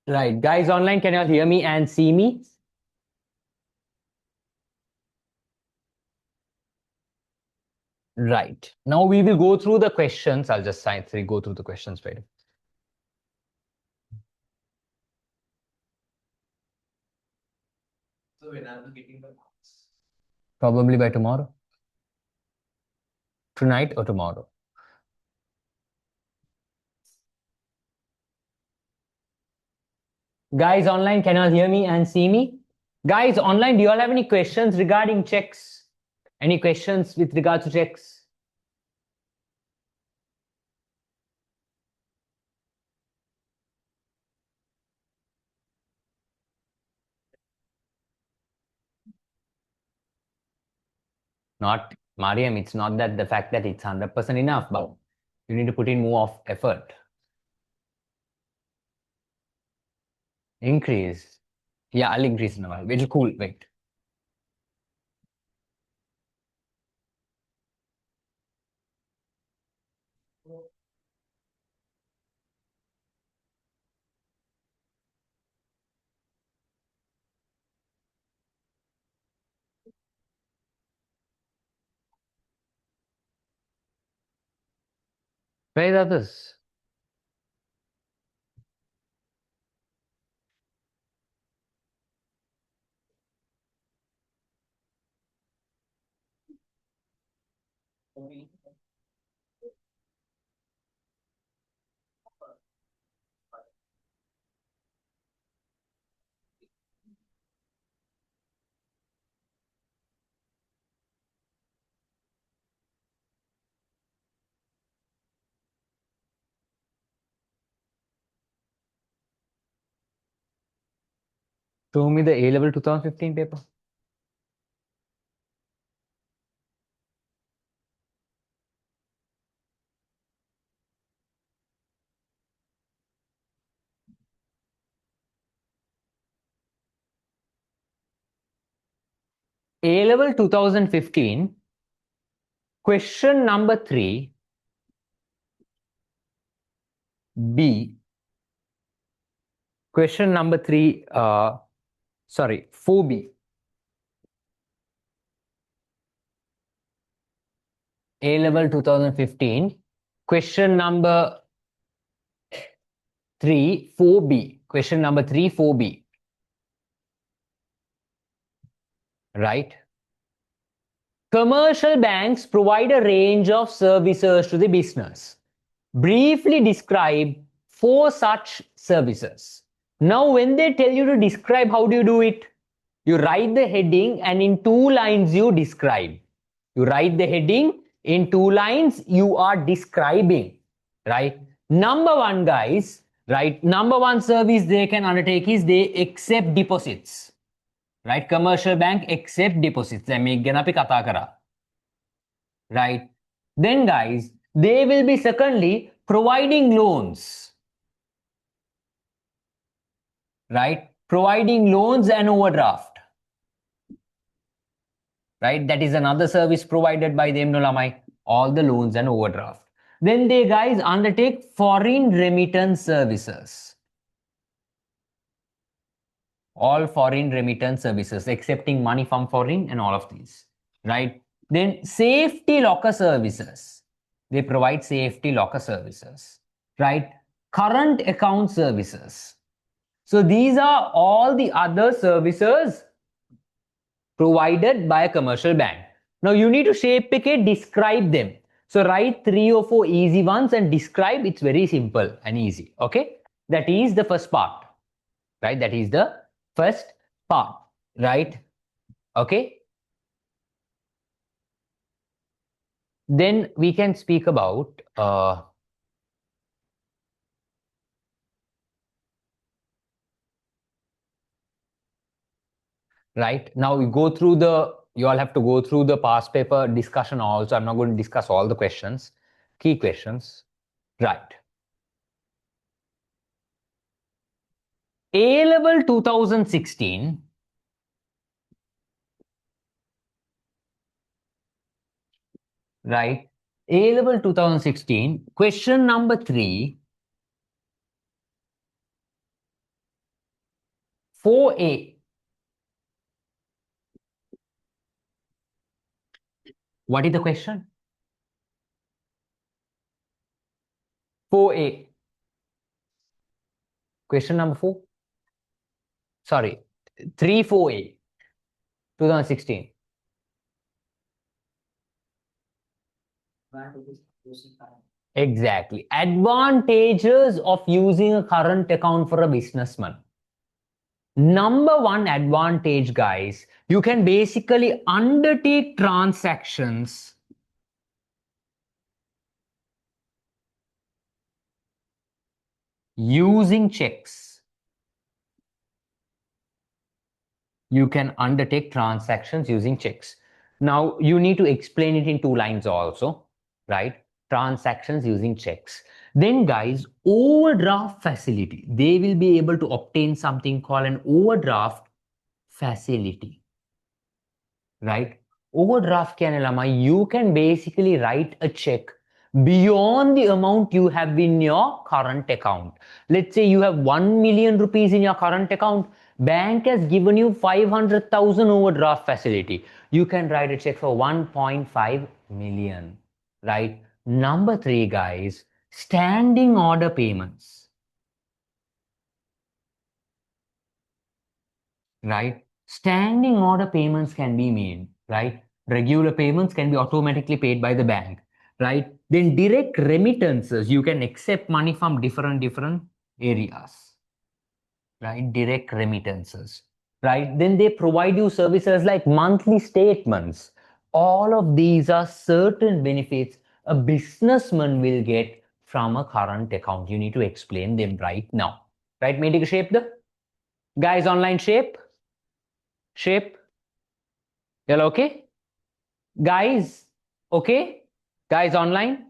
Right. Guys online, can you all hear me and see me? Right. Now we will go through the questions. I'll just silently go through the questions right. So when are you getting the marks? Probably by tomorrow. Tonight or tomorrow. Guys online, can you all hear me and see me? Guys online, do you all have any questions regarding checks? Any questions with regards to checks? Not, Mariam, it's not that the fact that it's 100% enough, but you need to put in more of effort. Increase. Yeah, I'll increase in a while. It'll cool. Wait. Where are others? Show me the A level 2015 paper. A level 2015, question number 3, B. Question number 3, sorry, 4B. A level 2015, question number 3, 4B. Question number 3, 4B. Right? Commercial banks provide a range of services to the business. Briefly describe 4 such services. Now, when they tell you to describe, how do you do it? You write the heading and in 2 lines you describe. You write the heading, in 2 lines you are describing, right? Number 1, guys, right? Number 1 service they can undertake is they accept deposits. Right? Commercial bank accept deposits. Right? Then, guys, they will be secondly providing loans. Right? Providing loans and overdraft. Right? That is another service provided by them, Nolamai. All the loans and overdraft. Then they, guys, undertake foreign remittance services. All foreign remittance services, accepting money from foreign and all of these. Right? Then safety locker services. They provide safety locker services. Right? Current account services. So these are all the other services provided by a commercial bank. Now you need to shape pick it, describe them. So write 3 or 4 easy ones and describe. It's very simple and easy. Okay? That is the first part. Right? That is the first part. Right? Okay? Then we can speak about right now we go through the, you all have to go through the past paper discussion also. I'm not going to discuss all the questions, key questions. Right. A level 2016, right? A level 2016, question number 3, 4A. What is the question? 4A. Question number 4. Sorry, 3, 4A, 2016. Exactly. Advantages of using a current account for a businessman. Number 1 advantage, guys, you can basically undertake transactions using checks. You can undertake transactions using checks. Now, you need to explain it in 2 lines also, right? Transactions using checks. Then, guys, overdraft facility. They will be able to obtain something called an overdraft facility, right? Overdraft Canelama, you can basically write a check beyond the amount you have in your current account. Let's say you have 1 million rupees in your current account. Bank has given you 500,000 overdraft facility. You can write a check for 1.5 million, right? Number 3, guys, standing order payments, right? Standing order payments can be made, right? Regular payments can be automatically paid by the bank, right? Then direct remittances, you can accept money from different areas, right? Direct remittances, right? Then they provide you services like monthly statements. All of these are certain benefits a businessman will get from a current account. You need to explain them right now, right? May take a shape the guys online shape. You're okay, guys? Okay, guys online.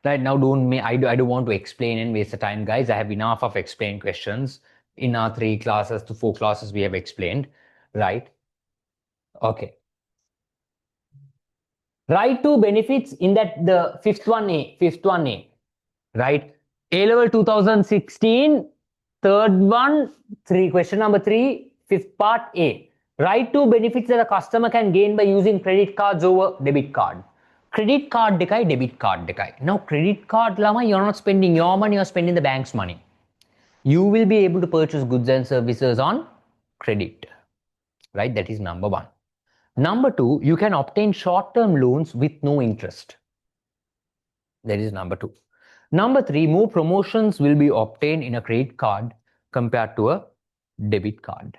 Right now, I don't want to explain and waste the time, guys. I have enough of explained questions in our 3 classes to 4 classes we have explained, right? Okay. Right to benefits in that the fifth one A, right? A level 2016, third one, question number 3, fifth part A. Right to benefits that a customer can gain by using credit cards over debit card. Credit card dekai, debit card dekai. Now, credit card lama, you're not spending your money, you're spending the bank's money. You will be able to purchase goods and services on credit, right? That is number 1. Number 2, you can obtain short-term loans with no interest. That is number 2. Number 3, more promotions will be obtained in a credit card compared to a debit card,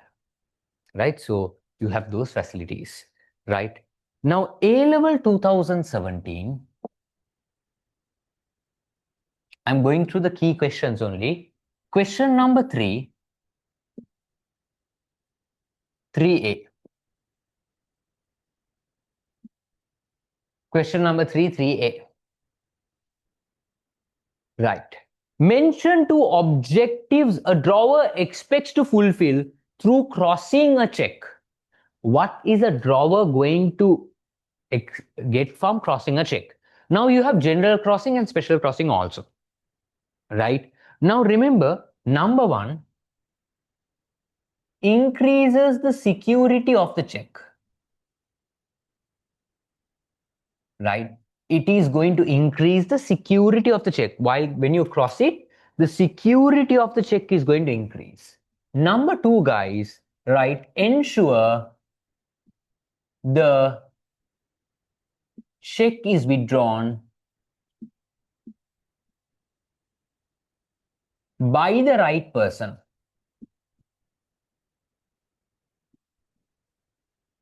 right? So you have those facilities, right? Now, A-level 2017, I'm going through the key questions only. Question number 3, 3A. Question number 3, 3A. Right. Mention 2 objectives a drawer expects to fulfill through crossing a check. What is a drawer going to get from crossing a check? Now you have general crossing and special crossing also, right? Now remember, number 1 increases the security of the check, right? It is going to increase the security of the check. While when you cross it, the security of the check is going to increase. Number 2, guys, right? Ensure the check is withdrawn by the right person,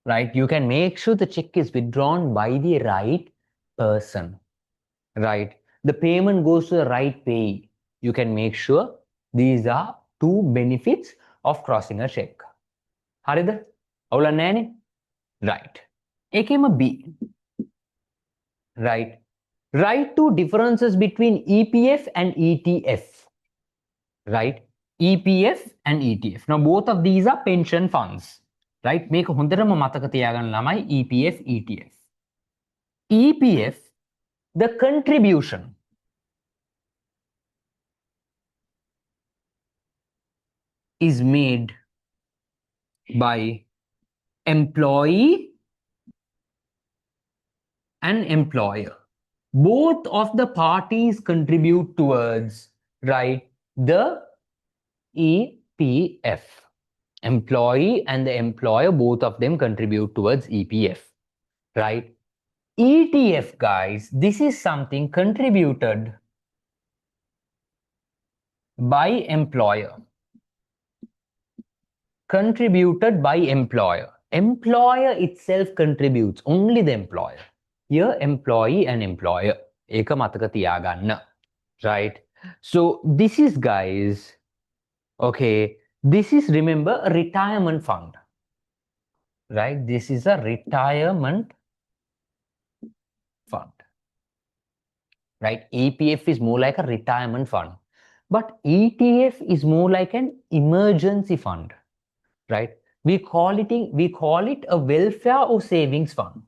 right? You can make sure the check is withdrawn by the right person, right? The payment goes to the right payee. You can make sure these are 2 benefits of crossing a check. හරිද? අවුලක් නැහැනේ? Right. එකෙම B. Right. Right to differences between EPF and ETF. Right? EPF and ETF. Now both of these are pension funds. Right? මේක හොඳටම මතක තියාගන්න ළමයි EPF, ETF. EPF, the contribution is made by employee and employer. Both of the parties contribute towards, right, the EPF. Employee and the employer, both of them contribute towards EPF, right? ETF, guys, this is something contributed by employer. Contributed by employer. Employer itself contributes, only the employer. Here, employee and employer. Eka mataka tiyaganna, right? So this is, guys, okay, this is, remember, a retirement fund, right? This is a retirement fund, right? EPF is more like a retirement fund, but ETF is more like an emergency fund, right? We call it a welfare or savings fund.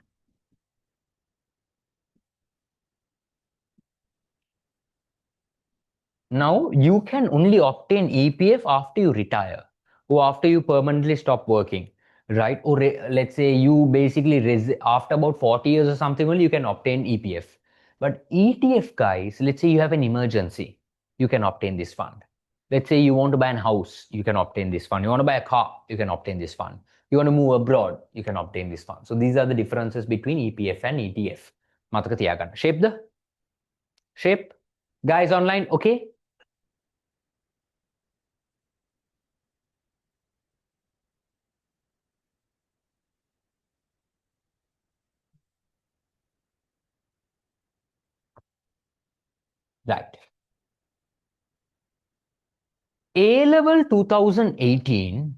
Now, you can only obtain EPF after you retire or after you permanently stop working, right? Or let's say you basically, after about 40 years or something, only you can obtain EPF. But ETF, guys, let's say you have an emergency, you can obtain this fund. Let's say you want to buy a house, you can obtain this fund. You want to buy a car, you can obtain this fund. You want to move abroad, you can obtain this fund. So these are the differences between EPF and ETF. මතක තියාගන්න. Shape? Guys online, okay? Right. A-level 2018.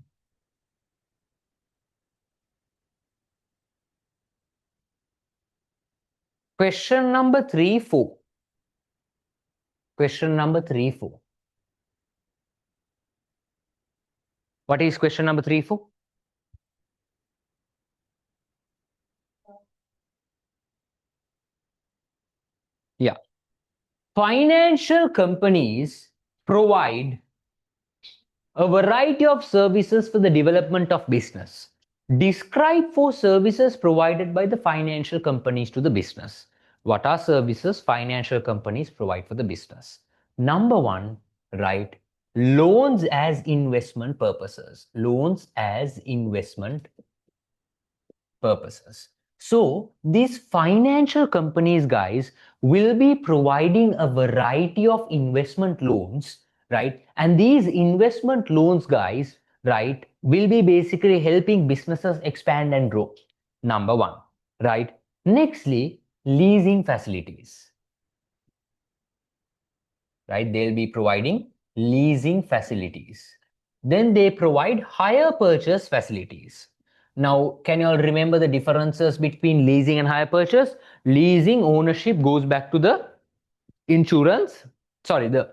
Question number 3-4. Question number 3-4. What is question number 3-4? Yeah. Financial companies provide a variety of services for the development of business. Describe 4 services provided by the financial companies to the business. What are services financial companies provide for the business? Number 1, right? Loans as investment purposes. Loans as investment purposes. So these financial companies, guys, will be providing a variety of investment loans, right? And these investment loans, guys, right, will be basically helping businesses expand and grow. Number 1, right? Nextly, leasing facilities, right? They'll be providing leasing facilities. Then they provide hire purchase facilities. Now, can you all remember the differences between leasing and hire purchase? Leasing ownership goes back to the the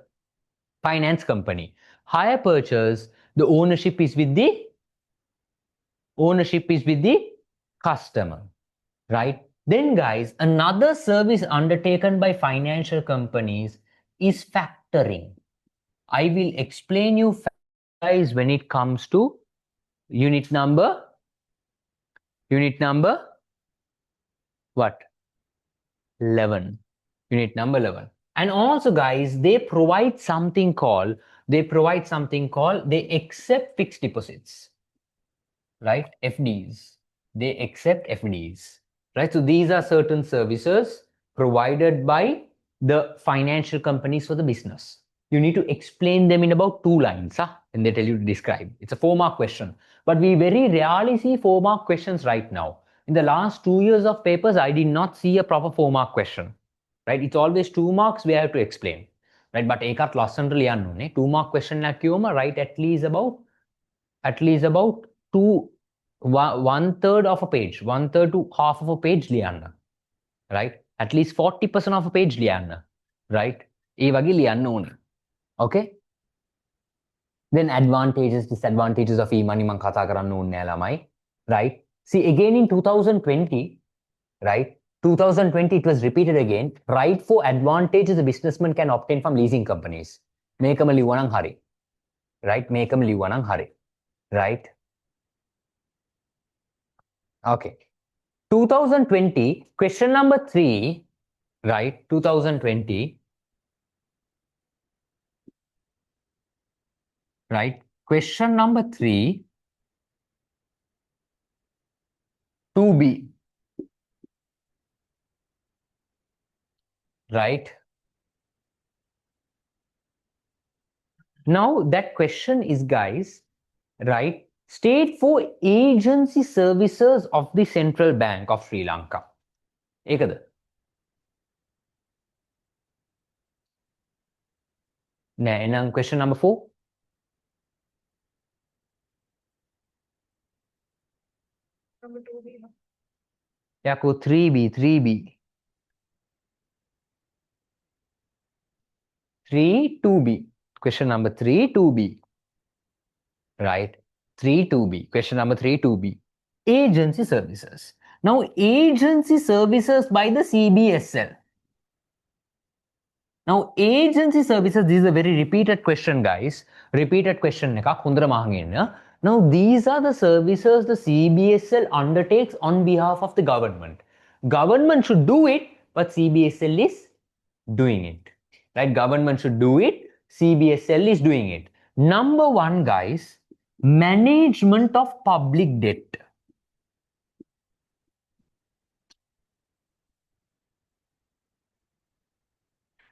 finance company. Hire purchase, the ownership is with the customer, right? Then guys, another service undertaken by financial companies is factoring. I will explain you guys when it comes to unit number what? 11. Unit number 11. And also guys, they accept fixed deposits, right? FDs. They accept FDs, right? So these are certain services provided by the financial companies for the business. You need to explain them in about 2 lines, and they tell you to describe. It's a 4-mark question, but we very rarely see 4-mark questions right now. In the last 2 years of papers, I did not see a proper 4-mark question, right? It's always 2 marks we have to explain, right? But ඒකත් ලස්සනට ලියන්න ඕනේ. 2-mark question එකක් කියවම write at least about 1/3 of a page, 1/3 to half of a page ලියන්න, right? At least 40% of a page ලියන්න, right? ඒ වගේ ලියන්න ඕනේ. Okay? Then advantages, disadvantages of e-money මං කතා කරන්න ඕනේ නෑ ළමයි, right? See, again in 2020, right? 2020 it was repeated again. Right, for advantages a businessman can obtain from leasing companies. මේකම ලිව්වනම් හරි. Right? මේකම ලිව්වනම් හරි. Right? Okay. 2020, question number 3, right? 2020, right? Question number 3, 2B, right? Now that question is, guys, right? State for agency services of the Central Bank of Sri Lanka. ඒකද? නෑ, එහෙනම් question number 4. Number 2B. යකෝ 3B. 2B. Question number 3, 2B. Right? 3, 2B. Question number 3, 2B. Agency services. Now, agency services by the CBSL. Now, agency services, this is a very repeated question, guys. Repeated question. Now, these are the services the CBSL undertakes on behalf of the government. Government should do it, but CBSL is doing it. Right? Government should do it, CBSL is doing it. Number 1, guys, Management of public debt.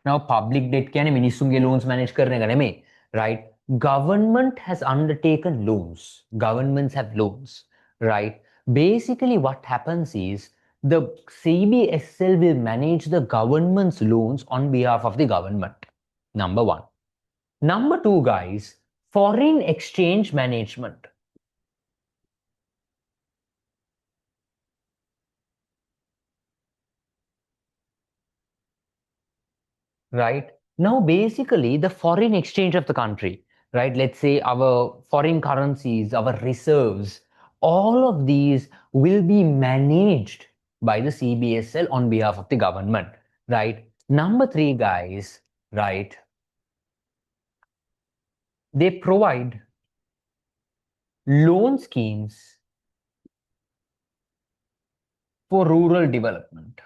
Now public debt කියන්නේ මිනිස්සුන්ගේ loans manage කරන එක නෙමෙයි, right? Government has undertaken loans. Governments have loans, right? Basically what happens is the CBSL will manage the government's loans on behalf of the government. Number one. Number two, guys, foreign exchange management. Right? Now, basically, the foreign exchange of the country, right? Let's say our foreign currencies, our reserves, all of these will be managed by the CBSL on behalf of the government, right? Number three, guys, right? They provide loan schemes for rural development.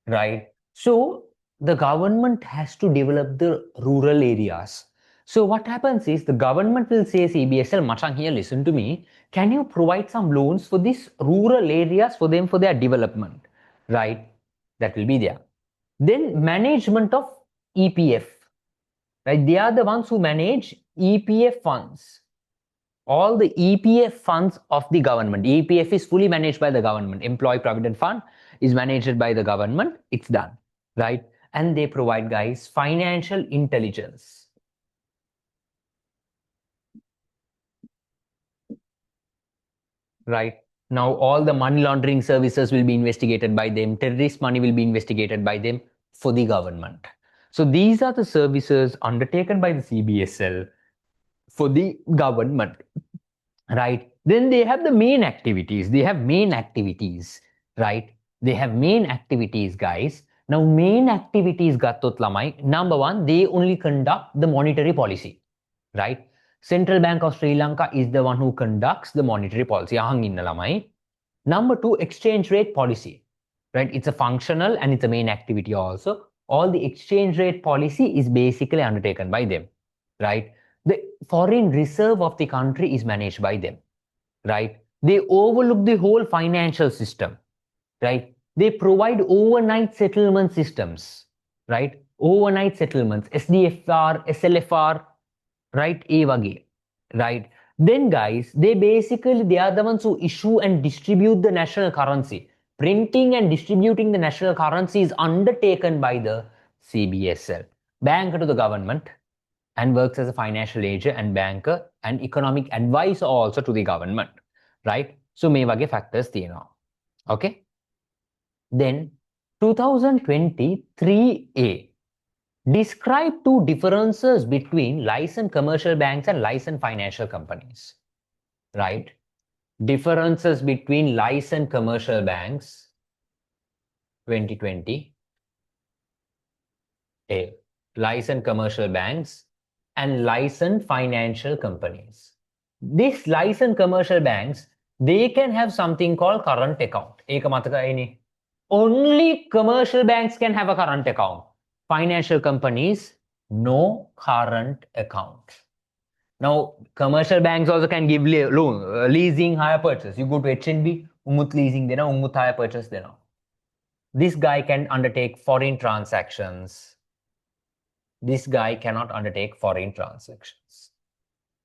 Right? So the government has to develop the rural areas. So what happens is the government will say, CBSL, Machang here, listen to me. Can you provide some loans for these rural areas for them for their development? Right? That will be there. Then management of EPF. Right? They are the ones who manage EPF funds. All the EPF funds of the government. EPF is fully managed by the government. Employee Provident Fund is managed by the government. It's done, right? And they provide, guys, financial intelligence. Right? Now, all the money laundering services will be investigated by them. Terrorist money will be investigated by them for the government. So these are the services undertaken by the CBSL for the government. Right? Then they have the main activities. They have main activities, right? They have main activities, guys. Now, main activities gatot lamai. Number one, they only conduct the monetary policy, right? Central Bank of Sri Lanka is the one who conducts the monetary policy. Lamai. Number two, exchange rate policy, right? It's a functional and it's a main activity also. All the exchange rate policy is basically undertaken by them, right? The foreign reserve of the country is managed by them, right? They overlook the whole financial system, right? They provide overnight settlement systems, right? Overnight settlements, SDFR, SLFR, right? A right? Then, guys, they are the ones who issue and distribute the national currency. Printing and distributing the national currency is undertaken by the CBSL, bank to the government, and works as a financial agent and banker and economic advisor also to the government, right? So මේ වගේ factors තියෙනවා. Okay? Then 2023A describe two differences between licensed commercial banks and licensed financial companies, right? Differences between licensed commercial banks 2020 A, licensed commercial banks and licensed financial companies. These licensed commercial banks, they can have something called current account. Only commercial banks can have a current account. Financial companies, no current account. Now, commercial banks also can give loan, leasing, hire purchase. You go to HNB, umut leasing dena, umut hire purchase dena. This guy can undertake foreign transactions. This guy cannot undertake foreign transactions,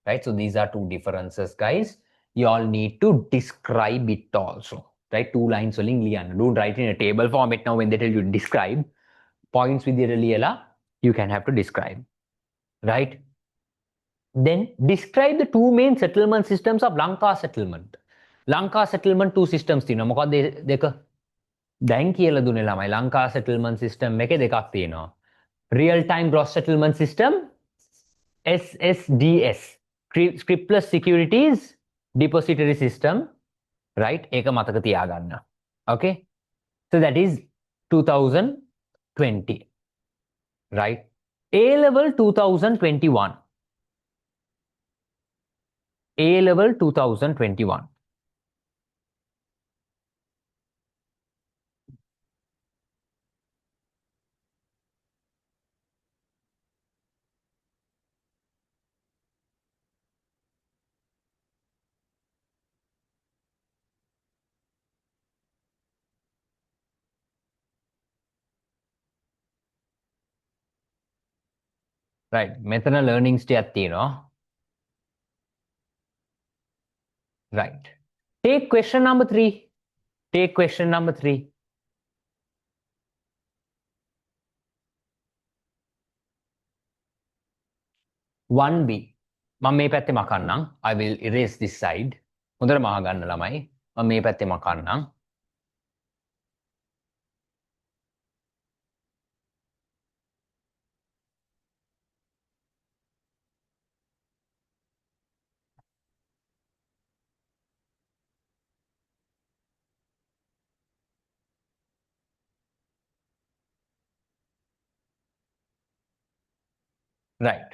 right? So these are two differences, guys. You all need to describe it also, right? 2 lines only. Don't write in a table format now when they tell you describe. Points with the you can have to describe, right? Then describe the two main settlement systems of Lanka settlement. Lanka settlement two systems තියෙනවා. මොකක්ද දෙක? දැන් කියලා දුන්නේ ළමයි Lanka settlement system එකේ දෙකක් තියෙනවා. Real time gross settlement system, SSDS, scriptless securities depository system, right? ඒක මතක තියාගන්න. Okay? So that is 2020, right? A level 2021. A level 2021. right මෙතන learnings ටිකක් තියෙනවා right take question number 3 take question number 3 1b මම මේ පැත්තේ මකන්නම් I will erase this side හොඳට මහ ගන්න ළමයි මම මේ පැත්තේ මකන්නම් right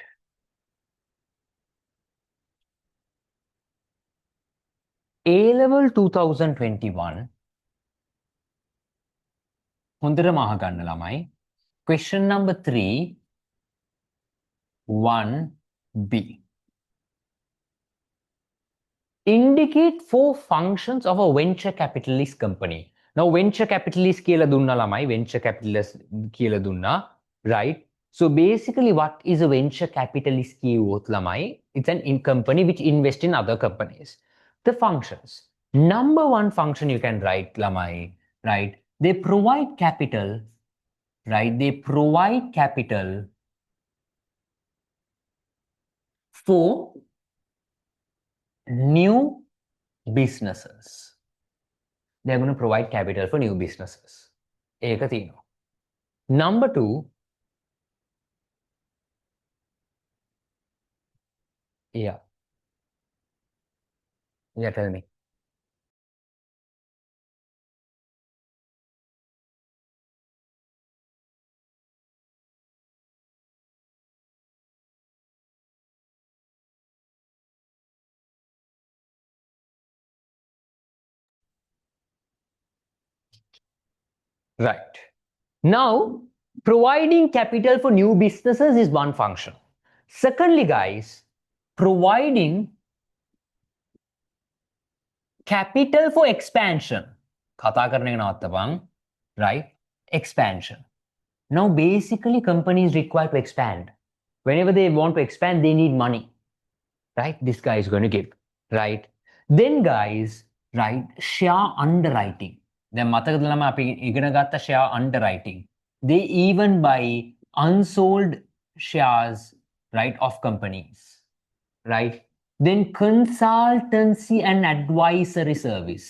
A level 2021 හොඳට මහ ගන්න ළමයි question number 3 1b indicate 4 functions of a venture capitalist company. Now venture capitalist කියලා දුන්නා ළමයි venture capitalist කියලා දුන්නා right so basically what is a venture capitalist කිව්වොත් ළමයි it's an in company which invest in other companies the functions number one function you can write ළමයි right they provide capital right they provide capital for new businesses. They're going to provide capital for new businesses. ඒක තියෙනවා. Number 2, yeah. Yeah, tell me. Right. Now, providing capital for new businesses is one function. Secondly, guys, providing capital for expansion. කතා කරන එක නවත්තපන්. Right? Expansion. Now, basically, companies require to expand. Whenever they want to expand, they need money. Right? This guy is going to give. Right? Then, guys, right, share underwriting. දැන් මතකද ළමයි අපි ඉගෙන ගත්ත share underwriting. They even buy unsold shares, right, of companies. Right? Then consultancy and advisory service.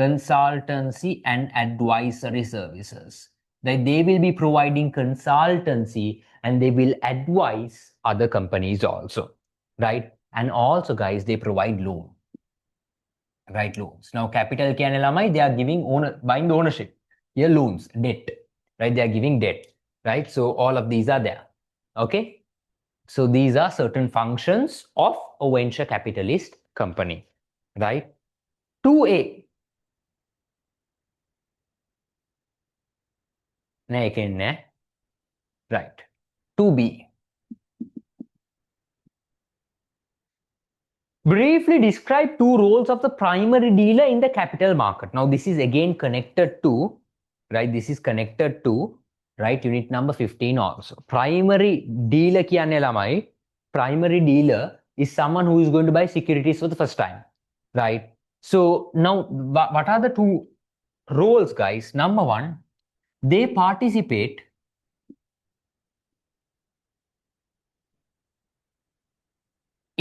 Consultancy and advisory services. That they will be providing consultancy and they will advise other companies also. Right? And also, guys, they provide loan. Right, loans. Now, capital kya lamai, they are giving buying the ownership. Here, loans, debt. Right? They are giving debt. Right? So, all of these are there. Okay? So, these are certain functions of a venture capitalist company. Right? 2A. Right. 2B. Briefly describe 2 roles of the primary dealer in the capital market. Now, this is again connected to, right? This is connected to, right? Unit number 15 also. Primary dealer kiyanne lamai. Primary dealer is someone who is going to buy securities for the first time, right? So now, what are the 2 roles, guys? Number 1, they participate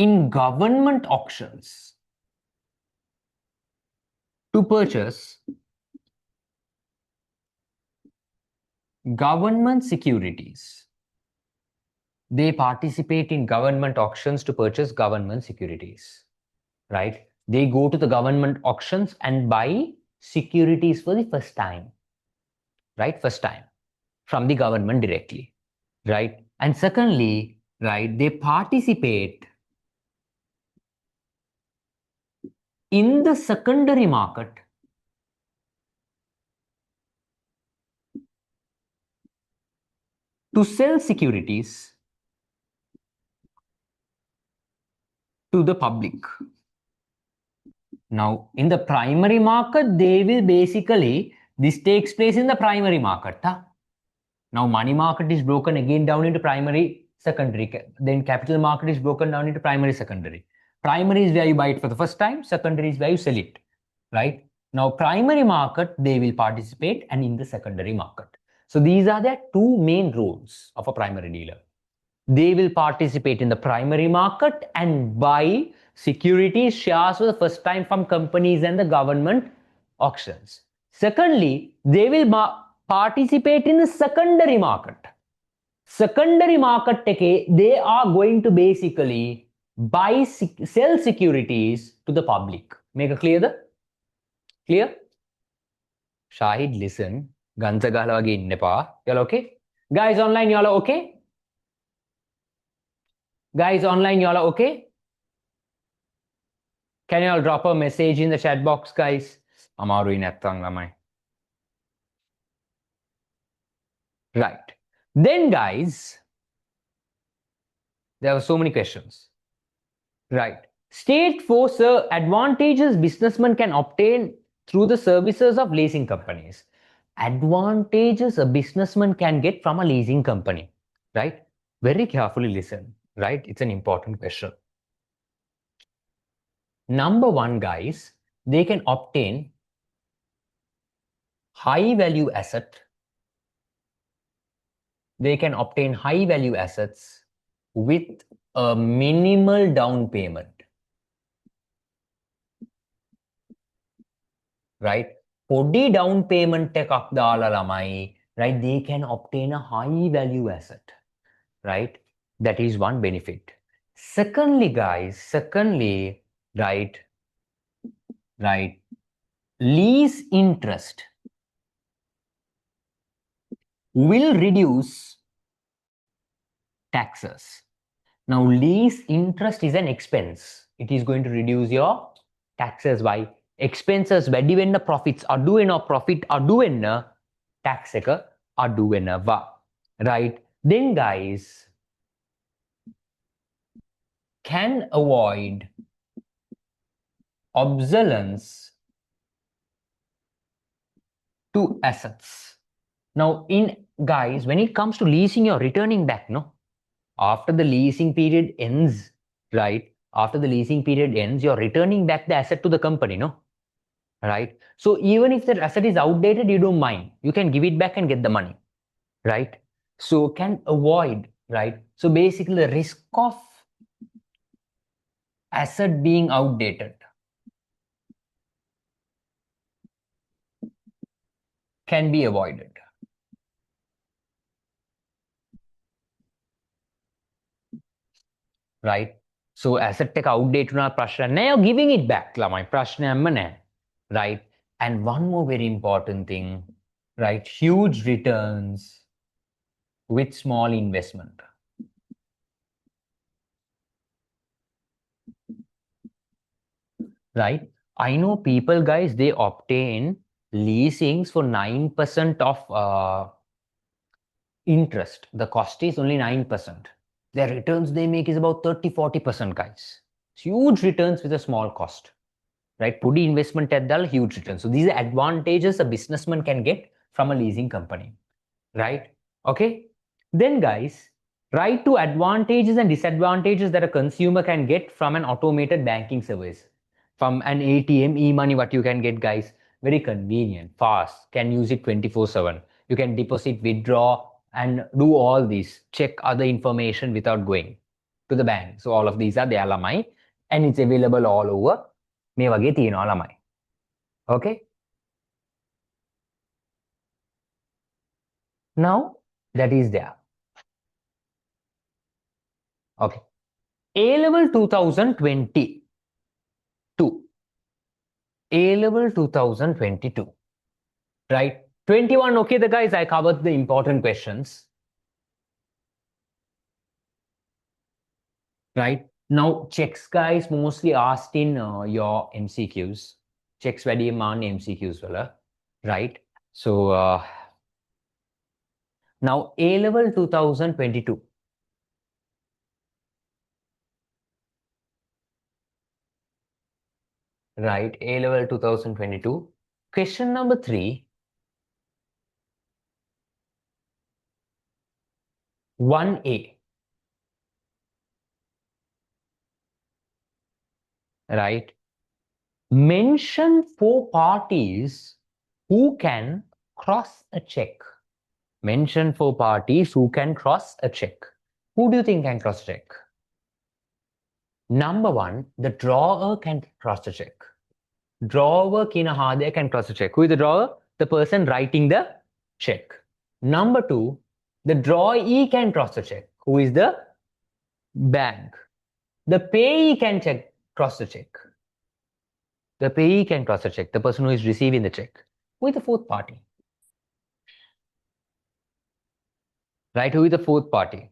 in government auctions to purchase government securities. They participate in government auctions to purchase government securities, right? They go to the government auctions and buy securities for the first time, right? First time from the government directly, right? And secondly, right, they participate in the secondary market to sell securities to the public. Now, in the primary market, they will basically, this takes place in the primary market. Now, money market is broken again down into primary secondary. Then capital market is broken down into primary, secondary. Primary is where you buy it for the first time. Secondary is where you sell it, right? Now, primary market, they will participate, and in the secondary market. So these are the two main roles of a primary dealer. They will participate in the primary market and buy securities, shares for the first time from companies and the government auctions. Secondly, they will participate in the secondary market. Secondary market they are going to basically sell securities to the public. Make it clear? Clear? Shahid, listen. Ganza gahla wage inne pa. Y'all okay? Guys online, y'all are okay? Guys online, y'all are okay? Can you all drop a message in the chat box, guys? Amaru nattang lamai. Right. Then, guys, there were so many questions. Right. State force advantages businessmen can obtain through the services of leasing companies. Advantages a businessman can get from a leasing company. Right. Very carefully listen. Right. It's an important question. Number one, guys, they can obtain high value asset. They can obtain high value assets with a minimal down payment. Right? Podi down payment එකක් දාලා ළමයි, right? They can obtain a high value asset. Right? That is one benefit. Secondly, guys, right, lease interest will reduce taxes. Now, lease interest is an expense. It is going to reduce your taxes by expenses වැඩි වෙන්න profits අඩු වෙනවා, profit අඩු වෙන්න tax එක අඩු වෙනවා. Right? Then, guys, can avoid obsolescence to assets. Now, guys, when it comes to leasing, you're returning back, no? After the leasing period ends, right? After the leasing period ends, you're returning back the asset to the company, no? Right? So even if that asset is outdated, you don't mind. You can give it back and get the money, right? So can avoid, right? So basically the risk of asset being outdated can be avoided. Right? So asset එක outdated වුණා ප්‍රශ්න නැහැ. You're giving it back ළමයි. ප්‍රශ්නයක්ම නැහැ. Right? And one more very important thing, right? Huge returns with small investment. Right? I know people, guys, they obtain leasings for 9% of interest. The cost is only 9%. Their returns they make is about 30-40%, guys. It's huge returns with a small cost. Right? Pudi investment at the huge returns. So these are advantages a businessman can get from a leasing company. Right? Okay. Then, guys, right to advantages and disadvantages that a consumer can get from an automated banking service. From an ATM, e-money, what you can get, guys, very convenient, fast, can use it 24/7. You can deposit, withdraw, and do all these, check other information without going to the bank. So all of these are there ළමයි, and it's available all over. මේ වගේ තියෙනවා ළමයි. Okay? Now, that is there. Okay. A-level 2022. A-level 2022. Right? 21, okay, the guys, I covered the important questions. Right? Now, checks, guys, mostly asked in your MCQs. Checks වැඩියෙන් මාන්නේ MCQs වල. Right? So, now A-level 2022. Right, A-level 2022. Question number 3. 1A. right? Mention 4 parties who can cross a check. Mention 4 parties who can cross a check. Who do you think can cross a check? Number 1, the drawer can cross a check. Drawer kinahade can cross a check. Who is the drawer? The person writing the check. Number 2, the drawee can cross a check. Who is the bank? The payee can cross the check. The payee can cross a check. The person who is receiving the check. Who is the 4th party? Right? Who is the 4th party?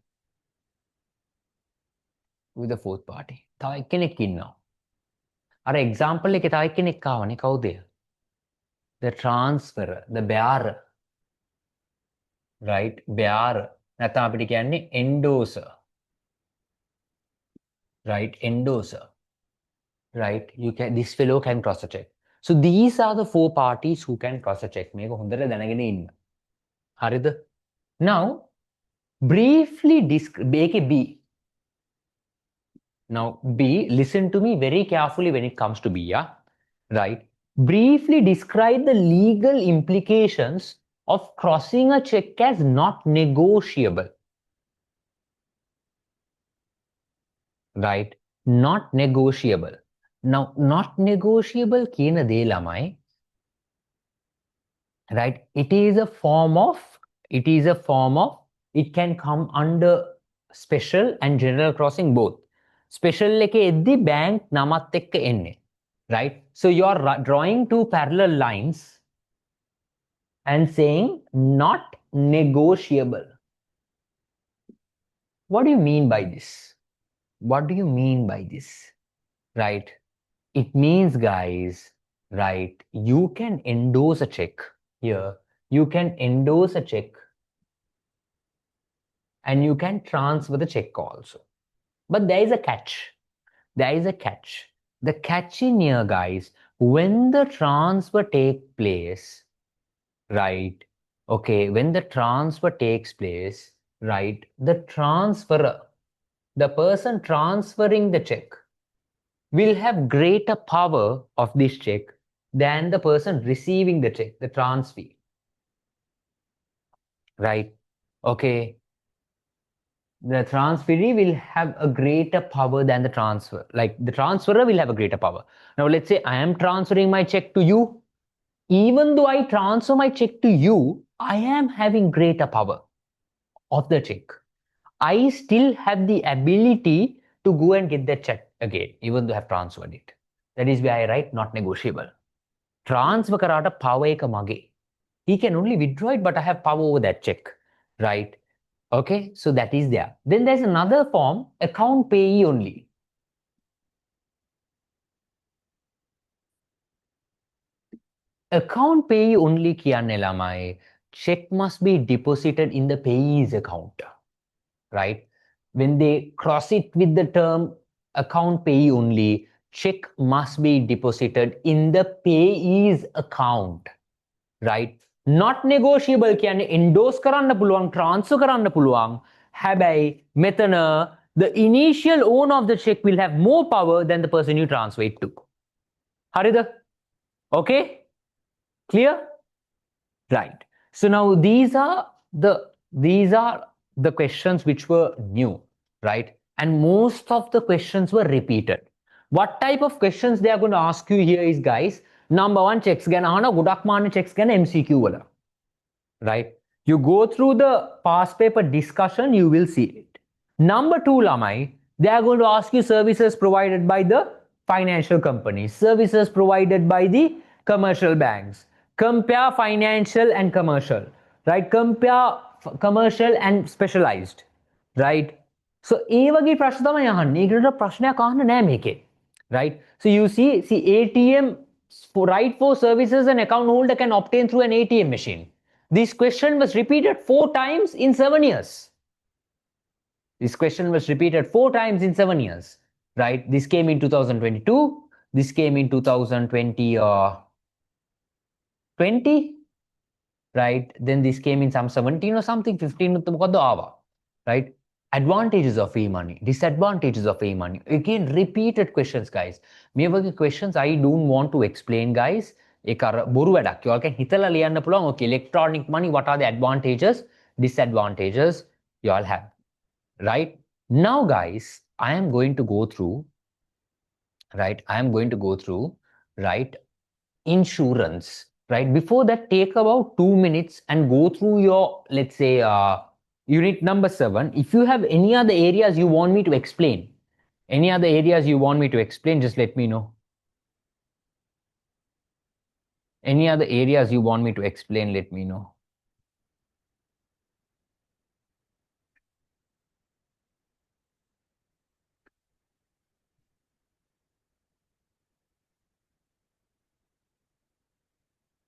Who is the 4th party? තව එක්කෙනෙක් ඉන්නවා. අර example එකේ තව එක්කෙනෙක් ආවනේ කවුද? The transferer, the bearer. Right? Bearer. නැත්නම් අපිට කියන්නේ endorser. Right? Endorser. Right? This fellow can cross a check. So these are the 4 parties who can cross a check. මේක හොඳට දැනගෙන ඉන්න. හරිද? Now, briefly මේකේ B. Now, B, listen to me very carefully when it comes to B, yeah? Right? Briefly describe the legal implications of crossing a check as not negotiable. Right? Not negotiable. Now, not negotiable කියන දේ ළමයි. Right? It can come under special and general crossing both. Special එකේ එද්දි bank නමත් එක්ක එන්නේ. Right? So you are drawing 2 parallel lines and saying not negotiable. What do you mean by this? What do you mean by this? Right? It means, guys, right, you can endorse a check here. You can endorse a check and you can transfer the check also. But there is a catch. There is a catch. The catch in here, guys, when the transfer takes place, right? Okay, when the transfer takes place, right, the transferer, the person transferring the check, will have greater power of this check than the person receiving the check, the transfee. Right? Okay. The transferee will have a greater power than the transfer. Like the transferer will have a greater power. Now let's say I am transferring my check to you. Even though I transfer my check to you, I am having greater power of the check. I still have the ability to go and get that check again, even though I have transferred it. That is why I write not negotiable. Transfer karata power එක මගේ. He can only withdraw it, but I have power over that check. Right? Okay, so that is there. Then there's another form, account payee only. Account payee only කියන්නේ ළමයි, check must be deposited in the payee's account. Right? When they cross it with the term account payee only, check must be deposited in the payee's account. Right? Not negotiable කියන්නේ endorse කරන්න පුළුවන්, transfer කරන්න පුළුවන්. හැබැයි මෙතන the initial owner of the check will have more power than the person you transfer it to. හරිද? Okay? Clear? Right. So now these are the questions which were new, right? And most of the questions were repeated. What type of questions they are going to ask you here is, guys, number 1, checks ගැන අහන ගොඩක් මාන checks ගැන MCQ වල. Right? You go through the past paper discussion, you will see it. Number 2, lamai, they are going to ask you services provided by the financial companies, services provided by the commercial banks. Compare financial and commercial, right? Compare commercial and specialized, right? So ඒ වගේ ප්‍රශ්න තමයි අහන්නේ. ඒකට ප්‍රශ්නයක් අහන්න නෑ මේකේ. Right? So you see ATM, right, for services an account holder can obtain through an ATM machine. This question was repeated 4 times in 7 years. This question was repeated 4 times in 7 years. Right? This came in 2022. This came in 2020. Right? Then this came in some 17 or something, 15 right? Advantages of e-money, disadvantages of e-money. Again, repeated questions, guys. මේ වගේ questions I don't want to explain, guys. ඒක අර බොරු වැඩක්. ඔයාලා can හිතලා ලියන්න පුළුවන්. Okay, electronic money, what are the advantages, disadvantages you all have, right? Now, guys, I am going to go through, right? I am going to go through, right? Insurance, right? Before that, take about 2 minutes and go through your, let's say, unit number 7. If you have any other areas you want me to explain, any other areas you want me to explain, just let me know. Any other areas you want me to explain, let me know.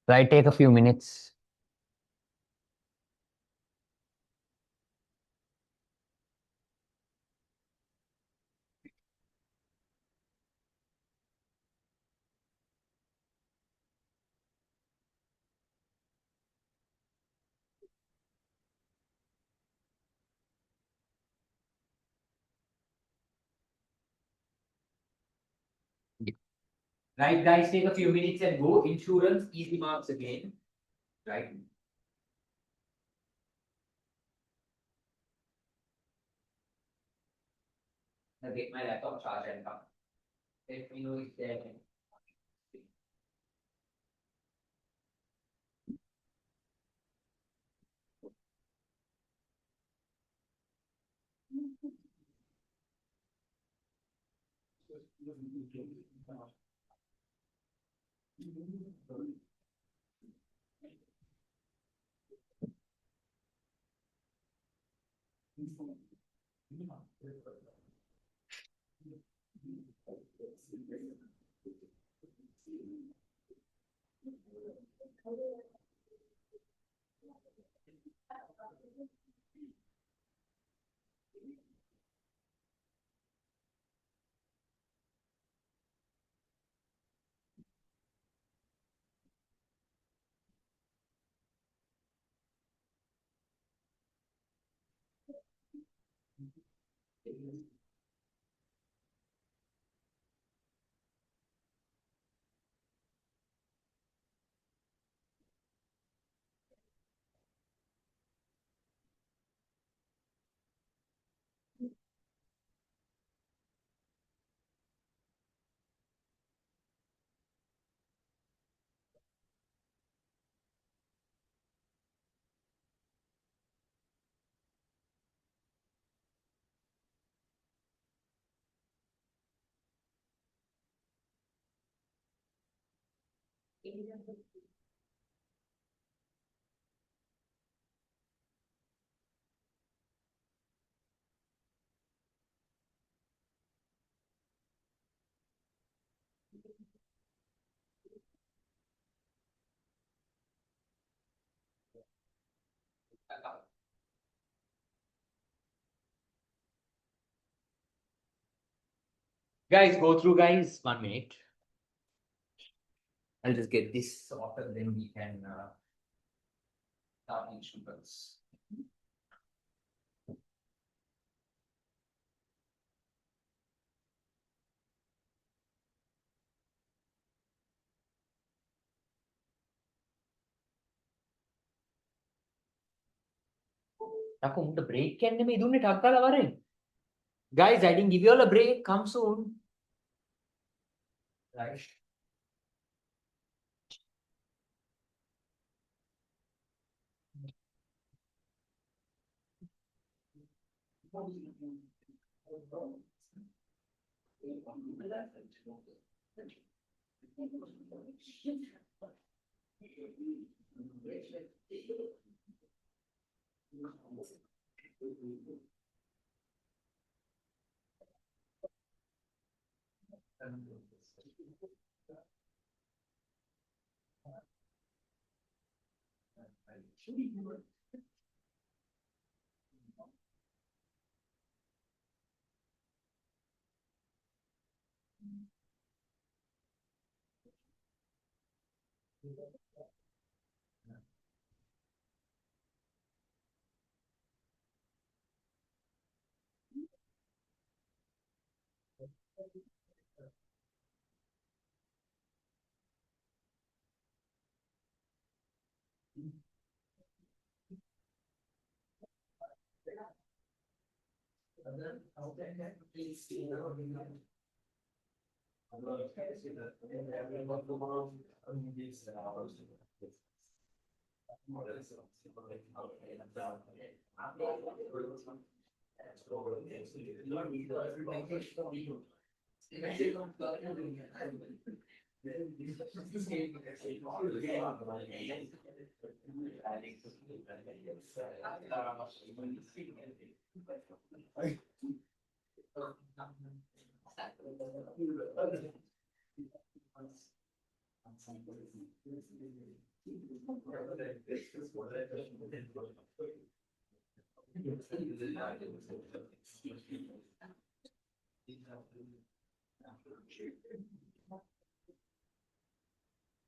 Right, take a few minutes. Right, guys, take a few minutes and go. Insurance, easy marks again. Right. I'll get my laptop charged and come. Let me know if there. Guys, go through, guys. 1 minute. I'll just get this sorted, then we can start insurance. Aku උන්ට break එකක් නෙමෙයි දුන්නේ ටක් ගාලා වරෙන්. Guys, I didn't give you all a break. Come soon. Right.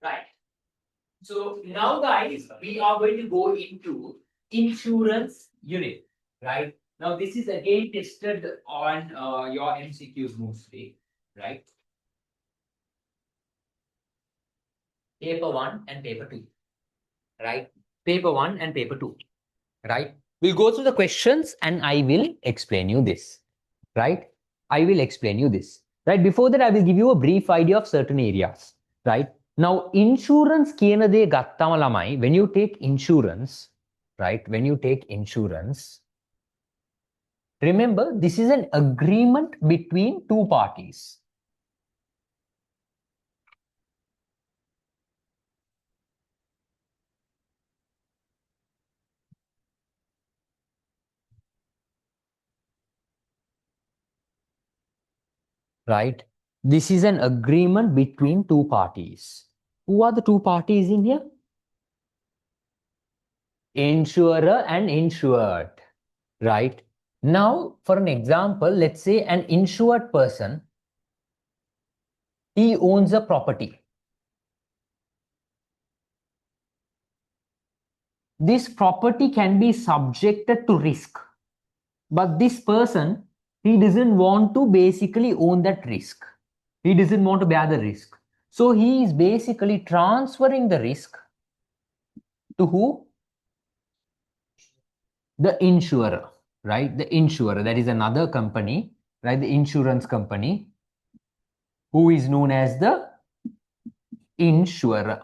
Right. So now, guys, we are going to go into insurance unit, right? Now, this is again tested on your MCQs mostly, right? Paper one and paper two, right? Paper one and paper two, right? We'll go through the questions and I will explain you this, right? I will explain you this, right? Before that, I will give you a brief idea of certain areas, right? Now, insurance කියන දේ ගත්තම ළමයි, when you take insurance, right? When you take insurance, remember, this is an agreement between two parties. Right? This is an agreement between two parties. Who are the two parties in here? Insurer and insured. Right? Now, for an example, let's say an insured person, he owns a property. This property can be subjected to risk, but this person, he doesn't want to basically own that risk. He doesn't want to bear the risk. So he is basically transferring the risk to who? The insurer, right? The insurer, that is another company, right? The insurance company, who is known as the insurer,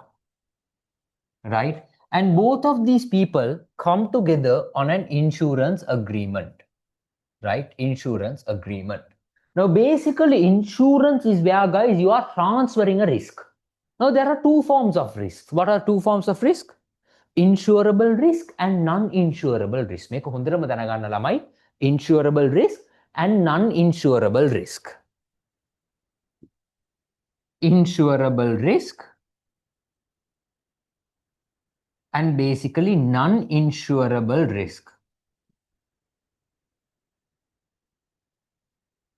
right? And both of these people come together on an insurance agreement, right? Insurance agreement. Now, basically, insurance is where, guys, you are transferring a risk. Now, there are two forms of risk. What are two forms of risk? Insurable risk and non-insurable risk. මේක හොඳටම දැනගන්න ළමයි. Insurable risk and non-insurable risk. Insurable risk and basically non-insurable risk.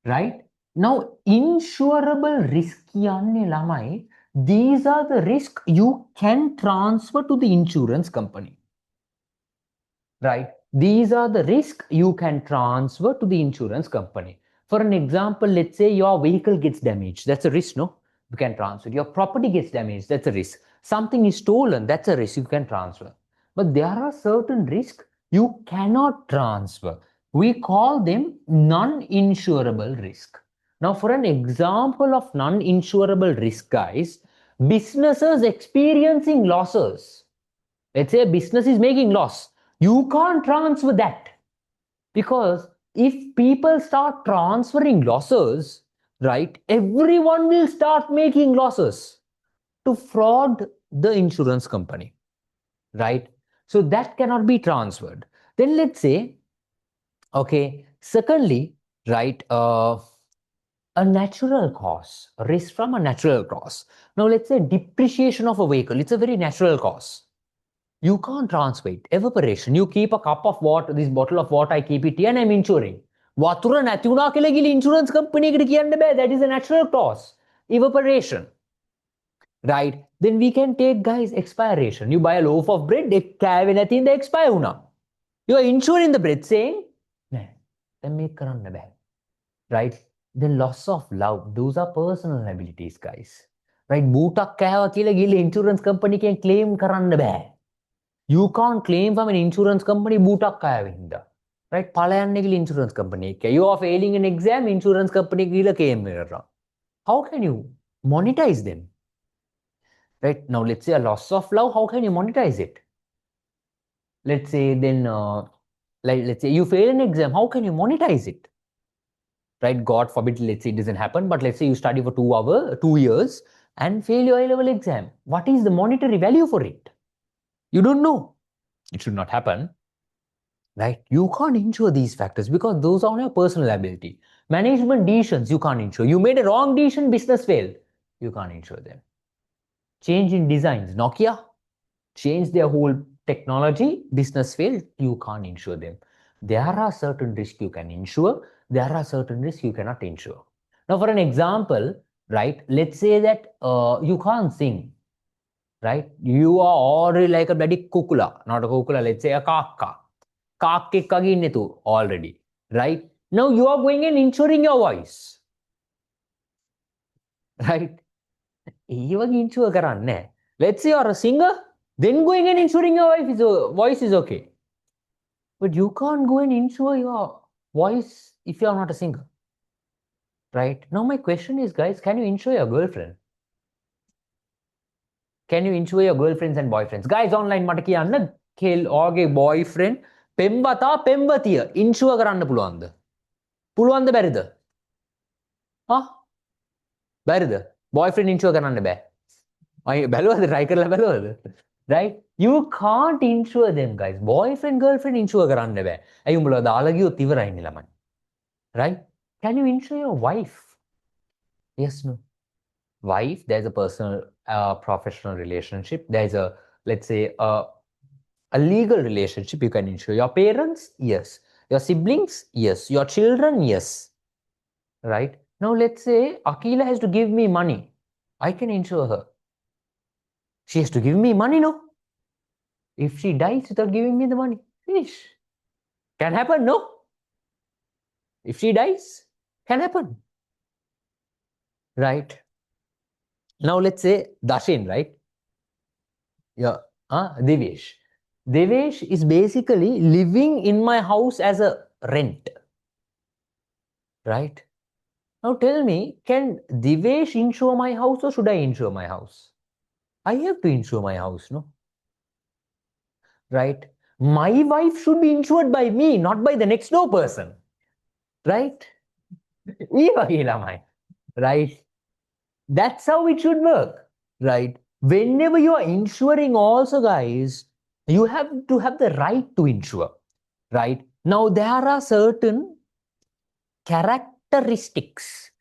Right? Now, insurable risk කියන්නේ ළමයි, these are the risks you can transfer to the insurance company. Right? These are the risks you can transfer to the insurance company. For an example, let's say your vehicle gets damaged. That's a risk, no? You can transfer. Your property gets damaged. That's a risk. Something is stolen. That's a risk you can transfer. But there are certain risks you cannot transfer. We call them non-insurable risk. Now, for an example of non-insurable risk, guys, businesses experiencing losses. Let's say a business is making loss. You can't transfer that, because if people start transferring losses, right, everyone will start making losses to fraud the insurance company, right? So that cannot be transferred. Then let's say, okay, secondly, right, a natural cause, risk from a natural cause. Now let's say depreciation of a vehicle. It's a very natural cause. You can't transfer it. Evaporation. You keep a cup of water, this bottle of water, I keep it here and I'm insuring. Water නැති වුණා කියලා ගිහලා insurance company එකට කියන්න බෑ. That is a natural cause. Evaporation. Right? Then we can take, guys, expiration. You buy a loaf of bread, කෑවේ නැති ඉඳ expire වුණා. You are insuring the bread saying, නෑ, දැන් මේක කරන්න බෑ. Right? Then loss of love, those are personal liabilities, guys. Right? බූටක් කෑවා කියලා ගිහලා insurance company එකෙන් claim කරන්න බෑ. You can't claim from an insurance company බූටක් කෑවෙ හින්දා. Right? ඵලයන් ගිහලා insurance company එක. You are failing an exam, insurance company ගිහලා claim කරනවා. How can you monetize them? Right? Now let's say a loss of love, how can you monetize it? Let's say then let's say you fail an exam, how can you monetize it? Right? God forbid, let's say it doesn't happen, but let's say you study for 2 years and fail your A-level exam. What is the monetary value for it? You don't know. It should not happen. Right? You can't insure these factors because those are on your personal liability. Management decisions, you can't insure. You made a wrong decision, business failed. You can't insure them. Change in designs. Nokia changed their whole technology, business failed. You can't insure them. There are certain risks you can insure. There are certain risks you cannot insure. Now, for an example, right, let's say that you can't sing, right? You are already like a bloody kukula, not a kukula, let's say a kaka. Kakke kaginnetu already, right? Now you are going and insuring your voice, right? Insure karanne. Let's say you're a singer, then going and insuring your voice is okay. But you can't go and insure your voice if you're not a singer. Right? Now my question is, guys, can you insure your girlfriend? Can you insure your girlfriends and boyfriends? Guys, online මට කියන්න ඔයාගේ boyfriend පෙම්වතා පෙම්වතිය insure කරන්න පුළුවන්ද? පුළුවන්ද බැරිද? බැරිද? boyfriend insure කරන්න බෑ. අය බැලුවද try කරලා බැලුවද? Right? You can't insure them, guys. Boyfriend, girlfriend insure කරන්න බෑ. ඇයි උඹලා දාලා ගියොත් ඉවරයිනේ ළමයි. Right? Can you insure your wife? Yes, no. Wife, there's a personal, professional relationship. There's a, let's say, a legal relationship you can insure. Your parents, yes. Your siblings, yes. Your children, yes. Right? Now, let's say Aqila has to give me money. I can insure her. She has to give me money, no? If she dies without giving me the money, finish. Can happen, no? If she dies, can happen. Right? Now let's say Dashin, right? Yeah. Devesh. Devesh is basically living in my house as a rent. Right? Now tell me, can Devesh insure my house or should I insure my house? I have to insure my house, no? Right? My wife should be insured by me, not by the next door person. Right? Right? That's how it should work. Right? Whenever you are insuring also, guys, you have to have the right to insure. Right? Now, there are certain characteristics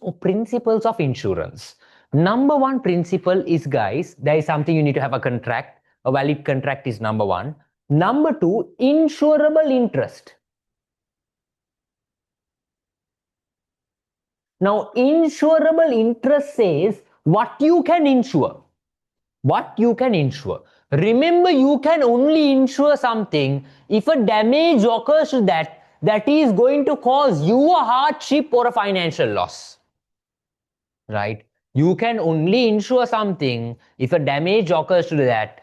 or principles of insurance. Number one principle is, guys, there is something you need to have a contract. A valid contract is number one. Number two, insurable interest. Now, insurable interest says what you can insure. What you can insure. Remember, you can only insure something if a damage occurs to that is going to cause you a hardship or a financial loss. Right? You can only insure something if a damage occurs to that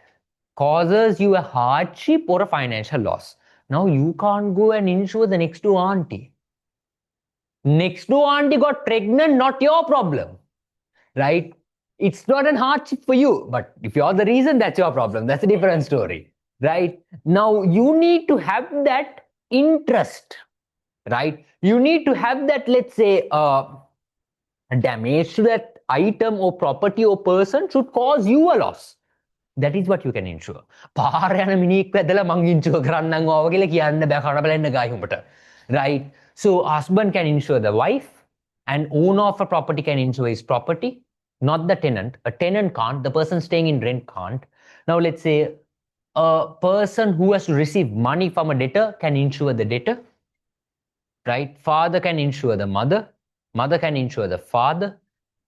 causes you a hardship or a financial loss. Now you can't go and insure the next door auntie. Next door auntie got pregnant, not your problem. Right? It's not a hardship for you, but if you're the reason, that's your problem. That's a different story. Right? Now you need to have that interest. Right? You need to have that, let's say, damage to that item or property or person should cause you a loss. That is what you can insure. Right? So husband can insure the wife, and owner of a property can insure his property, not the tenant. A tenant can't. The person staying in rent can't. Now let's say a person who has to receive money from a debtor can insure the debtor. Right? Father can insure the mother. Mother can insure the father.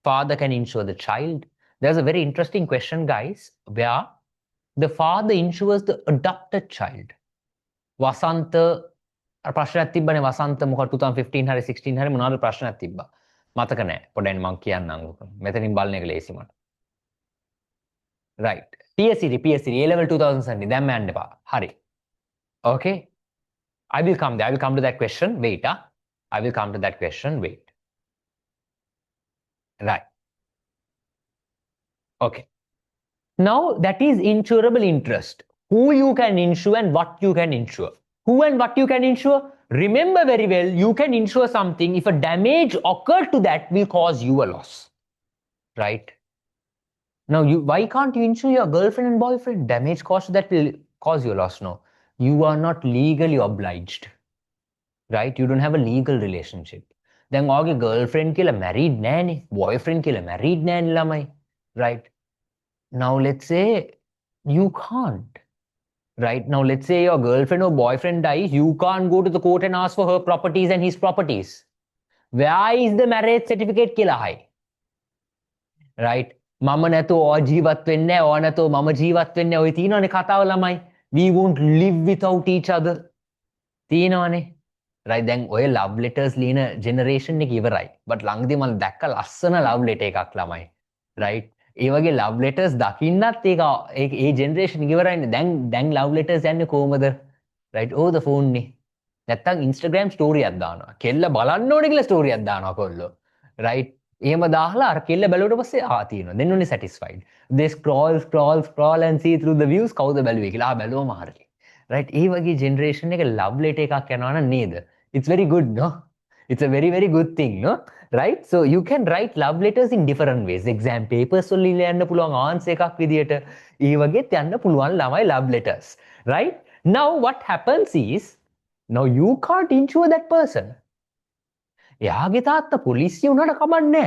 Father can insure the child. There's a very interesting question, guys, where the father insures the adopted child. Vasanta අර ප්‍රශ්නයක් තිබ්බනේ වසන්ත මොකද 2015 හරි 16 හරි මොනවාද ප්‍රශ්නයක් තිබ්බා. මතක නැහැ. පොඩ්ඩක් මම කියන්නම්. මෙතනින් බලන එක ලේසි මට. right. PSC A level 2017 දැන් මම යන්න එපා. හරි. Okay. I will come there. I will come to that question. Wait, I will come to that question. Wait. Right. Okay. Now that is insurable interest. Who you can insure and what you can insure. Who and what you can insure? Remember very well, you can insure something if a damage occurred to that will cause you a loss. Right? Now, why can't you insure your girlfriend and boyfriend? Damage caused that will cause you a loss. No. You are not legally obliged. Right? You don't have a legal relationship. Then ඔයාගේ girlfriend කියලා married නෑනේ, boyfriend කියලා married නෑනේ ළමයි. Right? Now let's say you can't. Right? Now let's say your girlfriend or boyfriend dies, you can't go to the court and ask for her properties and his properties. Where is the marriage certificate කියලා හයි? Right? මම නැතුව ඔයා ජීවත් වෙන්නේ නැහැ, ඔයා නැතුව මම ජීවත් වෙන්නේ නැහැ. ඔය තියෙනවනේ කතාව ළමයි. We won't live without each other. තියෙනවනේ. right දැන් ඔය love letters ලියන generation එක ඉවරයි. but ළඟදී මම දැක්ක ලස්සන love letter එකක් ළමයි. right ඒ වගේ love letters දකින්නත් ඒක ඒ generation එක ඉවරයිනේ. දැන් love letters යන්නේ කොහමද? right over the phone නේ. නැත්තම් Instagram story එකක් දානවා. කෙල්ල බලන්න ඕනේ කියලා story එකක් දානවා කොල්ලෝ. right එහෙම දාලා අර කෙල්ල බැලුවට පස්සේ තියෙනවා. then only satisfied. they scroll and see through the views කවුද බැලුවේ කියලා. බැලුවම හරියි. right ඒ වගේ generation එක love letter එකක් යනවා නේද? It's very good, no? It's a very, very good thing, no? Right? So you can write love letters in different ways. Exam papers වලින් යන්න පුළුවන් answer එකක් විදියට. ඒ වගේත් යන්න පුළුවන් ළමයි love letters. Right? Now what happens is, now you can't insure that person. එයාගේ තාත්තා පොලිසිය උනට කමන්නේ.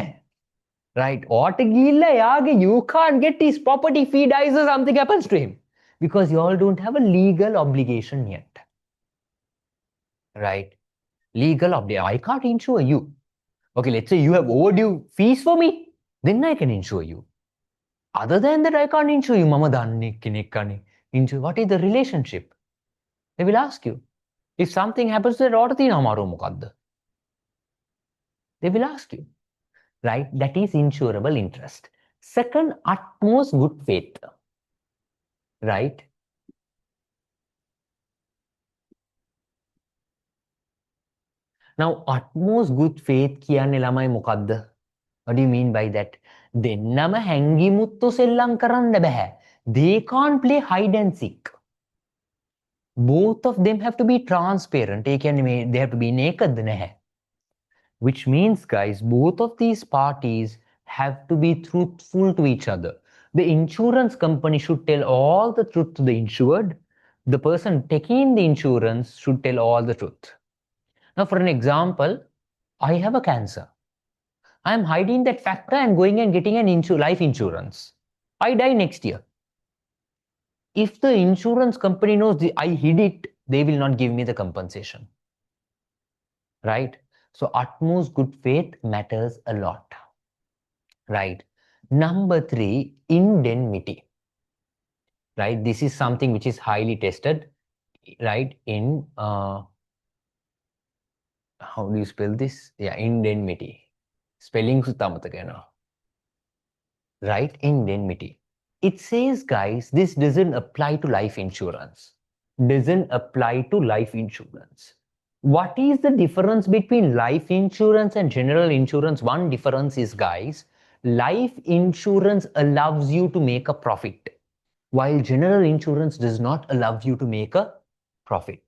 Right? ඔයාට ගිහිල්ලා එයාගේ you can't get his property if he dies or something happens to him. Because you all don't have a legal obligation yet. Right? Legal obligation. I can't insure you. Okay, let's say you have overdue fees for me. Then I can insure you. Other than that, I can't insure you. Mama danne kenek kane. Insure. What is the relationship? They will ask you. If something happens to the daughter, then amaru mokadda. They will ask you. Right? That is insurable interest. Second, utmost good faith. Right? Now, utmost good faith කියන්නේ ළමයි මොකද්ද? What do you mean by that? දෙන්නම හැංගිමුත්තු සෙල්ලම් කරන්න බෑ. They can't play hide and seek. Both of them have to be transparent. ඒ කියන්නේ they have to be naked නැහැ. Which means, guys, both of these parties have to be truthful to each other. The insurance company should tell all the truth to the insured. The person taking the insurance should tell all the truth. Now, for an example, I have a cancer. I am hiding that factor and going and getting an life insurance. I die next year. If the insurance company knows I hid it, they will not give me the compensation. Right? So, utmost good faith matters a lot. Right? Number 3, indemnity. Right? This is something which is highly tested. Right? In how do you spell this? Yeah, indemnity. Spelling sutamatagana. Right? Indemnity. It says, guys, this doesn't apply to life insurance. Doesn't apply to life insurance. What is the difference between life insurance and general insurance? One difference is, guys, life insurance allows you to make a profit, while general insurance does not allow you to make a profit.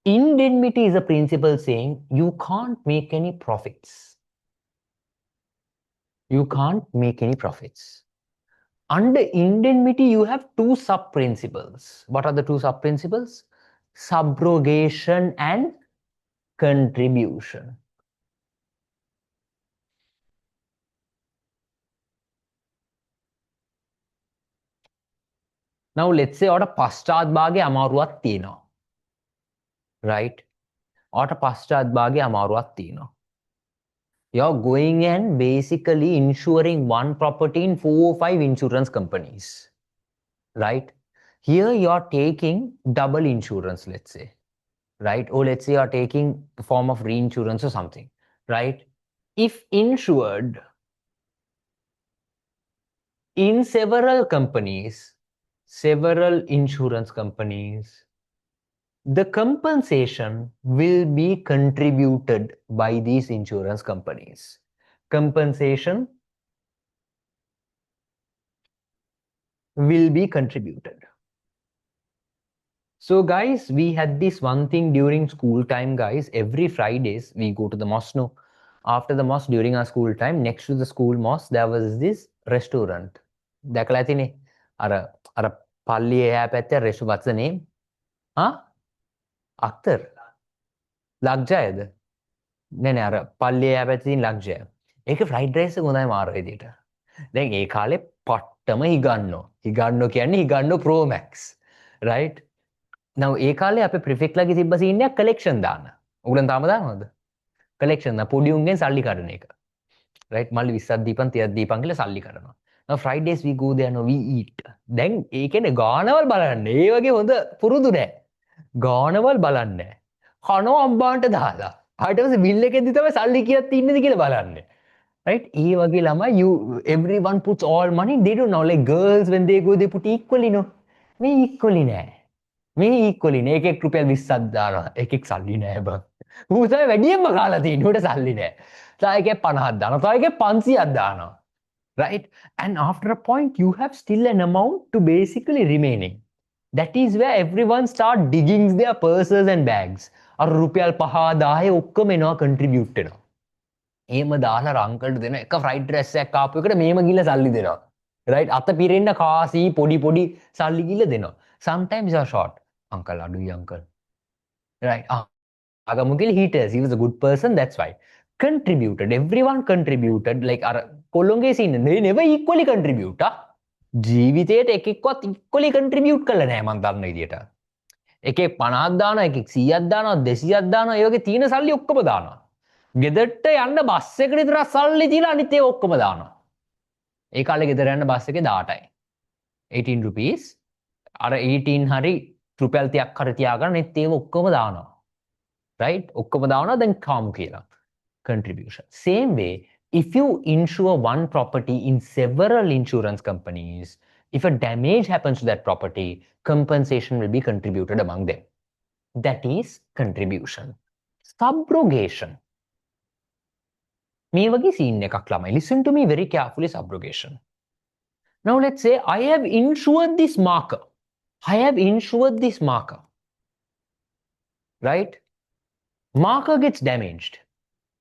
Indemnity is a principle saying you can't make any profits. You can't make any profits. Under indemnity, you have 2 sub-principles. What are the 2 sub-principles? Subrogation and contribution. Now, let's say ඔයාට පශ්චාත් භාගයේ අමාරුවක් තියෙනවා. Right? ඔයාට පශ්චාත් භාගයේ අමාරුවක් තියෙනවා. You're going and basically insuring one property in 4 or 5 insurance companies. Right? Here you're taking double insurance, let's say. right? Or let's say you're taking the form of reinsurance or something, right? If insured in several companies, several insurance companies, the compensation will be contributed by these insurance companies. Compensation will be contributed. So guys, we had this one thing during school time, guys. Every Fridays we go to the mosque. No, after the mosque during our school time, next to the school mosque, there was this restaurant. දැකලා ඇතිනේ. අර පල්ලියේ එහා පැත්තේ restaurant. What's the name? Huh? අක්තර්. ලක්ජයද? නෑ නෑ අර පල්ලියේ එහා පැත්තේ තියෙන ලක්ජය. ඒක ෆ්‍රයිඩ් රයිස් එක හොඳයි මාර විදියට. දැන් ඒ කාලේ පට්ටම හිගන්නෝ. හිගන්නෝ කියන්නේ හිගන්නෝ Pro Max. Right? Now ඒ කාලේ අපේ ප්‍රිෆෙක්ට් ලගේ තිබ්බ සීන් එකක් කලෙක්ෂන් දාන්න. උගලන් තාම දානවද? කලෙක්ෂන් දාන පොඩි උන්ගෙන් සල්ලි කඩන එක. right? මල්ලි 20ක් දීපන් 30ක් දීපන් කියලා සල්ලි කරනවා. Now Fridays we go there no we eat. දැන් ඒ කියන්නේ ගානවල් බලන්න. ඒ වගේ හොඳ පුරුදු නෑ. ගානවල් බලන්න නෑ. කනවා අම්බාන්ට දාලා. ඊට පස්සේ බිල් එකෙන්දි තමයි සල්ලි කීයක් තින්නේද කියලා බලන්නේ. Right? ඒ වගේ ළමයි everyone puts all money. They don't know like girls when they go they put equally no. මේ equally නෑ. මේ equally නෑ. එකෙක් රුපියල් 20ක් දානවා. එකෙක් සල්ලි නෑ බං. ඌ තමයි වැඩියෙන්ම කාලා තියෙන්නේ. ඌට සල්ලි නෑ. තව එකෙක් 50ක් දානවා. තව එකෙක් 500ක් දානවා. Right? And after a point you have still an amount to basically remaining. That is where everyone start digging their purses and bags. අර රුපියල් 5 10 ඔක්කොම එනවා contribute වෙනවා. එහෙම දාලා අංකල්ට දෙන එක ෆ්‍රයිඩ් රයිස් එකක් ආපු එකට මේම ගිල්ල සල්ලි දෙනවා. right? අත පිරෙන්න කාසි පොඩි සල්ලි ගිල්ල දෙනවා. Sometimes you are short. Uncle අඩුයි uncle. right? අගමුකිල් heaters, he was a good person, that's why. Contributed, everyone contributed, like අර කොල්ලොන්ගේ scene, they never equally contribute. ජීවිතයට එකෙක්වත් equally contribute කළා නෑ මන් දන්න විදියට. එකෙක් 50ක් දානවා, එකෙක් 100ක් දානවා, 200ක් දානවා, ඒ වගේ තියෙන සල්ලි ඔක්කොම දානවා. ගෙදරට යන්න බස් එකට විතර සල්ලි දීලා අනිත් ඒවා ඔක්කොම දානවා. ඒ කාලේ ගෙදර යන්න බස් එකේ 18යි. 18 rupees. අර 18 හරි රුපියල් 30ක් හරි තියාගන්න අනිත් ඒවා ඔක්කොම දානවා. right? ඔක්කොම දානවා then කාමු කියලා. Contribution. Same way, if you insure one property in several insurance companies, if a damage happens to that property, compensation will be contributed among them. That is contribution. Subrogation. මේ වගේ scene එකක් ළමයි. Listen to me very carefully, subrogation. Now let's say I have insured this marker. I have insured this marker. Right? Marker gets damaged.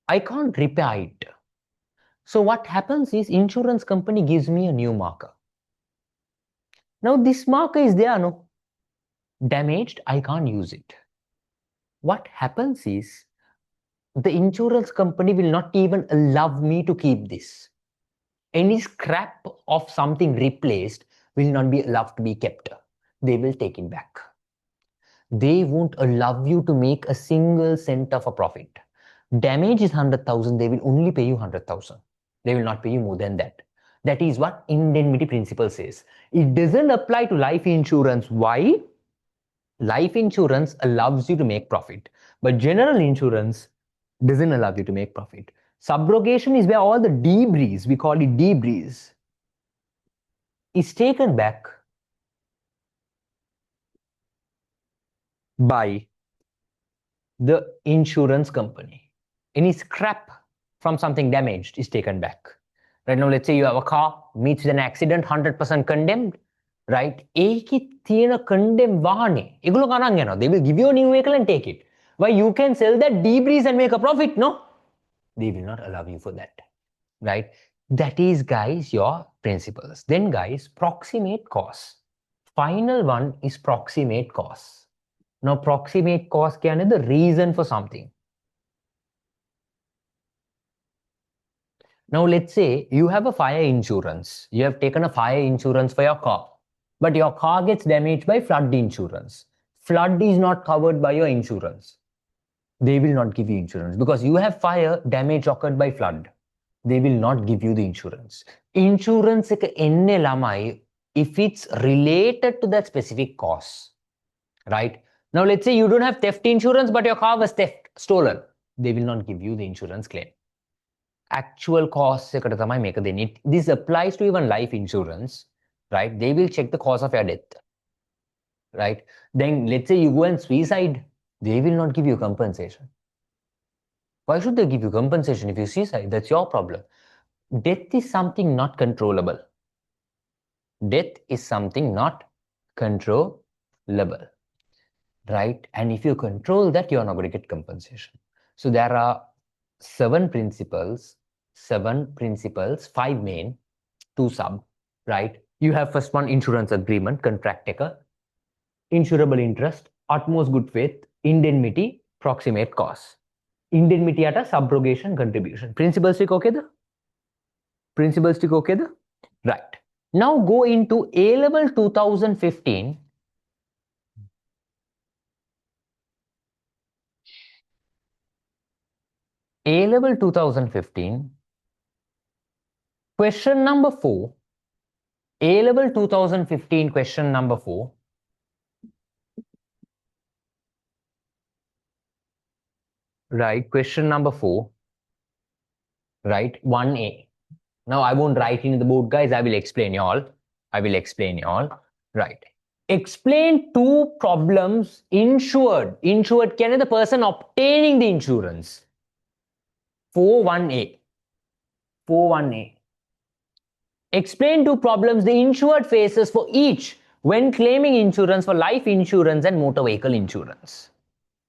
I can't repair it. So what happens is insurance company gives me a new marker. Now this marker is there, no? Damaged, I can't use it. What happens is the insurance company will not even allow me to keep this. Any scrap of something replaced will not be allowed to be kept. They will take it back. They won't allow you to make a single cent of a profit. Damage is 100,000, they will only pay you 100,000. They will not pay you more than that. That is what indemnity principle says. It doesn't apply to life insurance. Why? Life insurance allows you to make profit, but general insurance doesn't allow you to make profit. Subrogation is where all the debris, we call it debris, is taken back by the insurance company. Any scrap from something damaged is taken back. Right now, let's say you have a car, meets with an accident, 100% condemned. Right? ඒකේ තියෙන condemned වාහනේ ඒගොල්ලෝ ගණන් යනවා. They will give you a new vehicle and take it. Why you can sell that debris and make a profit, no? They will not allow you for that. Right? That is, guys, your principles. Then, guys, proximate cost. Final one is proximate cost. Now, proximate cost කියන්නේ the reason for something. Now, let's say you have a fire insurance. You have taken a fire insurance for your car, but your car gets damaged by flood insurance. Flood is not covered by your insurance. They will not give you insurance because you have fire damage occurred by flood. They will not give you the insurance. Insurance එක එන්නේ ළමයි if it's related to that specific cause. Right? Now, let's say you don't have theft insurance, but your car was stolen. They will not give you the insurance claim. Actual costs එකට තමයි මේක දෙන්නේ. This applies to even life insurance, right? They will check the cause of your death, right? Then let's say you go and suicide, they will not give you compensation. Why should they give you compensation if you suicide? That's your problem. Death is something not controllable. Death is something not controllable, right? And if you control that, you're not going to get compensation. So there are seven principles, five main, two sub, right? You have first one, insurance agreement, contract taker, insurable interest, utmost good faith, indemnity, proximate cause. Indemnity at a subrogation contribution. Principles stick okay there? Principles stick okay there? Right. Now go into A-level 2015. A-level 2015. Question number 4. A-level 2015 question number 4. Right, question number 4. Right, 1A. Now I won't write in the board, guys. I will explain you all. Right. Explain two problems insured. Insured can be the person obtaining the insurance. 4.1a. 4.1a. Explain two problems the insured faces for each when claiming insurance for life insurance and motor vehicle insurance.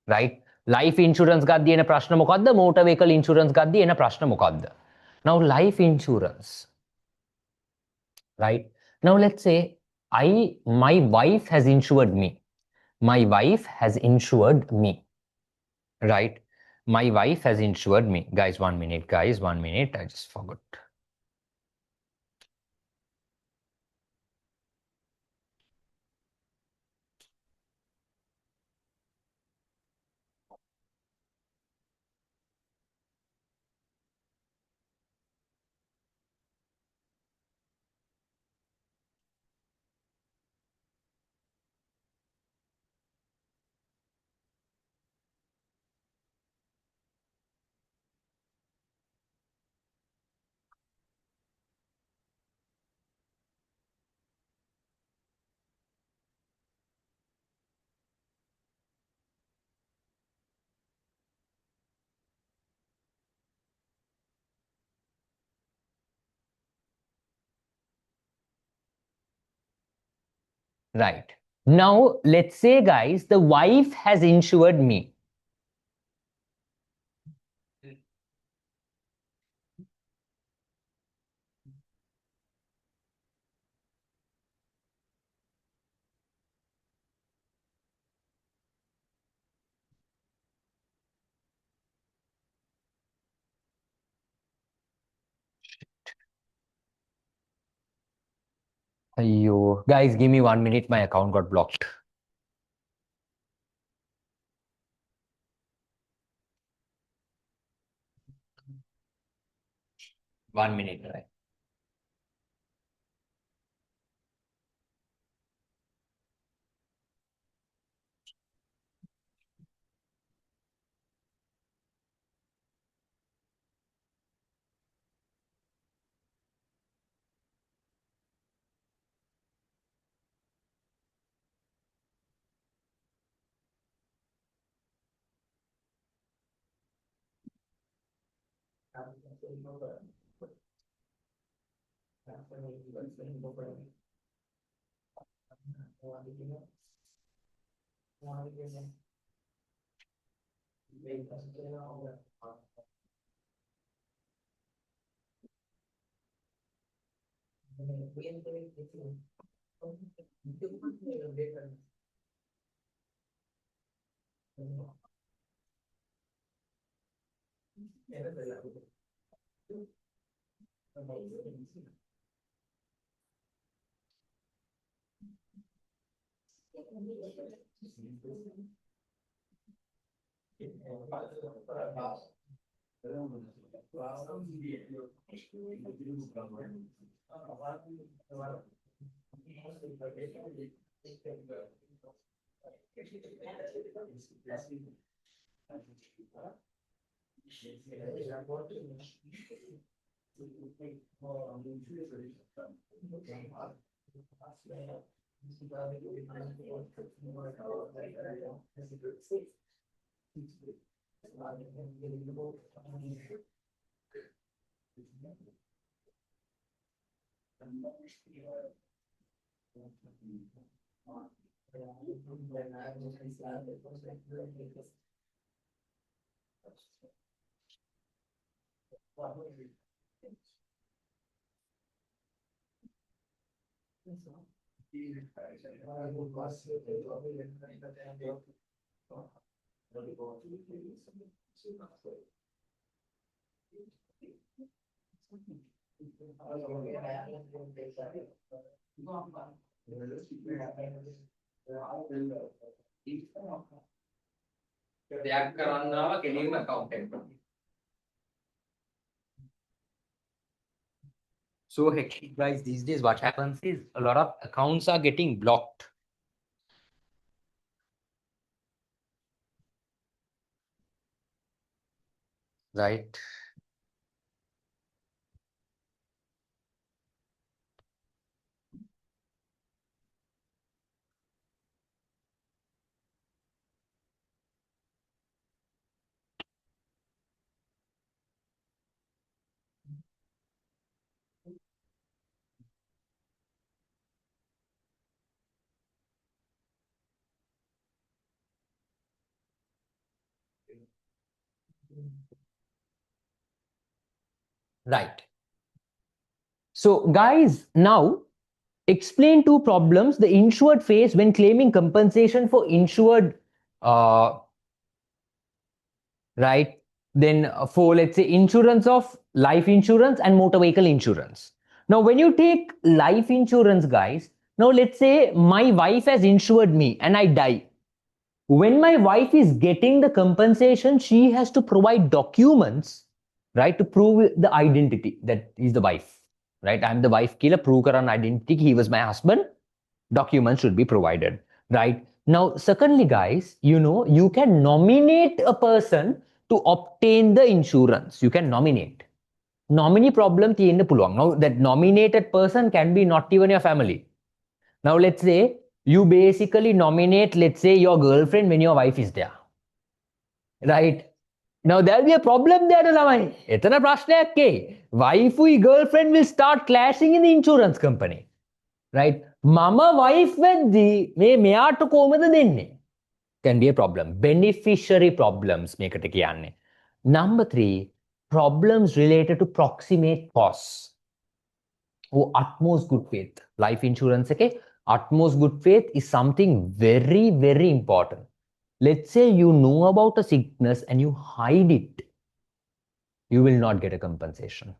Right? Life insurance gaddi ena prashna mokadda, motor vehicle insurance gaddi ena prashna mokadda. Now life insurance. Right? Now let's say my wife has insured me. My wife has insured me. Right? My wife has insured me. Guys, 1 minute, guys, 1 minute. I just forgot. Right. Now, let's say, guys, the wife has insured me. Ayyo. Guys, give me 1 minute. My account got blocked. 1 minute, right? So hectic, guys. These days, what happens is a lot of accounts are getting blocked. Right. Right. So, guys, now explain two problems the insured face when claiming compensation for insured, uh, right? Then for, let's say, insurance of life insurance and motor vehicle insurance. Now, when you take life insurance, guys, now let's say my wife has insured me and I die. When my wife is getting the compensation, she has to provide documents, right, to prove the identity that he's the wife, right? I'm the wife killer, prove an identity, he was my husband, documents should be provided, right? Now, secondly, guys, you can nominate a person to obtain the insurance. You can nominate. Nominee problem තියෙන්න පුළුවන්. Now, that nominated person can be not even your family. Now, let's say you basically nominate, let's say, your girlfriend when your wife is there. Right? Now, there'll be a problem there, ළමයි. එතන ප්‍රශ්නයක් එයි. Wife girlfriend will start clashing in the insurance company. Right? Mama wife වෙද්දී මේ මෙයාට කොහමද දෙන්නේ? Can be a problem. Beneficiary problems මේකට කියන්නේ. Number 3, problems related to proximate costs. Oh, utmost good faith. Life insurance, okay? Utmost good faith is something very, very important. Let's say you know about a sickness and you hide it. You will not get a compensation.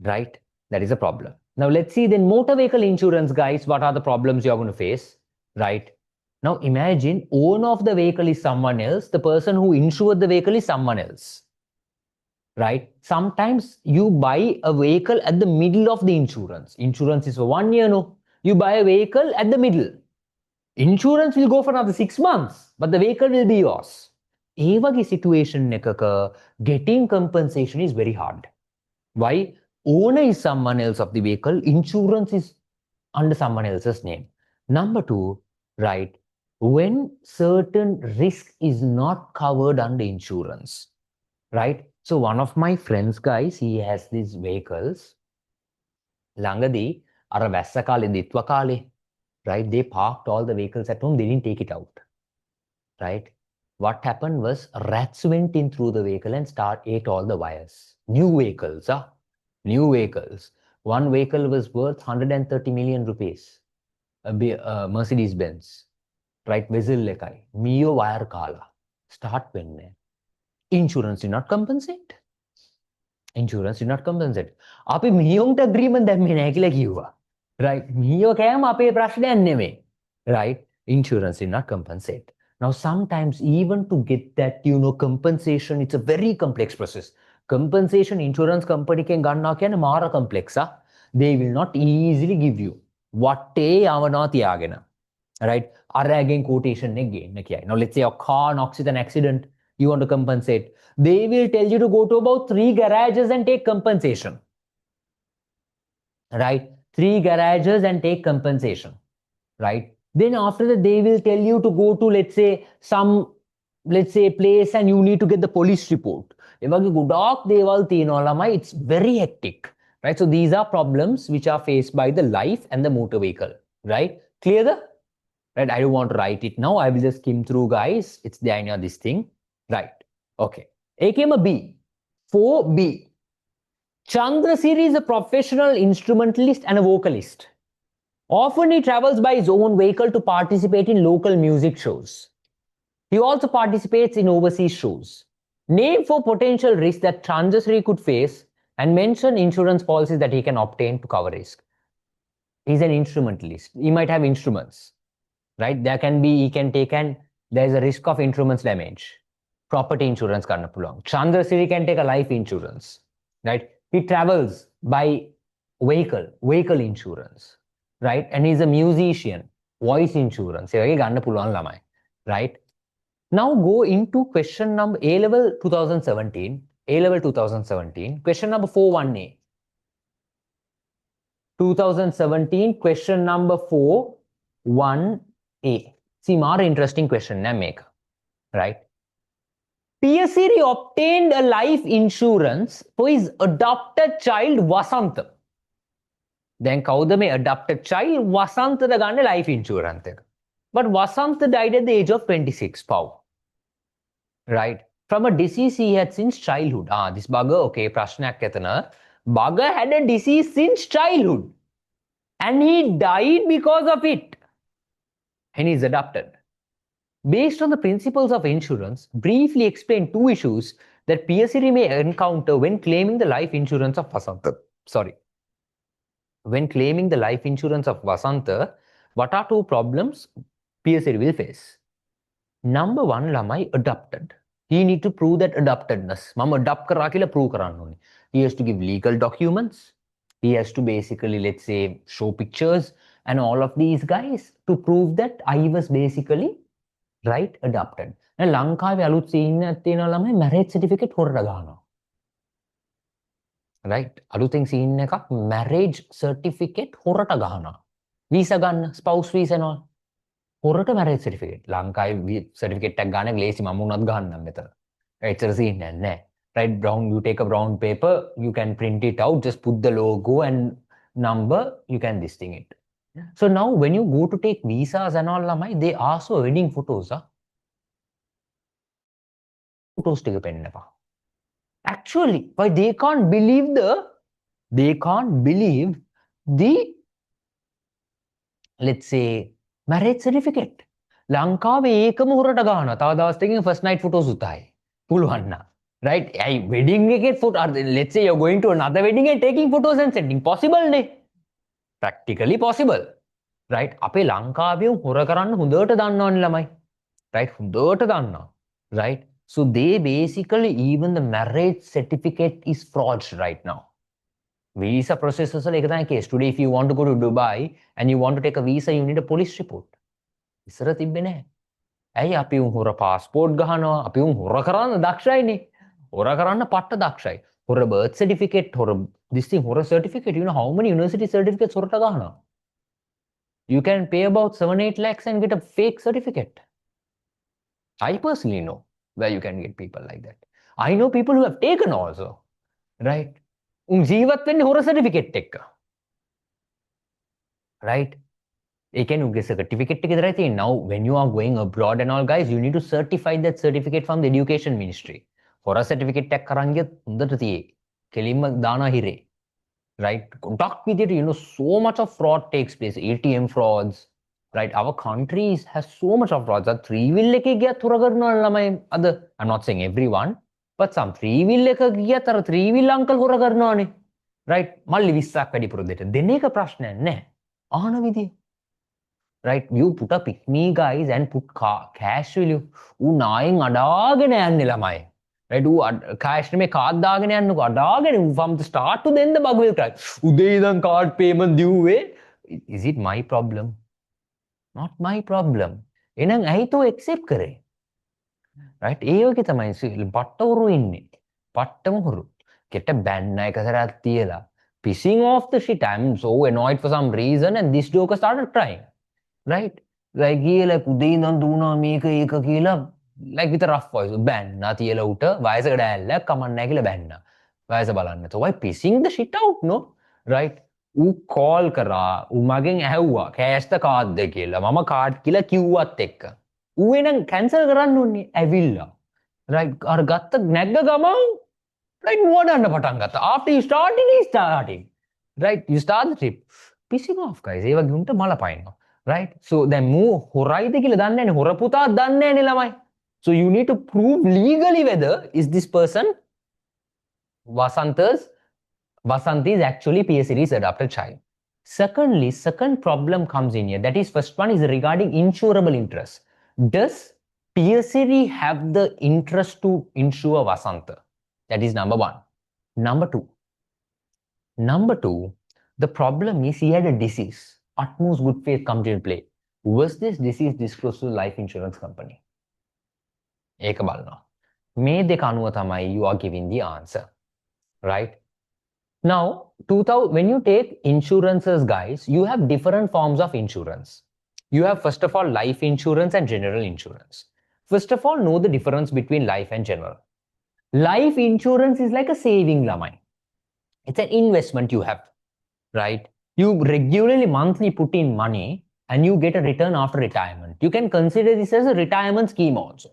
Right? That is a problem. Now, let's see then motor vehicle insurance, guys. What are the problems you're going to face? Right? Now, imagine owner of the vehicle is someone else. The person who insured the vehicle is someone else. Right? Sometimes you buy a vehicle at the middle of the insurance. Insurance is for 1 year, no? You buy a vehicle at the middle. Insurance will go for another 6 months, but the vehicle will be yours. ඒ වගේ situation එකක getting compensation is very hard. Why? Owner is someone else of the vehicle, insurance is under someone else's name. Number 2, right? When certain risk is not covered under insurance, right? So one of my friends, guys, he has these vehicles. ළඟදී අර වැස්ස කාලේ දිත්ව කාලේ, right? They parked all the vehicles at home, they didn't take it out. Right? What happened was rats went in through the vehicle and ate all the wires. New vehicles, new vehicles. One vehicle was worth 130 million rupees. A Mercedes Benz. Right? Vessel lekai. Mio wire kala. Start when insurance did not compensate. Insurance did not compensate. අපි මියොන්ට agreement දැම්මේ නැහැ කියලා කිව්වා. Right? මියෝ කෑම අපේ ප්‍රශ්නයක් නෙමෙයි. Right? Insurance did not compensate. Now, sometimes even to get that, compensation, it's a very complex process. Compensation insurance company can ගන්නවා කියන්නේ මාර complex. They will not easily give you. වටේ යවනවා තියාගෙන. right? Again quotation again. Now let's say a car knocks with an accident, you want to compensate. They will tell you to go to about 3 garages and take compensation, right? 3 garages and take compensation, right? Then after that, they will tell you to go to, let's say, some, let's say, place, and you need to get the police report. It's very hectic, right? So these are problems which are faced by the life and the motor vehicle, right? Clear the, right? I don't want to write it now. I will just skim through, guys. It's the idea of this thing, right? Okay. A came a B. 4B. Chandrasiri is a professional instrumentalist and a vocalist. Often he travels by his own vehicle to participate in local music shows. He also participates in overseas shows. Name 4 potential risks that Chandrasiri could face and mention insurance policies that he can obtain to cover risk. He's an instrumentalist. He might have instruments, right? There can be, he can take, and there's a risk of instruments damage. Property insurance karna pulong. Chandrasiri can take a life insurance, right? He travels by vehicle insurance, right? And he's a musician, voice insurance, right? Now go into question number A level 2017. A level 2017. Question number 41A. 2017. Question number 41A. See, more interesting question na make, right? Piyasiri obtained a life insurance for his adopted child Vasant. Then කවුද මේ adopted child වසන්තද ගන්න life insurance එක. But Vasant died at the age of 26, Pau. Right? From a disease he had since childhood. This bugger, okay, ප්‍රශ්නයක් එතන. Bugger had a disease since childhood. And he died because of it. And he's adopted. Based on the principles of insurance, briefly explain 2 issues that Piyasiri may encounter when claiming the life insurance of Vasanta. When claiming the life insurance of Vasanta, what are 2 problems Piyasiri will face? Number 1, lamai adopted. He need to prove that adoptedness. Mama adopt kara kila prove karanna one. He has to give legal documents. He has to basically, let's say, show pictures and all of these guys to prove that I was basically right adopted. And ලංකාවේ අලුත් scene එකක් තියෙනවා ළමයි marriage certificate හොරට ගහනවා. Right? අලුතෙන් scene එකක් marriage certificate හොරට ගහනවා. visa ගන්න, spouse visa and all. හොරට marriage certificate. ලංකාවේ certificate එකක් ගන්න ලේසි මම උනත් ගන්නම් මෙතන. Right? it's a scene නෑ. Right? Brown, you take a brown paper, you can print it out, just put the logo and number, you can this thing it. So now when you go to take visas and all lamai, they ask for wedding photos. Photos take a pen. Actually, why they can't believe the, let's say, marriage certificate. ලංකාවේ ඒකම හොරට ගහනවා. තව දවස් දෙකකින් first night photos උතයි. පුළුවන් නා. Right? Wedding එකේ photo, let's say you're going to another wedding and taking photos and sending. Possible නේ? Practically possible, right? අපේ ලංකාවේ හොර කරන්න හොඳට දන්නවනේ ළමයි, right? හොඳට දන්නවා, right? So they basically, even the marriage certificate is fraudulent right now. Visa processes වල එක තමයි case. Today if you want to go to Dubai and you want to take a visa, you need a police report. ඉස්සර තිබ්බේ නැහැ. ඇයි අපි හොර passport ගහනවා, අපි හොර කරන්න දක්ෂයිනේ. හොර කරන්න පට්ට දක්ෂයි. හොර birth certificate, හොර this thing, hora certificate, you know how many university certificates horata gahana? You can pay about 7-8 lakhs and get a fake certificate. I personally know where you can get people like that. I know people who have taken also, right? Jeevat wenne hora certificate ekka. Right? You can get a certificate together. Now, when you are going abroad and all, guys, you need to certify that certificate from the education ministry. Hora certificate tek karangiya undata Kelima dana hire. Right? Contact with it, you know, so much of fraud takes place. ATM frauds, right? Our country has so much of frauds. I'm not saying everyone, but some 3-wheel 3-wheel uncle right? Malli vissak pedi prodeta. Deneka prashna ne. Ahana vidhi. Right? You put a pick me guys and put cash value. Unaying adagane annilamai. Right? Cash me card dagane and adagane from the start to then the bug will crash. Uday card payment due way. Is it my problem? not my problem. එහෙනම් ඇයි තෝ accept කරේ? right? ඒ වගේ තමයි පට්ටවරු ඉන්නේ. පට්ටම හුරු. කෙට බැන්න එක සැරයක් තියලා. Pissing off the shit. I'm so annoyed for some reason and this joker started crying. Right? Like කියලා උදේ ඉඳන් දුවනවා මේක ඒක කියලා like with a rough voice බැන්නා තියලා උට වයසකට ඇල්ලක් කමන්නේ නැහැ කියලා බැන්නා. වයස බලන්න. So why pissing the shit out no? Right? ඌ කෝල් කරා ඌ මගෙන් ඇහුවා කෑෂ් ද කාඩ්ද කියලා. මම කාඩ් කියලා කිව්වත් එක්ක. ඌ එනං කැන්සල් කරන්න ඕනේ ඇවිල්ලා. right? අර ගත්ත නැග්ග ගමන් right මොඩන්න පටන් ගත්තා. after you starting. right? You start the trip. pissing off guys. ඒ වගේ උන්ට මල පයින්නවා. right? So දැන් මූ හොරයිද කියලා දන්නේ නැනේ. හොර පුතා දන්නේ නැනේ ළමයි. So you need to prove legally whether is this person Vasanti is actually PSC adopted child. Secondly, second problem comes in here. That is, first one is regarding insurable interest. Does PSC have the interest to insure Vasanta? That is number one. Number two, the problem is he had a disease. Utmost good faith comes into play. Was this disease disclosed to the life insurance company? ඒක බලනවා. මේ දෙක අනුව තමයි you are giving the answer. Right? Now, when you take insurances, guys, you have different forms of insurance. You have, first of all, life insurance and general insurance. First of all, know the difference between life and general. Life insurance is like a saving lamai. It's an investment you have, right? You regularly monthly put in money and you get a return after retirement. You can consider this as a retirement scheme also.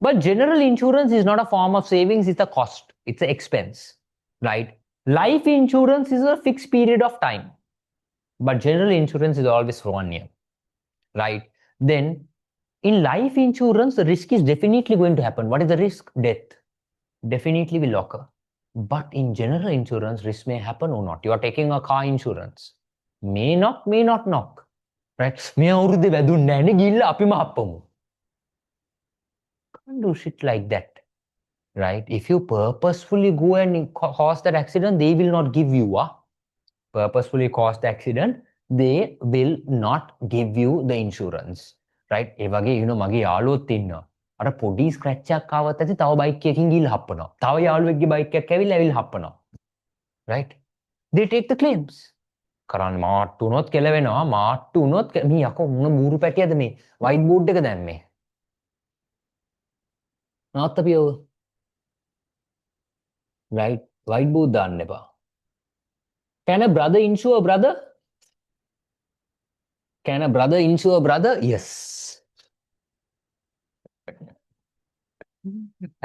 But general insurance is not a form of savings, it's a cost, it's an expense, right? Life insurance is a fixed period of time, but general insurance is always for 1 year, right? Then in life insurance, the risk is definitely going to happen. What is the risk? Death. Definitely will occur. But in general insurance, risk may happen or not. You are taking a car insurance. May not knock, right? මේ අවුරුද්දේ වැදුන්නේ නැහැ නේ ගිල්ල අපිම හප්පමු. Can't do shit like that, right? If you purposefully go and cause that accident, they will not give you purposefully cause the accident, they will not give you the insurance, right? ඒ වගේ මගේ යාළුවොත් ඉන්නවා. අර පොඩි Scratch එකක් ආවත් ඇති තව bike එකකින් ගිහලා හප්පනවා. තව යාළුවෙක්ගේ බයික් එකක් ඇවිල්ලා හප්පනවා. right? They take the claims. කරන්න මාට්ටු උනොත් කෙලවෙනවා. මාට්ටු උනොත් මේ යකෝ මොන මූරු පැටියද මේ white board එක දැම්මේ. නවත්තපියව. right? white board දාන්න එපා. Can a brother insure brother? Can a brother insure brother? Yes.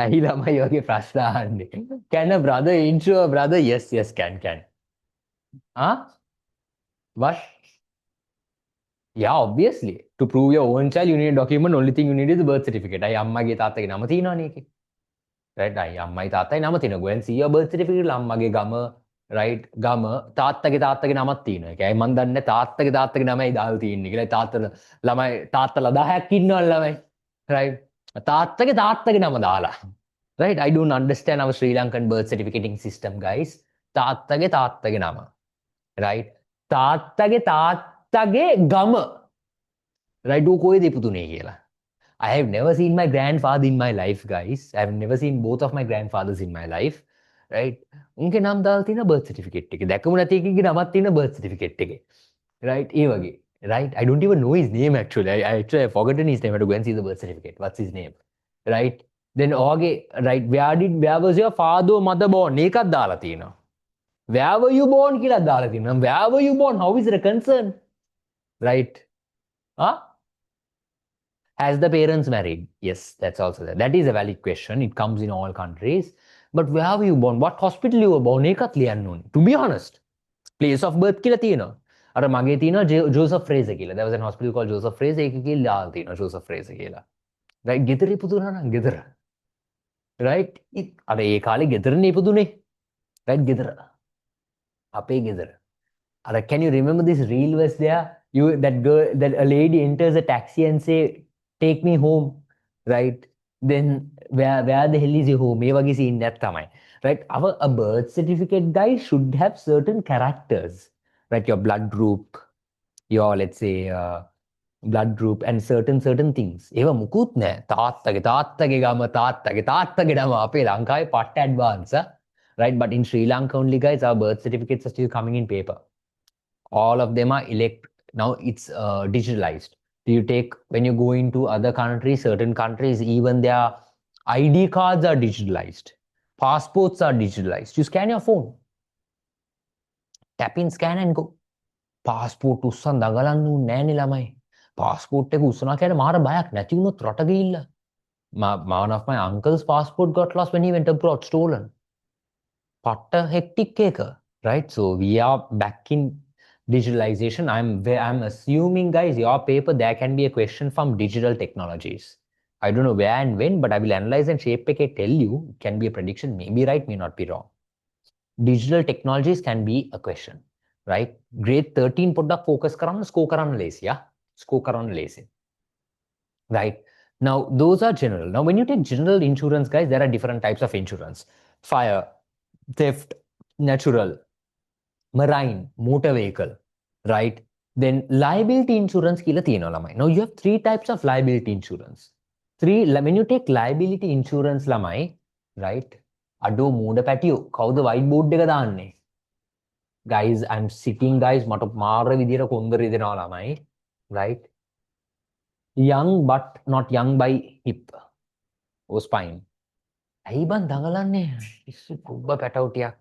ඇයි ළමයි වගේ ප්‍රශ්න අහන්නේ? Can a brother insure brother? Yes, can. Huh? What? Yeah, obviously. To prove your own child, you need a document. Only thing you need is the birth certificate. අයි අම්මගේ තාත්තගේ නම තියෙනවනේ ඒකේ. right? අයි අම්මයි තාත්තයි නම තියෙනවා. Go and see your birth certificate. අම්මගේ ගම, right? ගම තාත්තගේ නමක් තියෙනවා. ඒකයි මන් දන්නේ තාත්තගේ නමයි දාලා තියෙන්නේ කියලා. තාත්තලා 10ක් ඉන්නවල ළමයි. right? තාත්තගේ නම දාලා. right? I don't understand our Sri Lankan birth certificating system, guys. තාත්තගේ නම. right? තාත්තගේ ගම. right? ඌ කොහෙද ඉපදුනේ කියලා. I have never seen my grandfather in my life, guys. I have never seen both of my grandfathers in my life. right? උන්ගේ නම් දාලා තියෙන birth certificate එකේ. දැකමු නැති එකේ නමක් තියෙන birth certificate එකේ. right? ඒ වගේ. right? I don't even know his name actually. I forgotten his name. I had to go and see the birth certificate. What's his name? right? Then okay, right? Where was your father or mother born? ඒකත් දාලා තියෙනවා. Where were you born කියලා දාලා තියෙනවා. Where were you born? How is it a concern? right? Huh? Has the parents married? Yes, that's also there. That is a valid question. It comes in all countries. But where were you born? What hospital you were born? ඒකත් ලියන්න ඕනේ. To be honest. Place of birth කියලා තියෙනවා. අර මගේ තියෙනවා Joseph Fraser කියලා. There was an hospital called Joseph Fraser. ඒක කියලා දාලා තියෙනවා Joseph Fraser කියලා. right? ගෙදර ඉපදුනා නම් ගෙදර. right? අර ඒ කාලේ ගෙදරනේ ඉපදුනේ. right? ගෙදර. අපේ ගෙදර. can you remember this reel was there? That a lady enters a taxi and say, take me home, right? Then where the hell is your home? මේ වගේ scene එකක් තමයි. right? A birth certificate, guys, should have certain characters. right? Your blood group, your, let's say, blood group and certain things. ඒවා මුකුත් නෑ. තාත්තගේ ගම තාත්තගේ නම අපේ ලංකාවේ පට්ට advance. Right? But in Sri Lanka only, guys, our birth certificates are still coming in paper. All of them are now it's digitalized. You take when you go into other countries, certain countries, even their ID cards are digitalized. Passports are digitalized. You scan your phone. Tap in, scan and go. Passport උස්සන් දඟලන්න උන්නේ නෑනේ ළමයි. Passport එක උස්සනවා කියන්නේ මාර බයක් නැති වුණොත් රට ගිහිල්ලා. One of my uncle's passport got lost when he went abroad, stolen. Patta hectic එක. Right? So we are back in digitalization. I'm assuming, guys, your paper there can be a question from digital technologies. I don't know where and when, but I will analyze and shape it, tell you. It can be a prediction, may be right, may not be wrong. Digital technologies can be a question, right? Grade 13 පොඩ්ඩක් focus කරන්න score කරන්න ලේසි, yeah? Score කරන්න ලේසි. Right? Now, those are general. Now, when you take general insurance, guys, there are different types of insurance. Fire, theft, natural, marine, motor vehicle, right? Then liability insurance කියලා තියෙනවා ළමයි. Now you have three types of liability insurance. When you take liability insurance ළමයි, right? අඩෝ මූඩ පැටියෝ කවුද white board එක දාන්නේ? Guys, I'm sitting, guys, මට මාර විදියට කොන්දර දෙනවා ළමයි, right? Young but not young by hip or spine. ඇයි බන් දඟලන්නේ? ඉස්සු කුබ්බ පැටවුටියක්.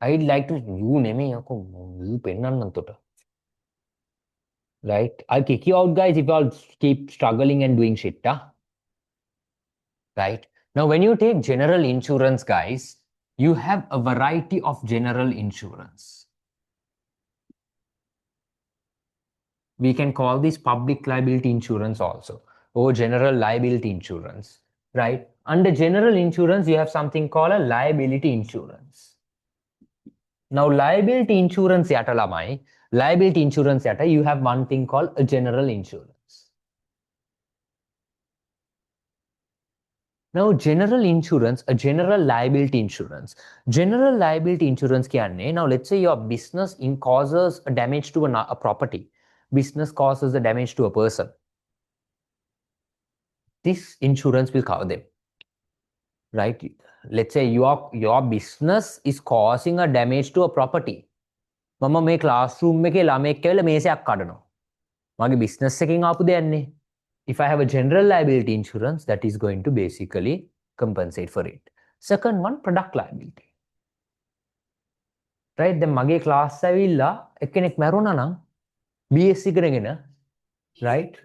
I'd like to you නෙමෙයි අකෝ you පෙන්නන්න උතට. Right? I'll kick you out, guys, if you all keep struggling and doing shit, huh? Right? Now, when you take general insurance, guys, you have a variety of general insurance. We can call this public liability insurance also, or general liability insurance, right? Under general insurance, you have something called a liability insurance. Now, liability insurance yata lamai, liability insurance yata, you have one thing called a general insurance. Now, general insurance, a general liability insurance. General liability insurance කියන්නේ, now let's say your business causes a damage to a property. Business causes a damage to a person. This insurance will cover them. Right? Let's say your business is causing a damage to a property. මම මේ classroom එකේ ළමෙක් කියලා මේසයක් කඩනවා. මගේ business එකකින් ආපු දෙයක් නේ. If I have a general liability insurance, that is going to basically compensate for it. Second one, product liability. Right? දැන් මගේ class ඇවිල්ලා එක්කෙනෙක් මැරුණා නම් BS ඉගෙනගෙන, right?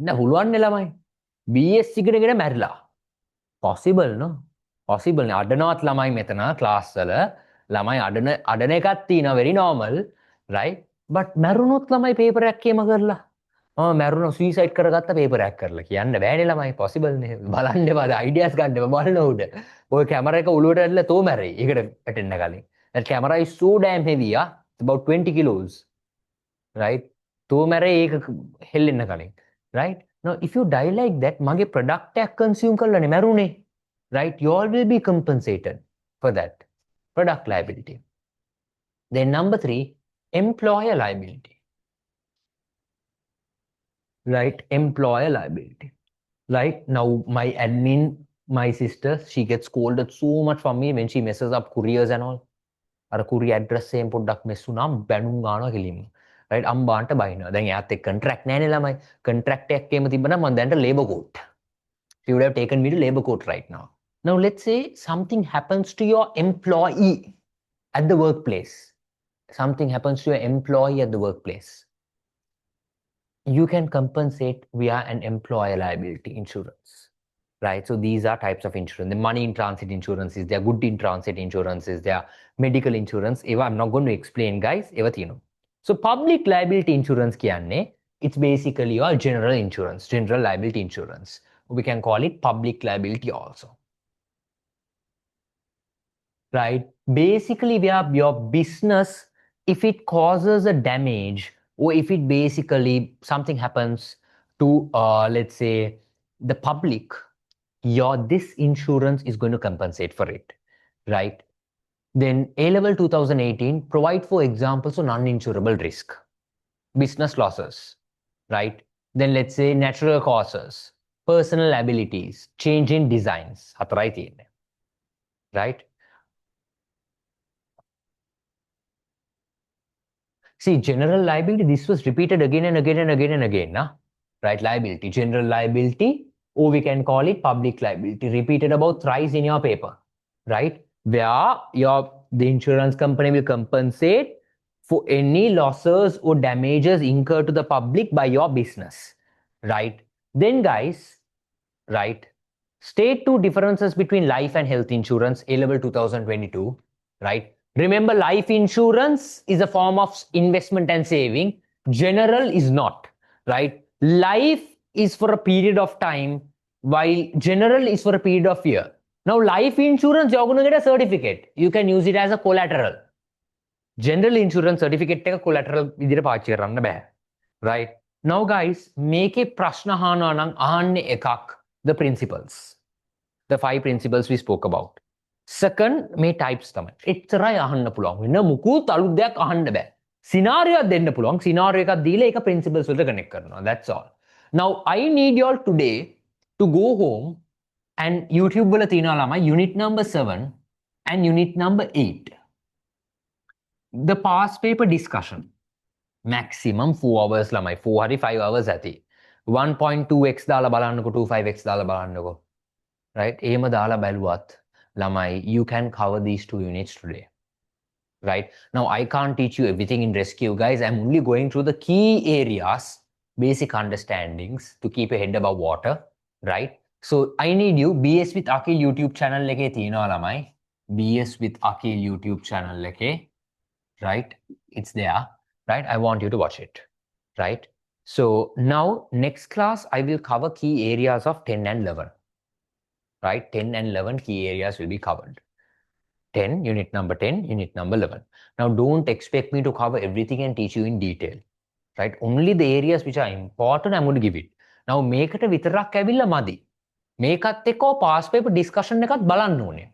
නෑ හුලුවන්නේ ළමයි. BS ඉගෙනගෙන මැරිලා. Possible, no? Possible. අඩනවත් ළමයි මෙතන class වල ළමයි අඩන එකක් තියෙනවා, very normal, right? But මැරුණොත් ළමයි paper එකක් කියම කරලා මැරුණ suicide කරගත්ත paper එකක් කරලා කියන්න බෑනේ ළමයි, possible නේ. බලන්න බෑ ideas ගන්න බලන්න උඩ. ඔය කැමරා එක ඔලුවට ඇදලා තෝ මැරෙයි. ඒකට වැටෙන්න කලින්. That camera is so damn heavy, yeah? It's about 20 kilos. Right? තෝ මැරෙයි ඒක හෙල්ලෙන්න කලින්. Right? Now, if you die like that, mage product එක consume කරලානේ මැරුණේ. Right? You all will be compensated for that. Product liability. Then number 3, employer liability. Right? Employer liability. Right? Now, my admin, my sister, she gets scolded so much from me when she messes up couriers and all. අර courier address එකෙන් පොඩ්ඩක් mess වුණාම බැනුම් ගන්නවා කෙලින්ම. Right? අම්බාන්ට බයිනවා. දැන් එයාත් එක්ක contract නෑනේ ළමයි. Contract එකක් එහෙම තිබ්බනම් මම දැන්ට labor court. She would have taken me to labor court right now. Now, let's say something happens to your employee at the workplace. Something happens to your employee at the workplace. You can compensate via an employer liability insurance. Right? So these are types of insurance. The money in transit insurances, there are good in transit insurances, there are medical insurance. Eva, I'm not going to explain, guys. Eva thino. So public liability insurance kiyanne, it's basically your general insurance, general liability insurance. We can call it public liability also. Right? Basically, we have your business, if it causes a damage, or if it basically something happens to, let's say, the public, this insurance is going to compensate for it. Right? Then A-level 2018, provide for examples of non-insurable risk, business losses, right? Then let's say natural causes, personal abilities, change in designs, right? See, general liability, this was repeated again and again and again and again, nah? Right? Liability, general liability, or we can call it public liability, repeated about thrice in your paper, right? Where the insurance company will compensate for any losses or damages incurred to the public by your business, right? Then, guys, right? State two differences between life and health insurance, A-level 2022, right? Remember, life insurance is a form of investment and saving. General is not, right? Life is for a period of time, while general is for a period of year. Now, life insurance, you're going to get a certificate. You can use it as a collateral. General insurance certificate එක collateral විදිහට පාවිච්චි කරන්න බෑ. Right? Now, guys, මේකේ ප්‍රශ්න අහනවා නම් අහන්නේ එකක්, the principles. The 5 principles we spoke about. Second, මේ types තමයි. එච්චරයි අහන්න පුළුවන්. වෙන මුකුත් අලුත් දෙයක් අහන්න බෑ. Scenario එකක් දෙන්න පුළුවන්. Scenario එකක් දීලා ඒක principles වලට connect කරනවා. That's all. Now, I need you all today to go home and YouTube වල තියෙනවා ළමයි unit number 7 and unit number 8. The past paper discussion. Maximum 4 hours ළමයි. 4 හරි 5 hours ඇති. 1.2x දාලා බලන්නකො 2.5x දාලා බලන්නකො. Right? එහෙම දාලා බැලුවත් ළමයි, you can cover these 2 units today. Right? Now, I can't teach you everything in rescue, guys. I'm only going through the key areas, basic understandings to keep your head above water. Right? So, I need you, BS with Aqil YouTube channel එකේ තියෙනවා ළමයි. BS with Aqil YouTube channel එකේ. Right? It's there. Right? I want you to watch it. Right? So, now, next class, I will cover key areas of 10 and 11. Right? 10 and 11 key areas will be covered. 10, unit number 10, unit number 11. Now, don't expect me to cover everything and teach you in detail. Right? Only the areas which are important, I'm going to give it. Now, මේකට විතරක් ඇවිල්ලා මදි. මේකත් එක්ක past paper discussion එකත් බලන්න ඕනේ.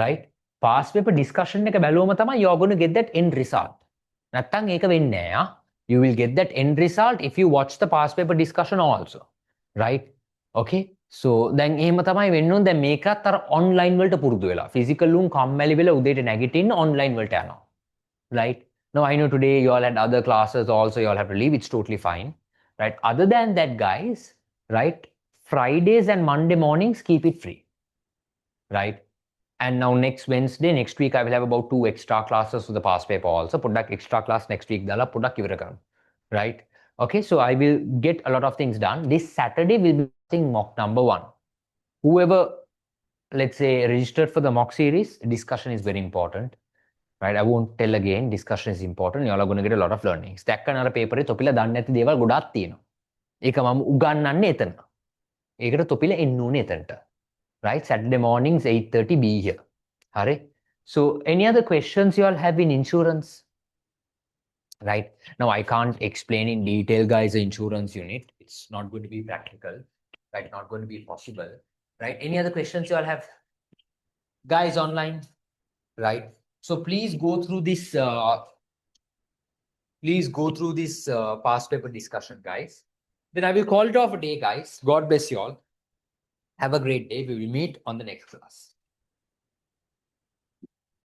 Right? Past paper discussion එක බැලුවම තමයි you're going to get that end result. නැත්තම් ඒක වෙන්නේ නැහැ. You will get that end result if you watch the past paper discussion also. Right? Okay? So, දැන් එහෙම තමයි වෙන්න ඕනේ. දැන් මේකත් අර online වලට පුරුදු වෙලා. Physical room කම්මැලි වෙලා උදේට නැගිටින්න online වලට යනවා. Right? Now, I know today you all had other classes also, you all have to leave. It's totally fine. Right? Other than that, guys, right? Fridays and Monday mornings, keep it free. Right? And now next Wednesday, next week, I will have about 2 extra classes for the past paper also. Put that extra class next week. Right? Okay, so I will get a lot of things done. This Saturday will be mock number 1. Whoever, let's say, registered for the mock series, discussion is very important. Right? I won't tell again, discussion is important. You all are going to get a lot of learning. Stack කරන paper එක තොපිලා දන්නේ නැති දේවල් ගොඩාක් තියෙනවා. ඒක මම උගන්වන්නේ එතන. ඒකට තොපිලා එන්න ඕනේ එතනට. Right? Saturday mornings, 8:30, be here. Hare? So, any other questions you all have in insurance? Right? Now, I can't explain in detail, guys, the insurance unit. It's not going to be practical. Right? Not going to be possible. Right? Any other questions you all have? Guys online? Right? So, please go through this past paper discussion, guys. Then I will call it off a day, guys. God bless you all. Have a great day. We will meet on the next class.